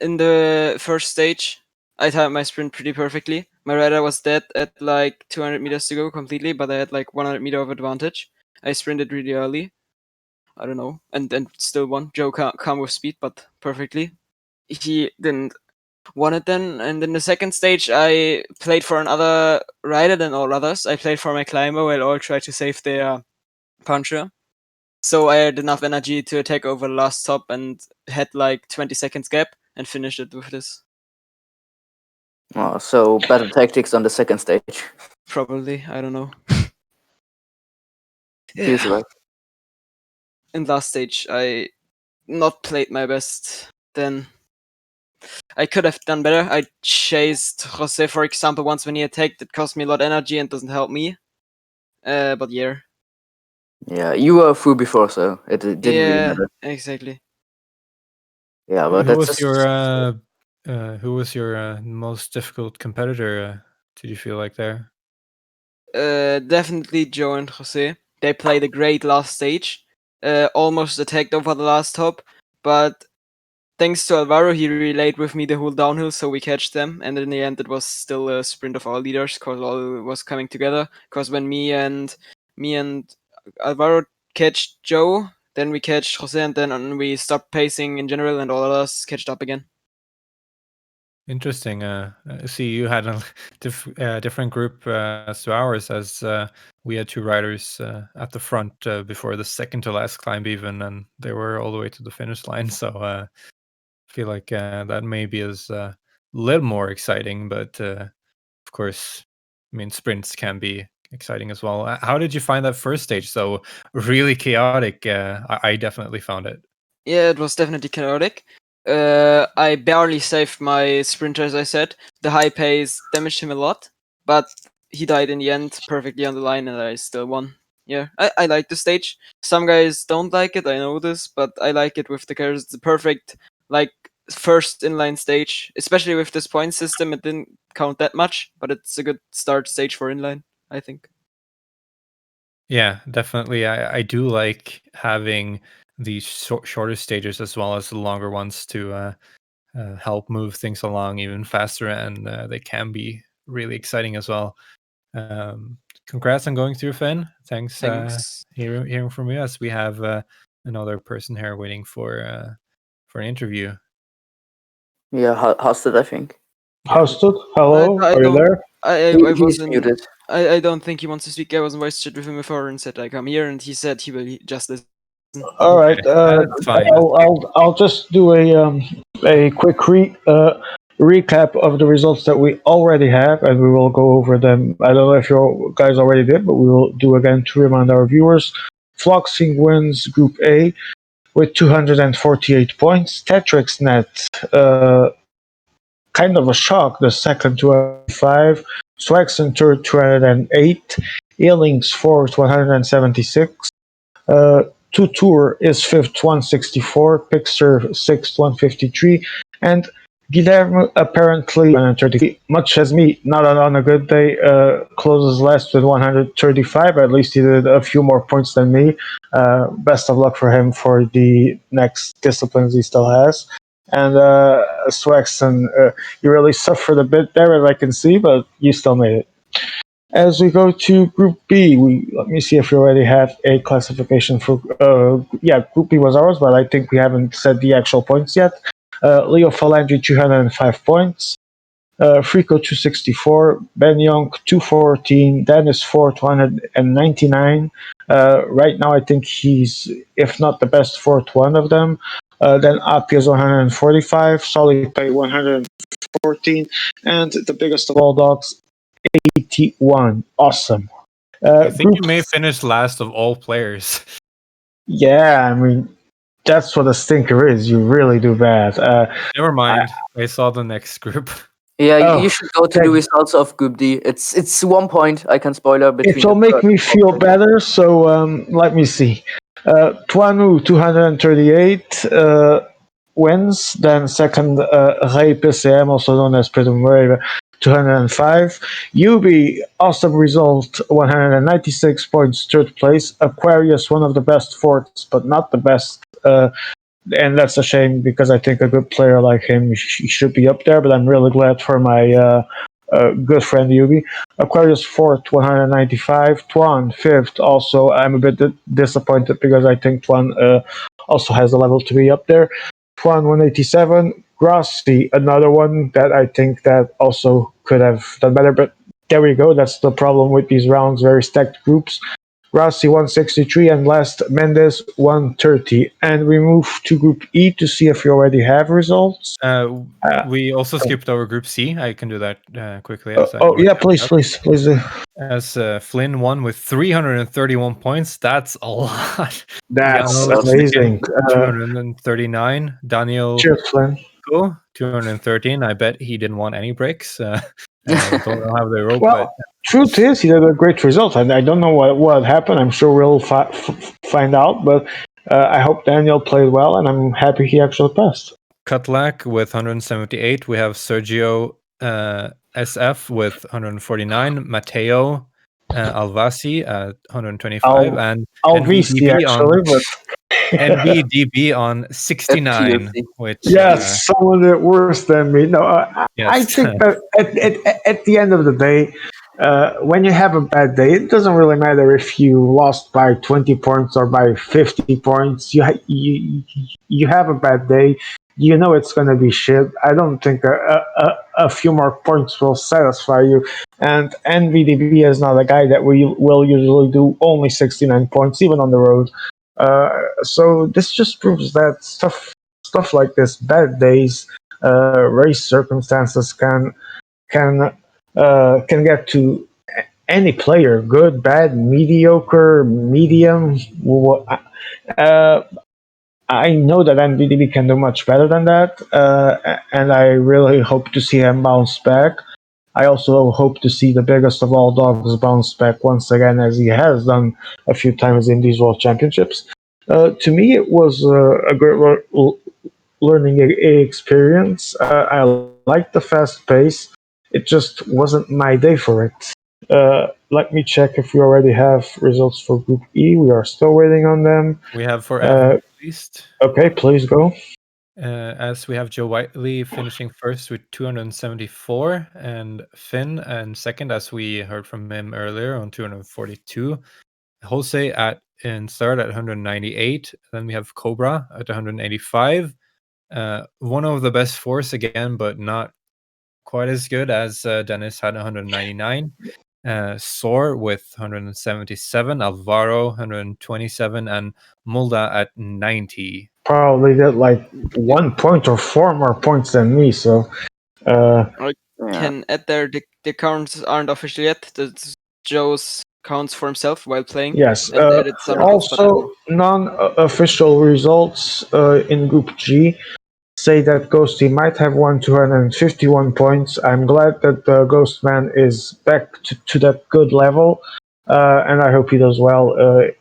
in the first stage, I timed my sprint pretty perfectly. My rider was dead at like 200 meters to go completely, but I had like 100 meter of advantage. I sprinted really early. I don't know, and still won. Joe come with speed, but perfectly. He didn't won it then, and in the second stage, I played for another rider than all others. I played for my climber while all tried to save their puncher. So I had enough energy to attack over the last top and had like 20 seconds gap and finished it with this. Oh, so better tactics on the second stage. Probably, I don't know. Feels right. In last stage, I not played my best. Then I could have done better. I chased Jose, for example, once when he attacked. It cost me a lot of energy and doesn't help me. But yeah. Yeah, you were through before, so it didn't really matter. Exactly. Yeah, but Who that's was just... your most difficult competitor? Did you feel like there? Definitely Joe and Jose. They played a great last stage. Almost attacked over the last top, but thanks to Alvaro, he relayed with me the whole downhill, so we catched them. And in the end, it was still a sprint of all leaders, because all was coming together. Because when me and Alvaro catched Joe, then we catched Jose, and then we stopped pacing in general, and all of us catched up again. Interesting. See, you had a different group as to ours, as we had 2 riders at the front before the second to last climb even, and they were all the way to the finish line. So I feel like that maybe is a little more exciting, but of course, I mean, sprints can be exciting as well. How did you find that first stage? So really chaotic. I definitely found it. Yeah, it was definitely chaotic. I barely saved my sprinter, as I said. The high pace damaged him a lot, but he died in the end perfectly on the line, and I still won. Yeah, I like the stage. Some guys don't like it, I know this, but I like it with the characters. It's the perfect, like, first inline stage, especially with this point system. It didn't count that much, but it's a good start stage for inline, I think. Yeah, definitely. I do like having these shorter stages as well as the longer ones to help move things along even faster, and they can be really exciting as well. Congrats on going through, Finn. Thanks. Thanks. Hearing from you, as we have another person here waiting for an interview. Yeah, Hosted, I think. Hosted, hello, I are you don't- there? I He's wasn't muted. I don't think he wants to speak. I was in voice chat with him before and said I come here, and he said he will just listen. All right, That's fine. I'll just do a quick recap of the results that we already have, and we will go over them. I don't know if you guys already did, but we will do again to remind our viewers. Floxing wins Group A with 248 points. TetrixNet, kind of a shock, the second 205. Swaxon third 208. Earlings fourth 176. Tutur is fifth 164. Pixar sixth 153. And Guilherme apparently 130. Much as me, not on a good day, closes last with 135. At least he did a few more points than me. Best of luck for him for the next disciplines he still has. And Swaxon, you really suffered a bit there, as I can see, but you still made it. As we go to Group B, let me see if we already have a classification for. Group B was ours, but I think we haven't said the actual points yet. Leo Falandri 205 points. Frico 264, Ben Young 214, Dennis Ford 199. Right now, I think he's, if not the best, fourth one of them. Then Apia's 145, Solipay 114, and the biggest of all dogs, 81. Awesome. I think you may finish last of all players. Yeah, I mean, that's what a stinker is. You really do bad. Never mind. I saw the next group. Yeah, you should go to the results of Group D. It's 1 point. I can spoiler between. It will make me feel better. So let me see. Tuanu 238 wins. Then second, Ray PCM, also known as Prism Wave, 205. Yubi, awesome result, 196 points, third place. Aquarius, one of the best fourths, but not the best. And that's a shame because I think a good player like him should be up there. But I'm really glad for my good friend Yubi. Aquarius fourth, 195. Tuan fifth. Also, I'm a bit disappointed because I think Tuan also has a level to be up there. Tuan 187. Grassi, another one that I think that also could have done better. But there we go. That's the problem with these rounds, very stacked groups. Rossi 163 and last Mendes 130. And we move to Group E to see if we already have results. We also skipped over Group C. I can do that quickly. Please. As Flynn won with 331 points. That's a lot. That's Jano amazing. 239. Daniel Cheers, Flynn. 213. I bet he didn't want any breaks. Don't know how they roll, well, but truth is, he had a great result. I don't know what happened. I'm sure we'll find out. But I hope Daniel played well, and I'm happy he actually passed. Kutlak with 178. We have Sergio SF with 149. Matteo Alvasi at 125. And Alvisi, actually, but NVDB on 69, which someone that worse than me. No, I think that at the end of the day, when you have a bad day, it doesn't really matter if you lost by 20 points or by 50 points. You have a bad day. You know it's going to be shit. I don't think a few more points will satisfy you. And NVDB is not a guy that we will usually do only 69 points, even on the road. So this just proves that stuff like this, bad days, race circumstances can get to any player, good, bad, mediocre, medium. I know that NVDB can do much better than that, and I really hope to see him bounce back. I also hope to see the biggest of all dogs bounce back once again, as he has done a few times in these World Championships. To me, it was a great learning experience. I liked the fast pace. It just wasn't my day for it. Let me check if we already have results for Group E. We are still waiting on them. We have for Evan at least. Okay, please go. As we have Joe Whiteley finishing first with 274, and Finn and second, as we heard from him earlier, on 242. Jose in third at 198. Then we have Cobra at 185. One of the best fours again, but not quite as good as Dennis had 199. Soar with 177, Alvaro 127, and Mulda at 90. Probably did like 1 point or 4 more points than me, so I can add there the counts aren't official yet. Joe's counts for himself while playing. Yes. And added some results, Also, non-official results in Group G say that Ghosty might have won 251 points. I'm glad that the Ghost Man is back to that good level, and I hope he does well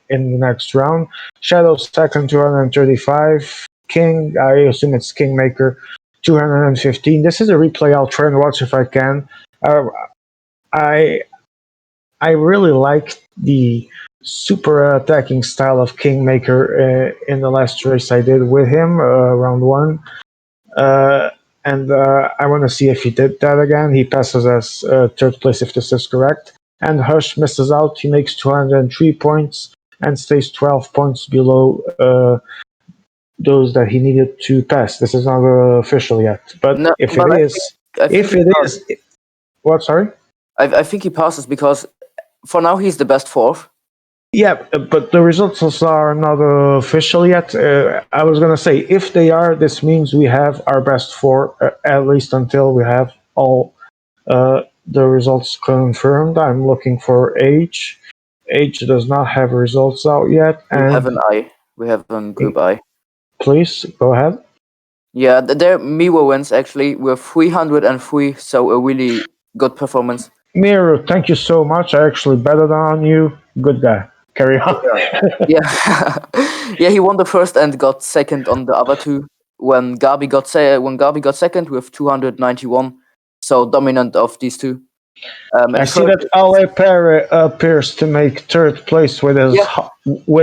in the next round. Shadow second, 235. King, I assume it's Kingmaker, 215. This is a replay I'll try and watch if I can. I really like the super attacking style of Kingmaker in the last race I did with him, round 1. And I want to see if he did that again. He passes as third place if this is correct. And Hush misses out. He makes 203 points and stays 12 points below those that he needed to pass. This is not official yet. But if it is, what, sorry? I think he passes because for now he's the best fourth. Yeah, but the results are not official yet. I was going to say, if they are, this means we have our best 4, at least until we have all the results confirmed. I'm looking for H. H does not have results out yet. We have an I. We have a Group I. Please, go ahead. Yeah, there Miwo wins actually with 303, so a really good performance. Miro, thank you so much. I actually betted on you. Good guy. Carry on. Yeah, he won the first and got second on the other 2. When Gabi got second with 291, so dominant of these two. I see that Ale Pere appears to make third place with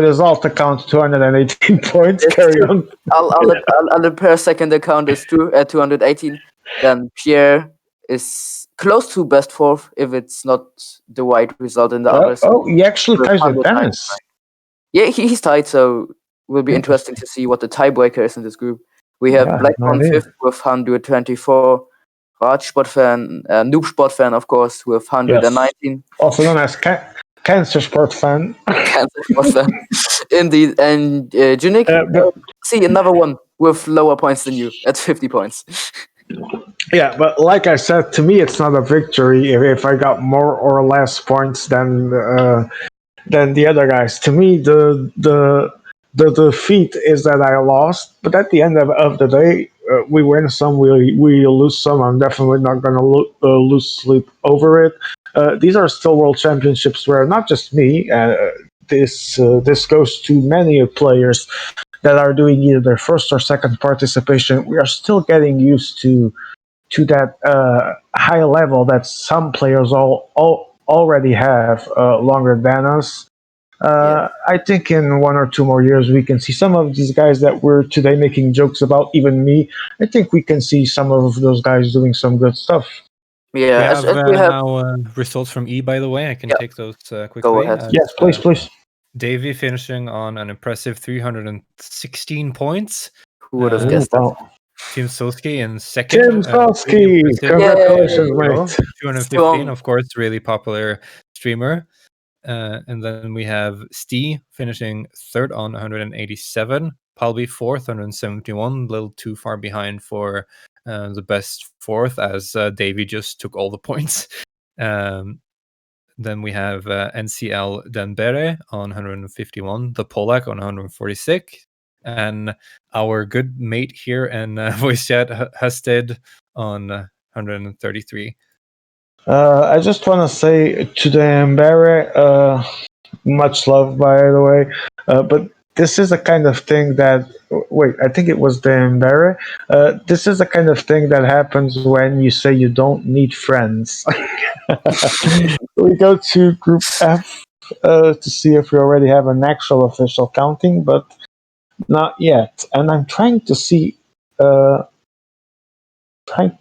his alt account 218 points. Carry on. Ale Pere's second account is 218. Then Pierre is close to best fourth if it's not the right result in the others. He actually ties with Dennis. Yeah, he's tied, so will be interesting to see what the tiebreaker is in this group. We have Blackmon fifth with 124, Raj Sport Fan, Noob Sport Fan, of course, with 119. Also known as Cancer Sport Fan. Cancer Sport Fan. Indeed. And Junik, see another one with lower points than you at 50 points. Yeah, but like I said, to me, it's not a victory if I got more or less points than the other guys. To me, the defeat is that I lost. But at the end of the day, we win some, we lose some. I'm definitely not going to lose sleep over it. These are still world championships where not just me. This goes to many players that are doing either their first or second participation. We are still getting used to that high level that some players already have longer than us. I think in 1 or 2 more years we can see some of these guys that we're today making jokes about, even me. I think we can see some of those guys doing some good stuff. Yeah, we have now results from E, by the way. I can take those quickly. Go ahead. Yes, please. Davey finishing on an impressive 316 points. Who would have guessed that? Tim Soski in second. Tim Soski! Congratulations, mate. 215, of course, really popular streamer. And then we have Stee finishing third on 187. Palby fourth, 171. A little too far behind for the best fourth, as Davey just took all the points. Then we have NCL Denbere on 151. The Polak on 146. And our good mate here in voice chat, Husted, on 133. I just want to say to the Mbere, much love, by the way. But this is a kind of thing that, wait, I think it was the Mbere. This is the kind of thing that happens when you say you don't need friends. We go to Group F to see if we already have an actual official counting, but not yet. And I'm trying to see. I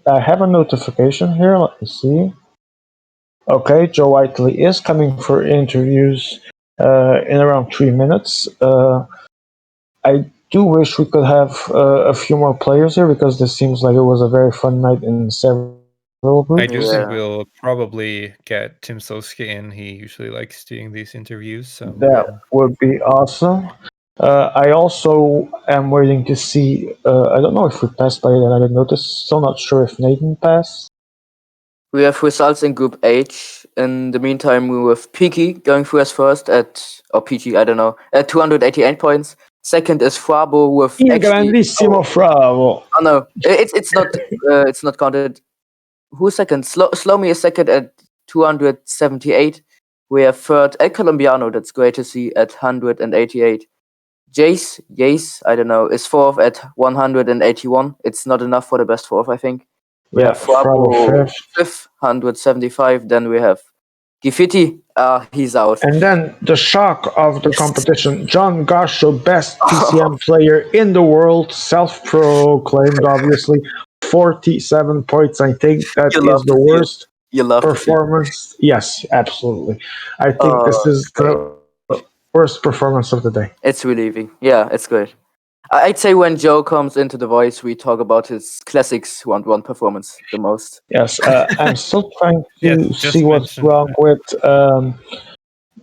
have a notification here. Let me see. Okay, Joe Whiteley is coming for interviews in around 3 minutes. I do wish we could have a few more players here because this seems like it was a very fun night in several groups. I do think we'll probably get Tim Soski in. He usually likes doing these interviews. So that would be awesome. I also am waiting to see. I don't know if we passed by that. I didn't notice. Still not sure if Nathan passed. We have results in Group H. In the meantime, we have Peaky going through as first or PG, I don't know, at 288 points. Second is Frabo with Il grandissimo Frabo. Oh no, it's not counted. Who's second? Slomy is second at 278. We have third El Colombiano, that's great to see, at 188. Jace, I don't know, is fourth at 181. It's not enough for the best fourth, I think. We have Frabo fifth, 175. Then we have Gifiti. He's out. And then the shock of the competition: John Gasho, best PCM player in the world, self-proclaimed, obviously, 47 points. I think that is the worst performance. Yes, absolutely. I think this is the worst performance of the day. It's relieving. Yeah, it's good. I'd say when Joe comes into the voice, we talk about his classics 1-1 performance the most. Yes, I'm still trying to see what's wrong with. I'm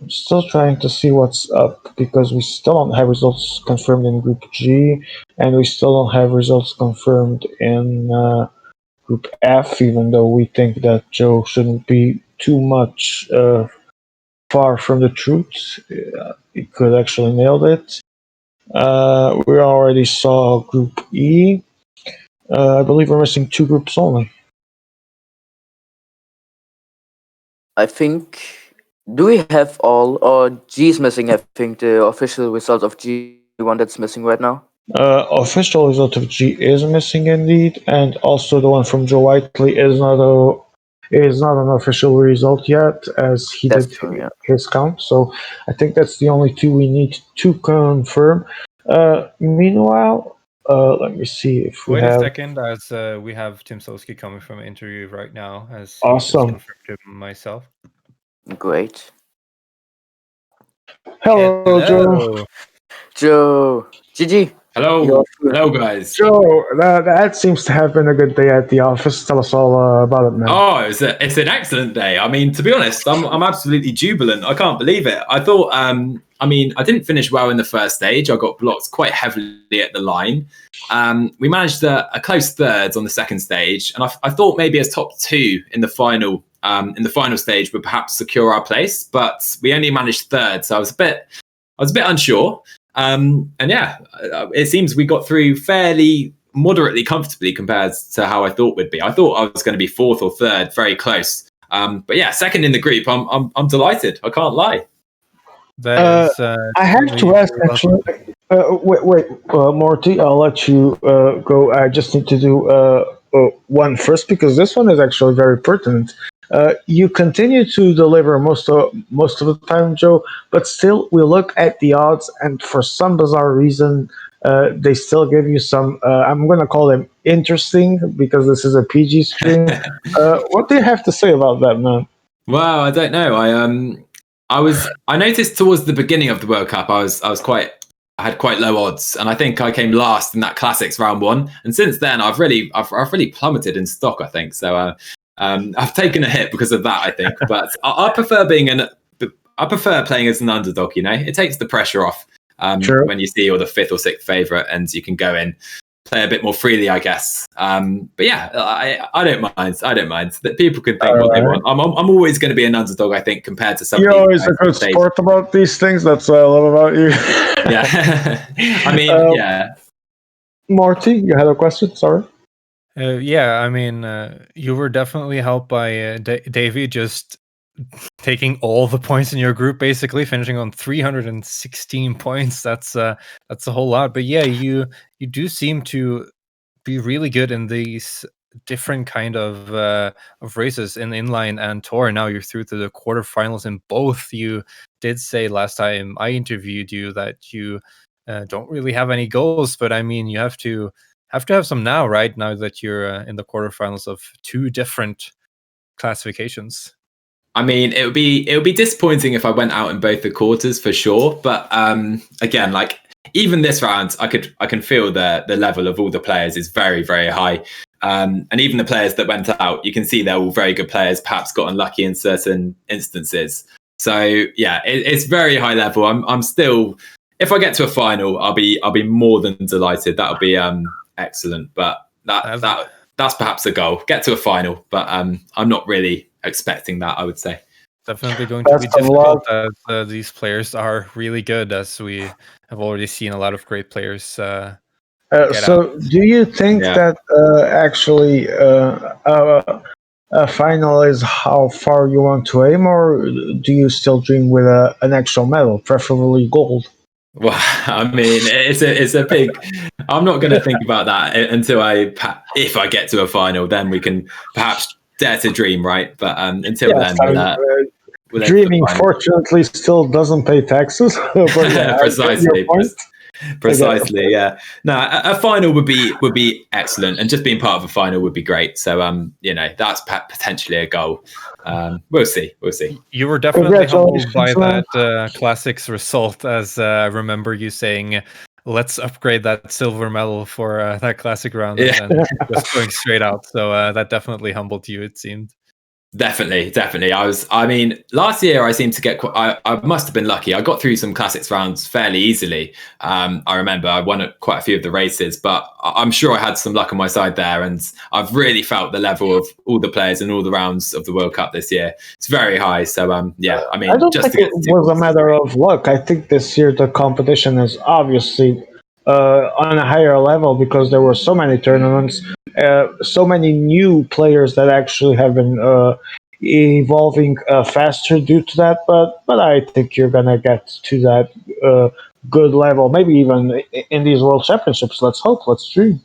still trying to see what's up because we still don't have results confirmed in Group G, and we still don't have results confirmed in Group F. Even though we think that Joe shouldn't be too much far from the truth, he could actually nail it. We already saw Group E. I believe we're missing 2 groups only. I think. Do we have all, or G is missing? I think the official results of G1 that's missing right now. Official result of G is missing indeed, and also the one from Joe Whiteley is not an official result yet, as he That's did true, yeah. his count. So I think that's the only two we need to confirm. Meanwhile, let me see if we Wait a have. second, as we have Tim Solsky coming from an interview right now, as he just Awesome. confirmed to myself. Great. Hello, Joe. Joe. GG. Hello, hello, guys. Joe, that seems to have been a good day at the office. Tell us all about it, man. Oh, it's an excellent day. I mean, to be honest, I'm absolutely jubilant. I can't believe it. I thought, I mean, I didn't finish well in the first stage. I got blocked quite heavily at the line. We managed a close third on the second stage, and I thought maybe as top two in the final stage would perhaps secure our place, but we only managed third, so I was a bit unsure. And yeah, it seems we got through fairly moderately comfortably compared to how I thought we'd be. I thought I was going to be fourth or third, very close. But yeah, second in the group. I'm delighted. I can't lie. That is. I have to ask actually. Wait, Morty. I'll let you go. I just need to do one first because this one is actually very pertinent. You continue to deliver most of the time, Joe, but still we look at the odds, and for some bizarre reason, they still give you some. I'm going to call them interesting because this is a PG stream. What do you have to say about that, man? Well, I don't know. I noticed towards the beginning of the World Cup, I had quite low odds, and I think I came last in that Classics round one. And since then, I've really plummeted in stock. I think so. I've taken a hit because of that, I think, but I prefer playing as an underdog. You know, it takes the pressure off when you see you're the fifth or sixth favorite, and you can go in, play a bit more freely, I guess. But yeah, I don't mind. That people can think what they want. I'm always going to be an underdog, I think, compared to some. You're always a good sport about these things. That's what I love about you. Yeah, I mean, yeah. Marty, you had a question. Sorry. Yeah, I mean, you were definitely helped by Davey just taking all the points in your group, basically finishing on 316 points. That's a whole lot. But yeah, you do seem to be really good in these different kind of races in inline and tour. Now you're through to the quarterfinals in both. You did say last time I interviewed you that you don't really have any goals, but I mean, you have to have some now, right? Now that you're in the quarterfinals of two different classifications. I mean, it would be disappointing if I went out in both the quarters for sure. But again, like even this round, I can feel the level of all the players is very, very high. And even the players that went out, you can see they're all very good players. Perhaps got unlucky in certain instances. So yeah, it's very high level. I'm still, if I get to a final, I'll be more than delighted. That'll be excellent. But that's perhaps a goal. Get to a final, but I'm not really expecting that, I would say. Definitely going to be difficult as these players are really good, as we have already seen a lot of great players so do you think that actually a final is how far you want to aim, or do you still dream with an actual medal, preferably gold? Well, I mean, it's a big. I'm not going to think about that until if I get to a final, then we can perhaps dare to dream, right? But until then, we'll dreaming fortunately still doesn't pay taxes. But yeah, precisely, yeah. No, a final would be excellent, and just being part of a final would be great. So that's potentially a goal. We'll see. You were definitely humbled by that Classics result, as I remember you saying, let's upgrade that silver medal for that Classic round, and just going straight out. So that definitely humbled you, it seemed. Definitely. I mean, last year I seemed to get I must have been lucky. I got through some Classics rounds fairly easily. I remember I won quite a few of the races, but I'm sure I had some luck on my side there. And I've really felt the level of all the players in all the rounds of the World Cup this year. It's very high. So, I mean, I don't think it was a matter of luck. I think this year the competition is obviously on a higher level because there were so many tournaments, so many new players that actually have been evolving faster due to that. But I think you're gonna get to that good level, maybe even in these World Championships. Let's hope. Let's dream.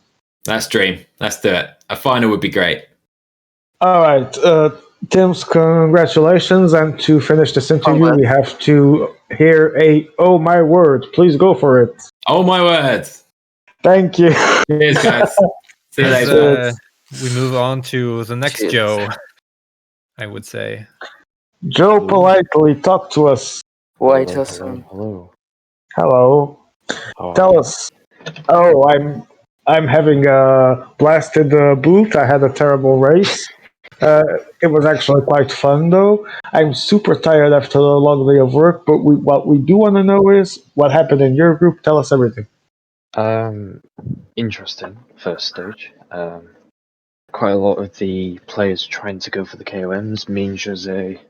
Let's dream. Let's do it. A final would be great. All right, Tim's, congratulations. And to finish this interview, we have to hear a "Oh my word." Please go for it. Oh my word. Thank you. Cheers, guys. See you As, later. we move on to the next Cheers. Joe, I would say. Joe, politely talk to us. White Hassan. Hello. Hello. How are Tell you? us. Oh, I'm having a blasted boot. I had a terrible race. It was actually quite fun, though. I'm super tired after a long day of work. But what we do want to know is what happened in your group. Tell us everything. Interesting first stage. Quite a lot of the players trying to go for the KOMs. Me and Jose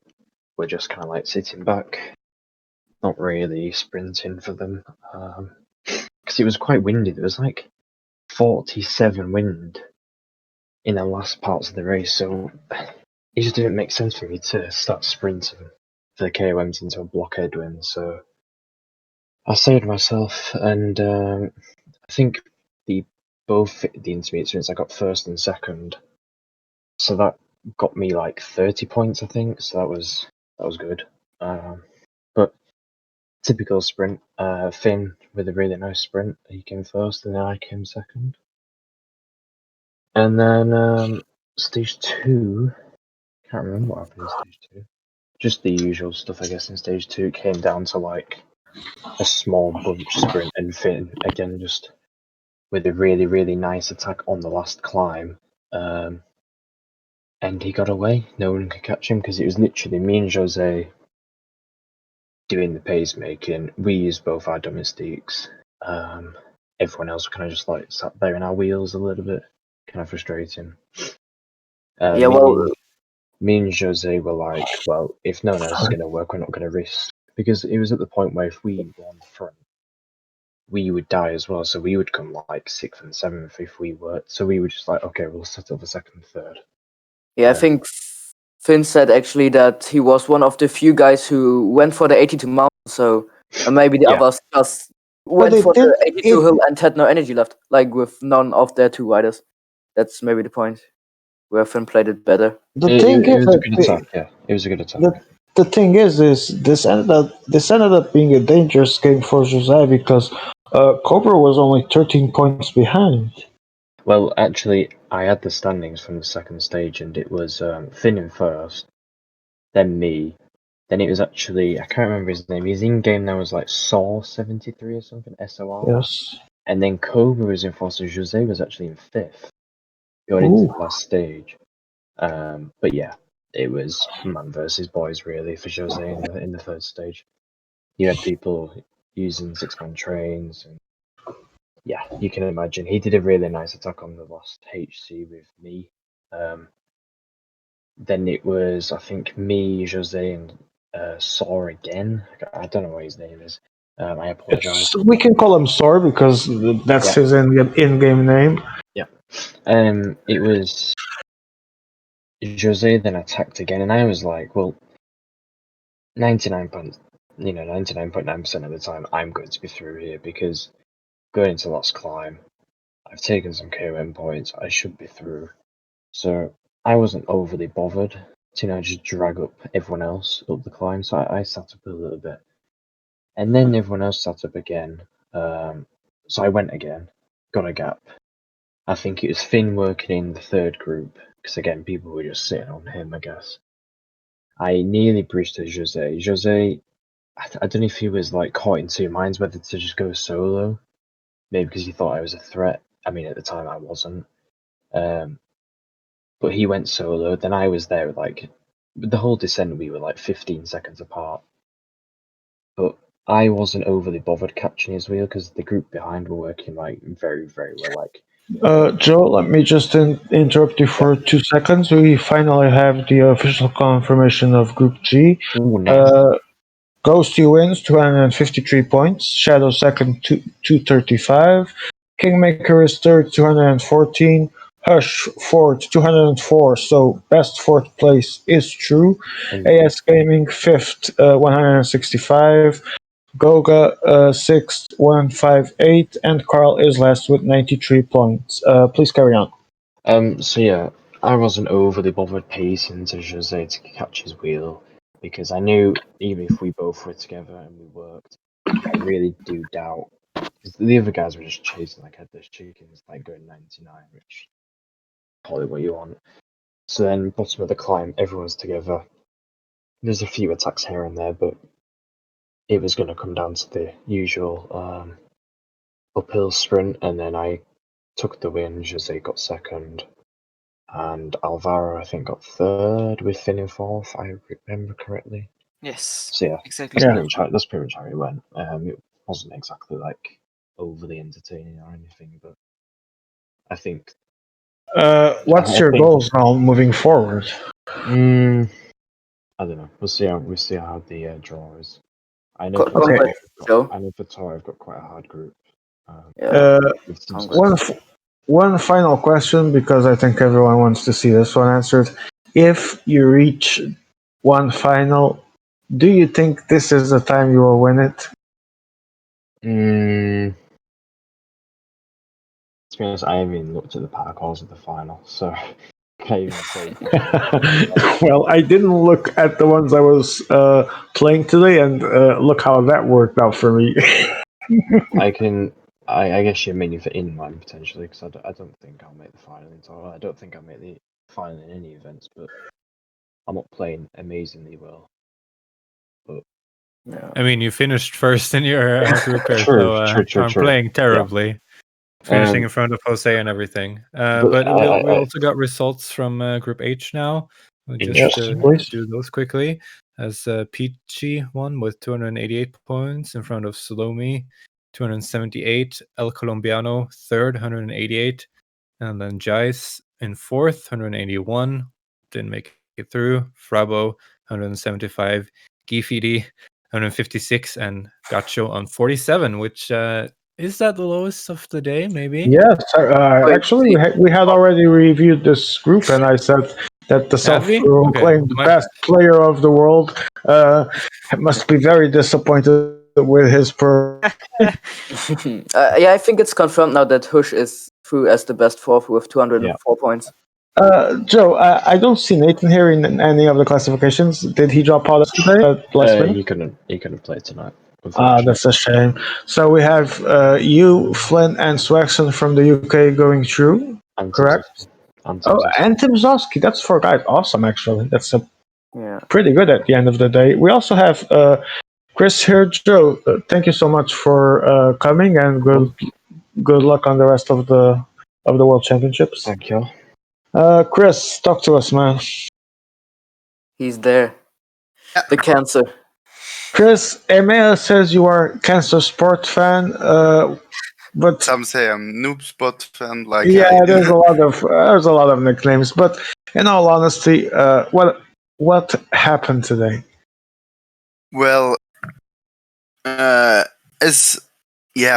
were just kind of like sitting back, not really sprinting for them. Because it was quite windy. There was like 47 wind in the last parts of the race, so it just didn't make sense for me to start sprinting for the KOMs into a block headwind. So I saved myself, and I think both the intermediate sprints I got first and second, so that got me like 30 points, I think. So that was good. But typical sprint. Finn with a really nice sprint. He came first, and then I came second. And then stage 2. Can't remember what happened in stage 2. Just the usual stuff, I guess. In stage 2, it came down to like a small bunch sprint, and Finn again just with a really, really nice attack on the last climb. And he got away. No one could catch him because it was literally me and Jose doing the pacemaking. We used both our domestiques. Everyone else kind of just like sat there in our wheels a little bit. Kind of frustrating. Me and Jose were like, well, if no one else is going to work, we're not going to risk. Because it was at the point where if we won front, we would die as well. So we would come like 6th and 7th if we worked. So we were just like, okay, we'll settle for 2nd and 3rd. Yeah, I think Finn said actually that he was one of the few guys who went for the 82 mount. So maybe the others just went for the 82 hill and had no energy left, like with none of their 2 riders. That's maybe the point where Finn played it better. It was a good attack. Yeah, it was a good attack. The thing is this ended up being a dangerous game for Jose because Cobra was only 13 points behind. Well, actually, I had the standings from the second stage, and it was Finn in first, then me, then it was actually, I can't remember his name. His in-game now was like Saw73 or something, SOR. Yes. And then Cobra was in fourth, so Jose was actually in 5th, going into the last stage. But yeah, it was man versus boys really for Jose in the third stage. You had people using 6-man trains, and yeah, you can imagine he did a really nice attack on the last HC with me. Then it was, I think, me, Jose, and Saw again. I don't know what his name is. I apologize. We can call him Sor because that's his in-game name. Yeah. It was Jose then attacked again, and I was like, well, 99.9% of the time, I'm going to be through here because going into last climb, I've taken some KOM points, I should be through. So I wasn't overly bothered to just drag up everyone else up the climb, so I sat up a little bit. And then everyone else sat up again, so I went again, got a gap. I think it was Finn working in the third group, because again, people were just sitting on him, I guess. I nearly breached to Jose. Jose, I don't know if he was like caught in 2 minds whether to just go solo, maybe because he thought I was a threat. I mean, at the time I wasn't. But he went solo, then I was there like, the whole descent we were like 15 seconds apart. But I wasn't overly bothered catching his wheel because the group behind were working like very, very well. Like, Joe, let me just interrupt you for 2 seconds. We finally have the official confirmation of Group G. Ghosty wins 253 points. Shadow second 235. Kingmaker is third 214. Hush fourth 204. So best fourth place is true. AS Gaming fifth 165. Goga 6158, and Carl is last with 93 points. Please carry on. So yeah, I wasn't overly bothered pacing to Jose to catch his wheel because I knew even if we both were together and we worked, I really do doubt because the other guys were just chasing like headless chickens, like going 99, which call it what you want. So then bottom of the climb, everyone's together. There's a few attacks here and there, but it was going to come down to the usual uphill sprint, and then I took the win. Jose got second, and Alvaro I think got third with Finn in fourth. I remember correctly. Yes. So yeah, Exactly. that's pretty much how it went. It wasn't exactly like overly entertaining or anything, but I think. What's your goals now moving forward? I don't know. We'll see how the draw is. I know for Tor I've got quite a hard group. One final question, because I think everyone wants to see this one answered. If you reach one final, do you think this is the time you will win it? To be honest, I haven't even looked at the parkours of the final, so I can't even say. Well, I didn't look at the ones I was playing today, and look how that worked out for me. I guess you're meaning for inline potentially, because I don't think I'll make the final in total. I don't think I'll make the final in any events, but I'm not playing amazingly well. But I mean, you finished first in your group here, true, so I'm playing terribly. Yeah. Finishing in front of Jose and everything. But we also got results from Group H now. We'll just do those quickly. As Peachy won with 288 points in front of Salome, 278. El Colombiano, third, 188. And then Jais in fourth, 181. Didn't make it through. Frabo, 175. Gifidi, 156. And Gacho on 47, which... is that the lowest of the day, maybe? Yes, actually, we had already reviewed this group, and I said that the self-proclaimed best player of the world must be very disappointed with his yeah, I think it's confirmed now that Hush is through as the best fourth with 204 points. Joe, I don't see Nathan here in any of the classifications. Did he drop out today? He couldn't play tonight. That's a shame. So we have you, Flynn, and Swaxon from the UK going through, correct? And Tim Zosky. That's four guys. Awesome, actually. That's pretty good at the end of the day. We also have Chris here. Joe, thank you so much for coming, and good luck on the rest of the World Championships. Thank you. Chris, talk to us, man. He's there. The cancer. Chris, Emea says you are Cancer Sport fan, but some say I'm Noob Spot fan. There's a lot of nicknames, but in all honesty, what happened today? Well, as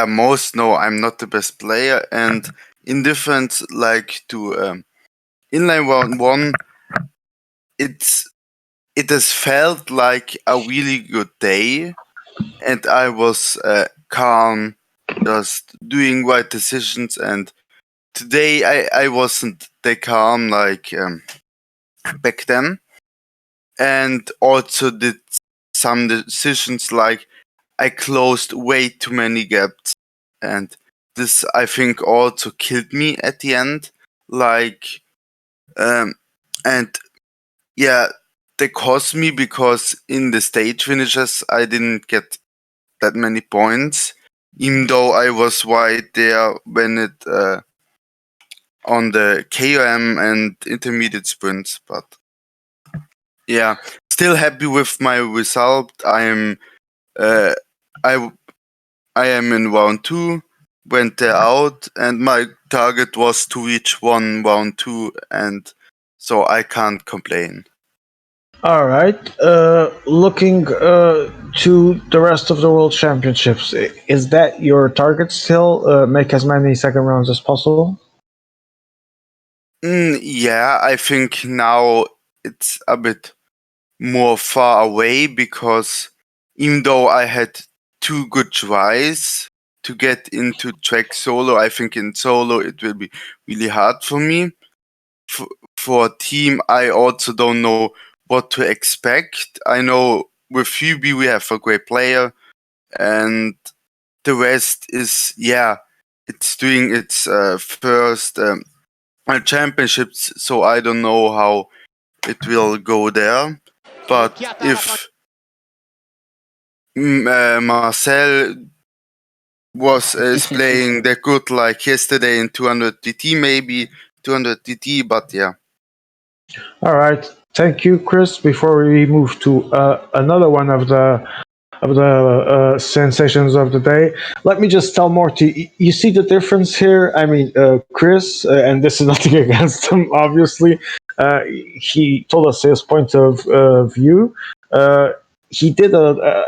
most know, I'm not the best player, and in difference to Inline 1, it has felt like a really good day, and I was calm, just doing right decisions. And today I wasn't that calm back then, and also did some decisions like I closed way too many gaps, and this I think also killed me at the end. They cost me because in the stage finishes I didn't get that many points, even though I was right there when it on the KOM and intermediate sprints. But still happy with my result. I am in round 2, went there out, and my target was to reach round 2, and so I can't complain. All right. Looking to the rest of the World Championships, is that your target still? Make as many second rounds as possible? I think now it's a bit more far away because even though I had two good tries to get into track solo. I think in solo it will be really hard for me. For team, I also don't know what to expect. I know with Phoebe we have a great player, and the rest is it's doing its first championships, so I don't know how it will go there. But if Marcel is playing that good like yesterday in 200 DT, maybe 200 DT, but yeah. All right, thank you, Chris. Before we move to another one of the sensations of the day, let me just tell Morty. You see the difference here? I mean, Chris, and this is nothing against him, obviously. He told us his point of view. He did a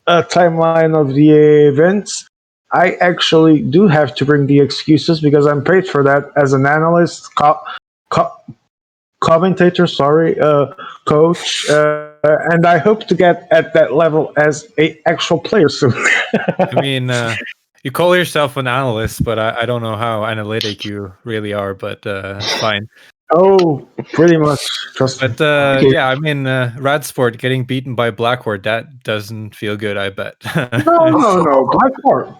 timeline of the events. I actually do have to bring the excuses because I'm paid for that as an analyst, co- commentator, sorry, coach, and I hope to get at that level as a actual player soon. I mean, you call yourself an analyst, but I don't know how analytic you really are, but fine. Oh, pretty much. Trust me. But yeah, I mean, Radsport getting beaten by Blackward, that doesn't feel good, I bet. No.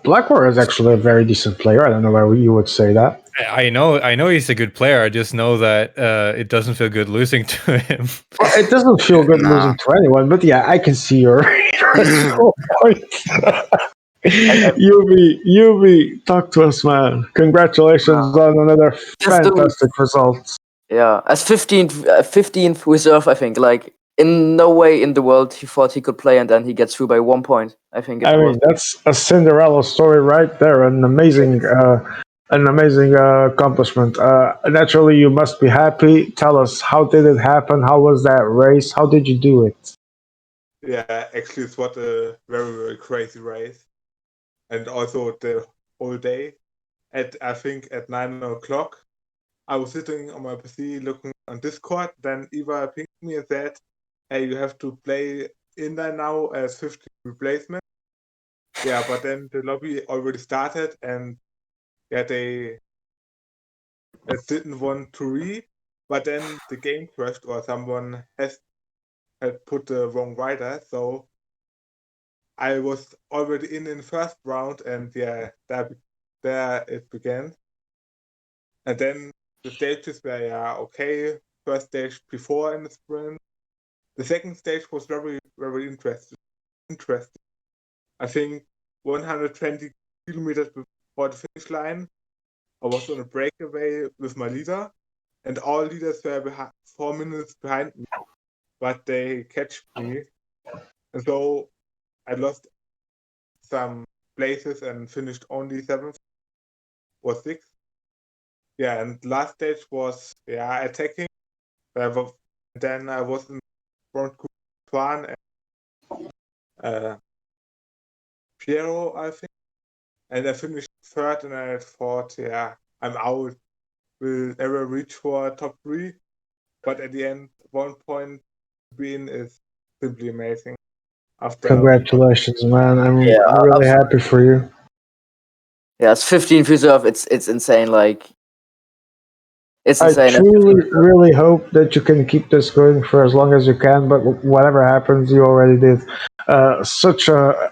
Blackmore is actually a very decent player. I don't know why you would say that. I know he's a good player. I just know that it doesn't feel good losing to him. Well, it doesn't feel good losing to anyone, but yeah, I can see your point. Yubi, talk to us, man. Congratulations on another fantastic result. Yeah, as 15th reserve, I think. Like, in no way in the world he thought he could play, and then he gets through by 1 point. I think it I was. mean, that's a Cinderella story right there. An amazing accomplishment. Naturally, you must be happy. Tell us, how did it happen? How was that race? How did you do it? Yeah, actually, it was a very, very crazy race. And also the whole day. I think at 9 o'clock, I was sitting on my PC looking on Discord. Then Eva pinged me and said, hey, you have to play Inline now as 50 replacement. Yeah, but then the lobby already started, and yeah, they didn't want to read. But then the game crashed, or someone had put the wrong rider. So I was already in the first round, and yeah, there it began. And then the stages were okay. First stage before in the sprint. The second stage was very, very interesting. I think 120 kilometers before the finish line, I was on a breakaway with my leader, and all leaders were 4 minutes behind me, but they catch me, and so I lost some places and finished only 7th or 6th. Yeah, and last stage was attacking. Then I was in front of Tuan and Piero, I think, and I finished third, and I thought, I'm out. Will ever reach for top 3? But at the end, 1 point win is simply amazing. Congratulations, man! I'm really absolutely. happy for you. Yeah, it's 15th reserve. It's insane. Like, it's I insane. truly, really hope that you can keep this going for as long as you can. But whatever happens, you already did such a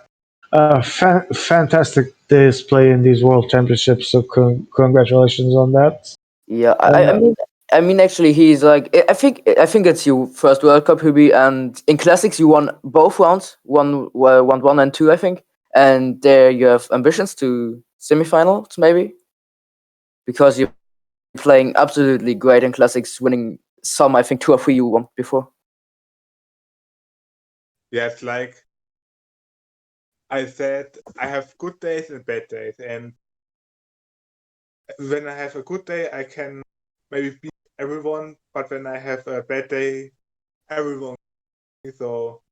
fantastic display in these World Championships. So congratulations on that. Yeah, I mean, actually, he's like, I think it's your first World Cup, Hubi, and in classics you won both rounds, one and 2, I think, and there you have ambitions to semifinals maybe, because you're playing absolutely great in classics, winning some, I think 2 or 3 you won before. Yeah, it's like I said, I have good days and bad days, and when I have a good day, I can maybe beat everyone, but when I have a bad day, everyone. So,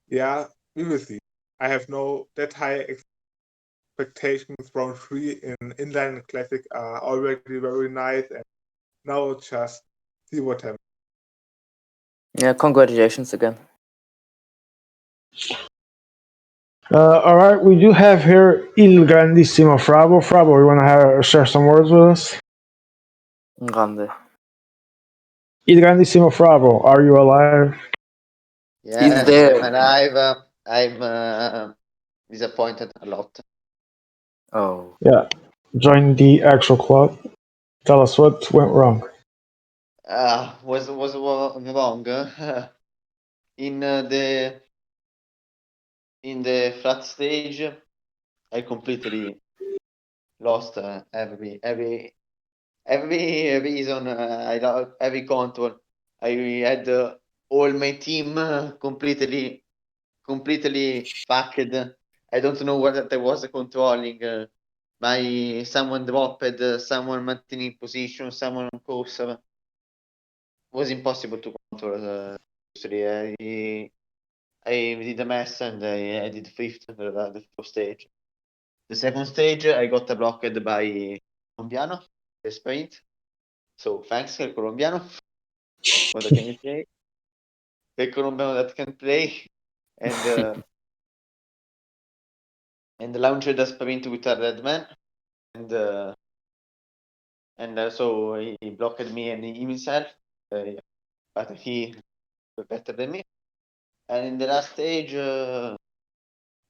yeah, we will see. I have no that high expectations. Round 3 in Inline and Classic are already very nice, and now just see what happens. Yeah, congratulations again. All right, we do have here Il Grandissimo Frabo. Frabo, you want to share some words with us? Grande. Il Grandissimo Frabo, are you alive? He's Yes, there. I'm alive. I'm disappointed a lot. Oh. Yeah. Join the actual club. Tell us what went wrong. Was wrong. In the flat stage, I completely lost every reason. I lost every control. I had all my team completely fucked. I don't know what I was controlling. My someone dropped, someone maintaining position, someone on course. Was impossible to control. Seriously, I did a mess and I did fifth the first stage. The second stage, I got blocked by Colombiano, the sprint. So thanks, Colombiano. What can you say? The Colombiano that can play and and launched the sprint with a red man and so he blocked me and himself, but he was better than me. And in the last stage,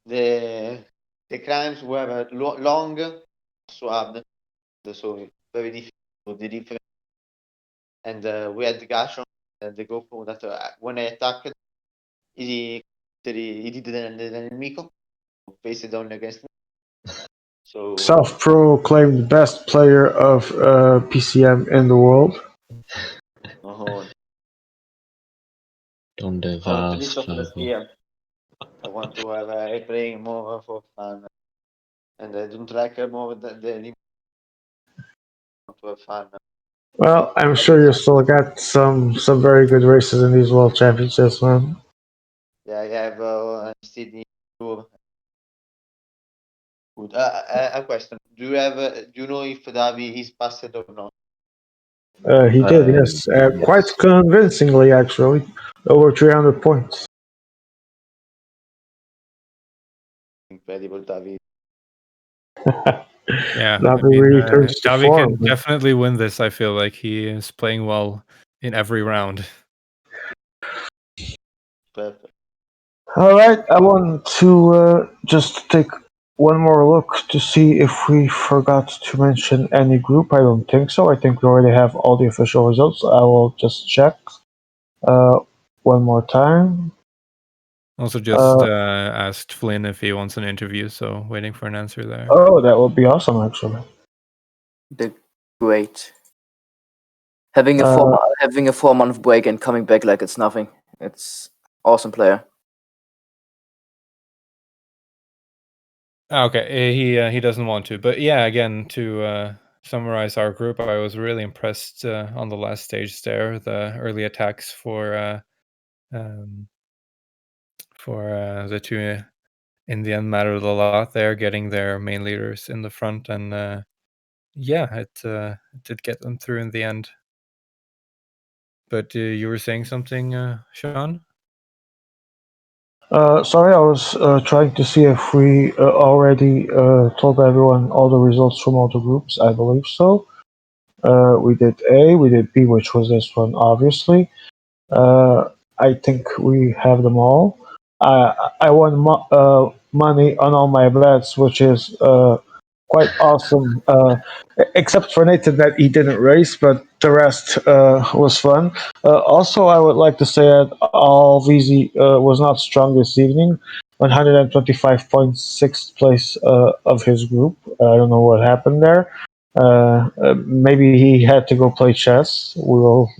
the crimes were long, so hard, so very difficult. The different, and we had Gashon, the group that when I attacked, he did the Miko, faced down against me. So Self-proclaimed best player of PCM in the world. oh, Donde for the vas, list of last Flavio? year, I want to have a playing more for fun, and I don't like more the want to have fun. Well, I'm sure you still got some very good races in these world championships, man. Yeah, I have Sydney tour. Good. A question: Do you know if Davi is passed or not? He did, yes, quite Yes. convincingly, actually, over 300 points. Incredible, Davi. Yeah, Davi I mean, returns to Davi form. can definitely win this. I feel like he is playing well in every round. Perfect. All right, I want to just take one more look to see if we forgot to mention any group. I don't think so. I think we already have all the official results. I will just check uh, one more time. Also, just asked Flynn if he wants an interview, so waiting for an answer there. Oh, that would be awesome, actually. The great. Having a having a 4-month break and coming back like it's nothing. It's awesome player. Okay, he doesn't want to, but yeah, again to summarize our group, I was really impressed on the last stage there. The early attacks for the two in the end mattered a lot. They're getting their main leaders in the front, and yeah, it did get them through in the end. But you were saying something, Sean? Sorry, I was trying to see if we already told everyone all the results from all the groups. I believe so. We did A, we did B, which was this one, obviously. I think we have them all. I won money on all my bets, which is quite awesome. Except for Nathan that he didn't race, but the rest was fun. Also, I would like to say that Alvizi was not strong this evening. 125.6th place of his group. I don't know what happened there. Maybe he had to go play chess. We will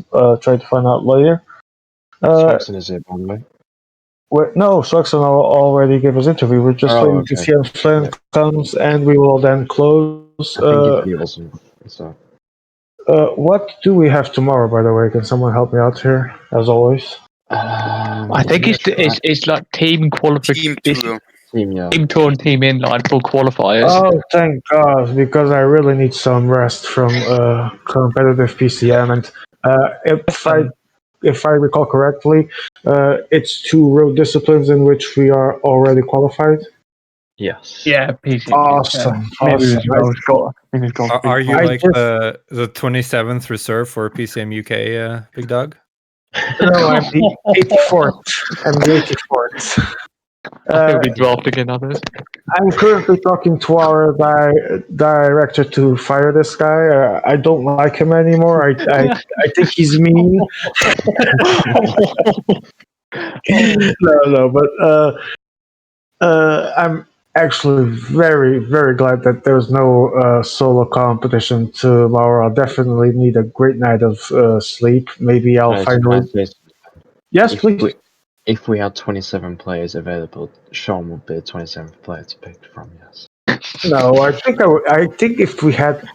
try to find out later. Swaxon is it, by the way? No, Swaxon already gave his interview. We're just waiting to see if Flynn comes, and we will then close. I think he wasn't. So. What do we have tomorrow, by the way? Can someone help me out here, as always? I think it's like team qualification. Team tour and team inline for qualifiers. Oh, thank God, because I really need some rest from competitive PCM, and if I recall correctly, it's two road disciplines in which we are already qualified. Yes. Yeah, PCM. Awesome. Maybe Awesome. Are you I like just- the 27th reserve for PCM UK, Big Dog? No, I'm the 84th. I'm the 84th. He'll be drafting in others. I'm currently talking to our director to fire this guy. I don't like him anymore. I think he's mean. No, but I'm actually very, very glad that there's no solo competition tomorrow. I'll definitely need a great night of sleep. Maybe I'll finally. Yes, please. If we had 27 players available, Sean would be the 27th player to pick from. Yes. No, I think if we had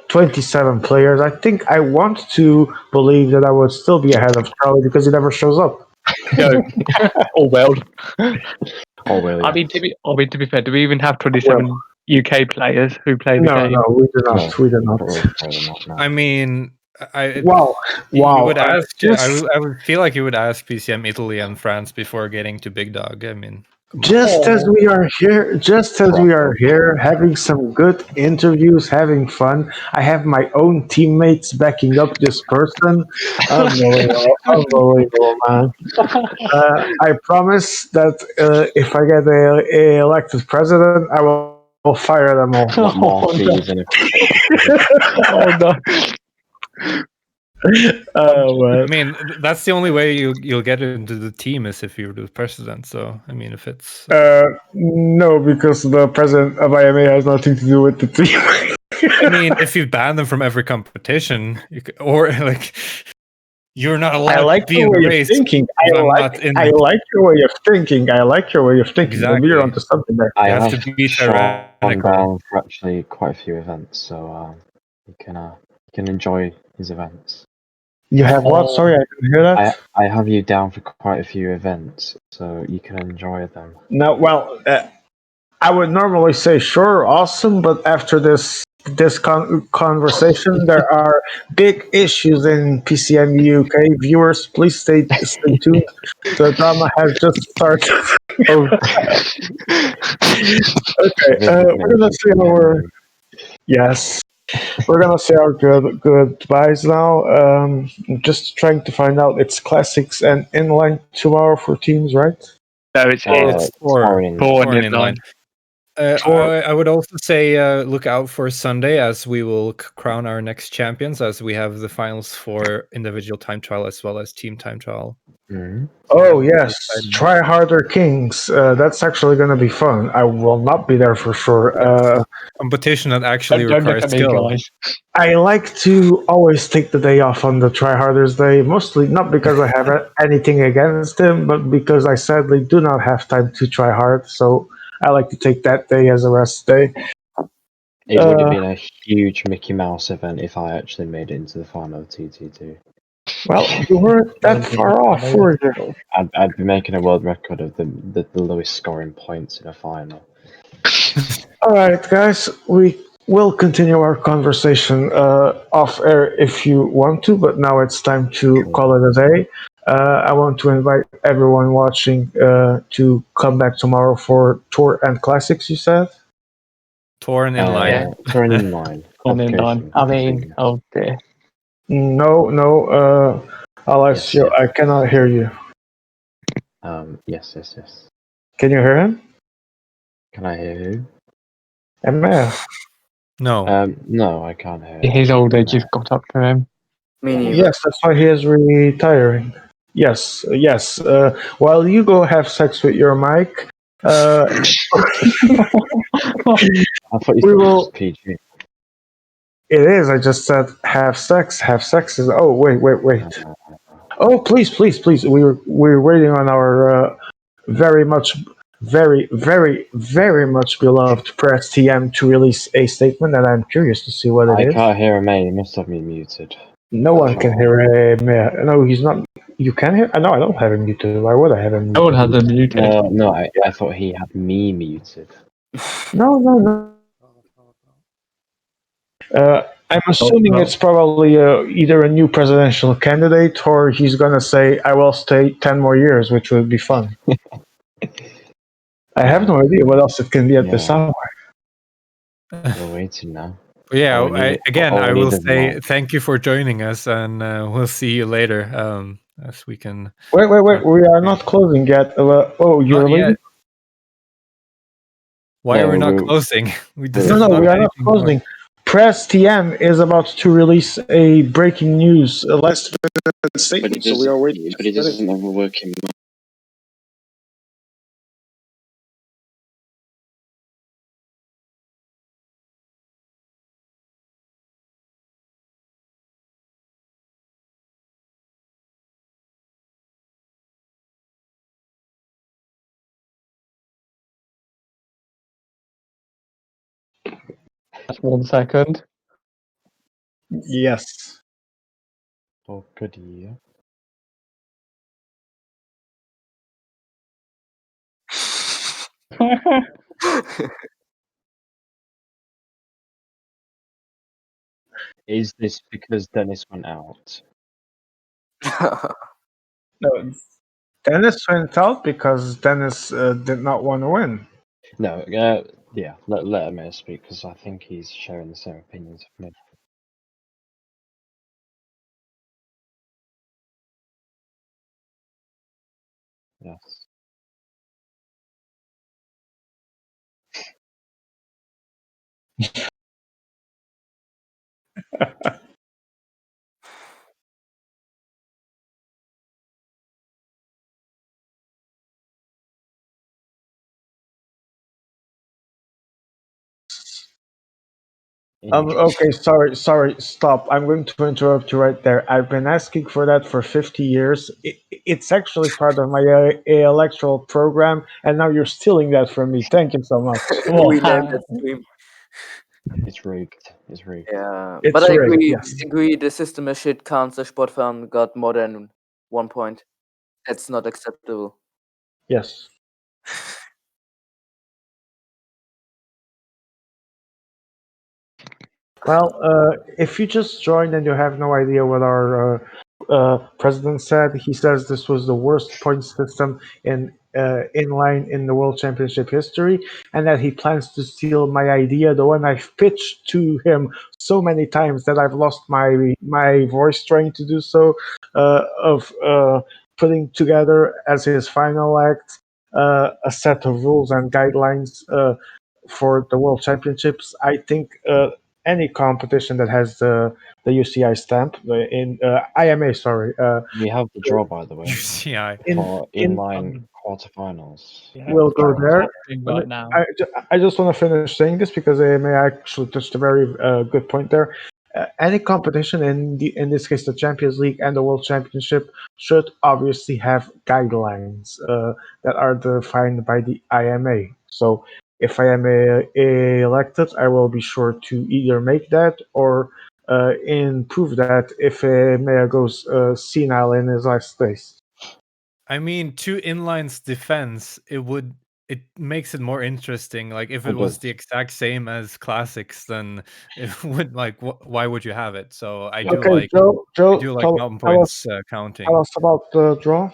27 players, I think I want to believe that I would still be ahead of Charlie because he never shows up. No. Oh well. Oh well. I mean, to be fair, do we even have 27 UK players who play the game? No, we do not. We do not. I mean, Wow. You would I ask. just- I would feel like you would ask PCM Italy and France before getting to Big Dog. I mean, Just as we are here, having some good interviews, having fun. I have my own teammates backing up this person. Unbelievable, man. I promise that if I get a elected president, I will fire them all. More fees and Oh no. I mean, that's the only way you'll get into the team is if you're the president. So, I mean, if it's No, because the president of IMA has nothing to do with the team. I mean, if you ban them from every competition, or like you're not allowed I like to be the in way the of race. thinking. I like your way of thinking. Exactly. You're onto something there. I You have have to be Sean tyrannical. down for actually quite a few events, so you can enjoy his events. You have what? Sorry, I didn't hear that. I have you down for quite a few events, so you can enjoy them. No, well, I would normally say sure, awesome, but after this conversation, there are big issues in PCM UK. Viewers, please stay tuned. The drama has just started. Okay, we're gonna see our yes. We're gonna say our goodbyes now. Just trying to find out. It's classics and inline tomorrow for teams, right? No, it's Four in in line. line. I would also say look out for Sunday as we will crown our next champions as we have the finals for individual time trial as well as team time trial. Oh yes, Try Harder Kings. That's actually going to be fun. I will not be there for sure. Competition that actually Don't look requires at me, skill. guys. I like to always take the day off on the Try Harders Day, mostly not because I have anything against them, but because I sadly do not have time to try hard. So I like to take that day as a rest day. It would have been a huge Mickey Mouse event if I actually made it into the final of TT2. Well, you weren't that far off, were you? I'd be making a world record of the lowest scoring points in a final. All right, guys, we will continue our conversation off air if you want to, but now it's time to call it a day. I want to invite everyone watching to come back tomorrow for Tour and Classics, you said? Tour and inline. Tour and inline. Inline. I mean, oh dear. No, Alessio, Yes. I cannot hear you. Yes. Can you hear him? Can I hear who? Emma. No. No, I can't hear him. His old age has got up to him. Yes, that's why he is retiring. Yes. While you go have sex with your mic, I thought you said it was PG. It is. I just said have sex. Have sex is. Oh wait. Oh please. We're waiting on our very much beloved Press TM to release a statement, and I'm curious to see what it I is. can't hear him. He must have me muted. No one can hear him. No, he's not. You can hear? No, I don't have him muted. Why would I have him muted? No one has him muted. No, I thought he had me muted. No. I'm assuming it's probably either a new presidential candidate or he's going to say, I will stay 10 more years, which would be fun. I have no idea what else it can be at this Yeah. hour. We're waiting now. Yeah, All we need- all I we will need is say more. thank you for joining us, and we'll see you later. As we can. Wait, we are not closing yet. Oh, you're Not yet. leaving? Why Yeah, are we not we're- closing? This No, is we are not anything more. closing. Press TM is about to release a breaking news last statement, so we are waiting. But it doesn't have a working. That's 1 second. Yes. Oh, goody. Is this because Dennis went out? No, Dennis went out because Dennis did not want to win. No, yeah, let him speak because I think he's sharing the same opinions of me. Yes. Okay, sorry, stop. I'm going to interrupt you right there. I've been asking for that for 50 years. It's actually part of my electoral program, and now you're stealing that from me. Thank you so much. We named that stream. It's rigged. It's rigged. Yeah, It's but I rigged, agree. yes. Agree. The system is shit. Cancer Sportfan got more than 1 point. That's not acceptable. Yes. Well, if you just joined and you have no idea what our president said, he says this was the worst point system in inline in the World Championship history, and that he plans to steal my idea, the one I've pitched to him so many times that I've lost my voice trying to do so, of putting together as his final act a set of rules and guidelines for the World Championships. I think any competition that has the UCI stamp in IMA, sorry. We have the draw, by the way, UCI. for inline quarterfinals. We'll go there. Right now. I just want to finish saying this because AMA actually touched a very good point there. Any competition in this case the Champions League and the World Championship should obviously have guidelines that are defined by the IMA. So if I am elected, I will be sure to either make that or improve that if Mayor goes senile in his last days. I mean, to Inline's defense, it makes it more interesting. Like if it was the exact same as classics, then it would why would you have it? So I do Okay, like Joe, mountain tell points us counting. about the draw.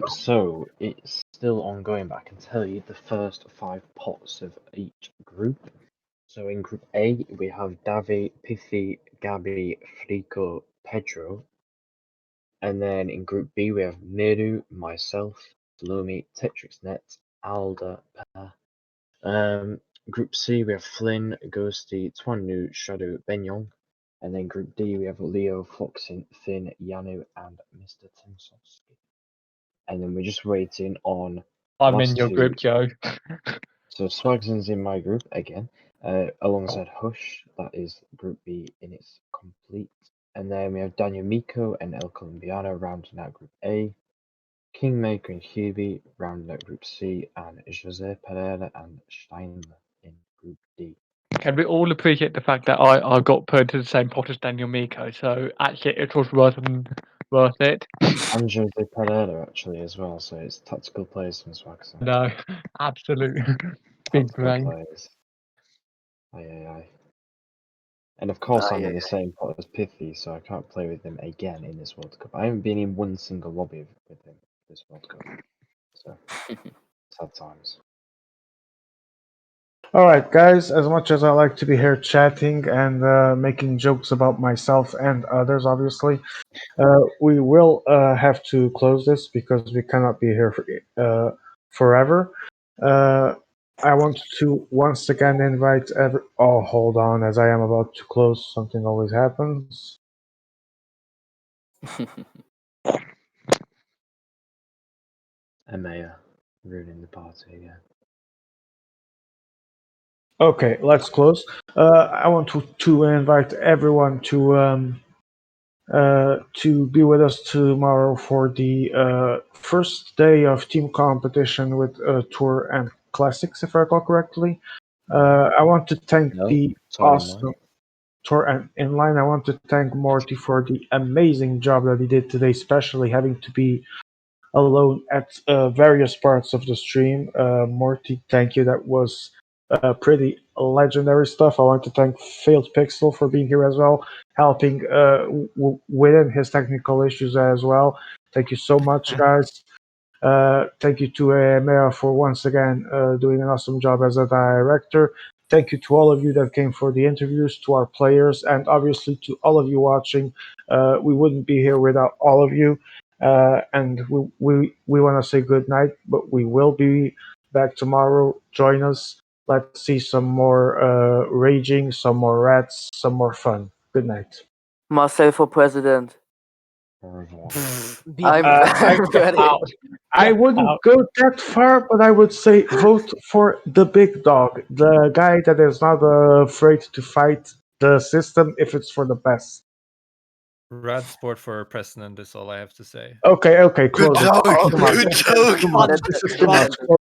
So it's still ongoing, but I can tell you the first 5 pots of each group. So in Group A, we have Davi, Pithi, Gabi, Frico, Pedro. And then in Group B, we have Neru, myself, Salome, TetrixNet, Alda, Group C, we have Flynn, Ghosty, Twanu, Shadow, Benyong. And then Group D, we have Leo, Foxin, Finn, Yanu, and Mr. Timsowski. And then we're just waiting on. I'm in your 2. group, Joe. So Swagson's in my group again, alongside Hush. That is Group B in its complete. And then we have Daniel Miko and El Colombiano rounding out Group A. Kingmaker and Hubie rounding out Group C, and Jose Pereira and Steiner in Group D. Can we all appreciate the fact that I got put into the same pot as Daniel Miko, so actually it was worth it. And Jose Pereira actually as well, so it's tactical players from Swagson. No, absolute big Tactical brain. players. Aye. And of course, I'm in the yeah. same pot as Pithy, so I can't play with him again in this World Cup. I haven't been in one single lobby with him this World Cup. So Sad times. All right, guys. As much as I like to be here chatting and making jokes about myself and others, obviously, we will have to close this because we cannot be here forever. I want to once again invite every. Oh, hold on, as I am about to close, something always happens. Emea ruining the party again. Okay, let's close. I want to invite everyone to be with us tomorrow for the first day of team competition with Tour and Classics, if I recall correctly. I want to thank No, the Tour awesome Tour and Inline. I want to thank Morty for the amazing job that he did today, especially having to be alone at various parts of the stream. Morty, thank you. That was pretty legendary stuff. I want to thank Failed Pixel for being here as well, helping within his technical issues as well. Thank you so much, guys. Thank you to Mea for once again doing an awesome job as a director. Thank you to all of you that came for the interviews, to our players, and obviously to all of you watching. We wouldn't be here without all of you. And we want to say good night, but we will be back tomorrow. Join us. Let's see some more raging, some more rats, some more fun. Good night. Marcel for president. I wouldn't go that far, but I would say vote for the big dog, the guy that is not afraid to fight the system if it's for the best. Rad sport for president is all I have to say. Okay, Good close it. joke. Come on. Good joke. Come on. This is too much. Close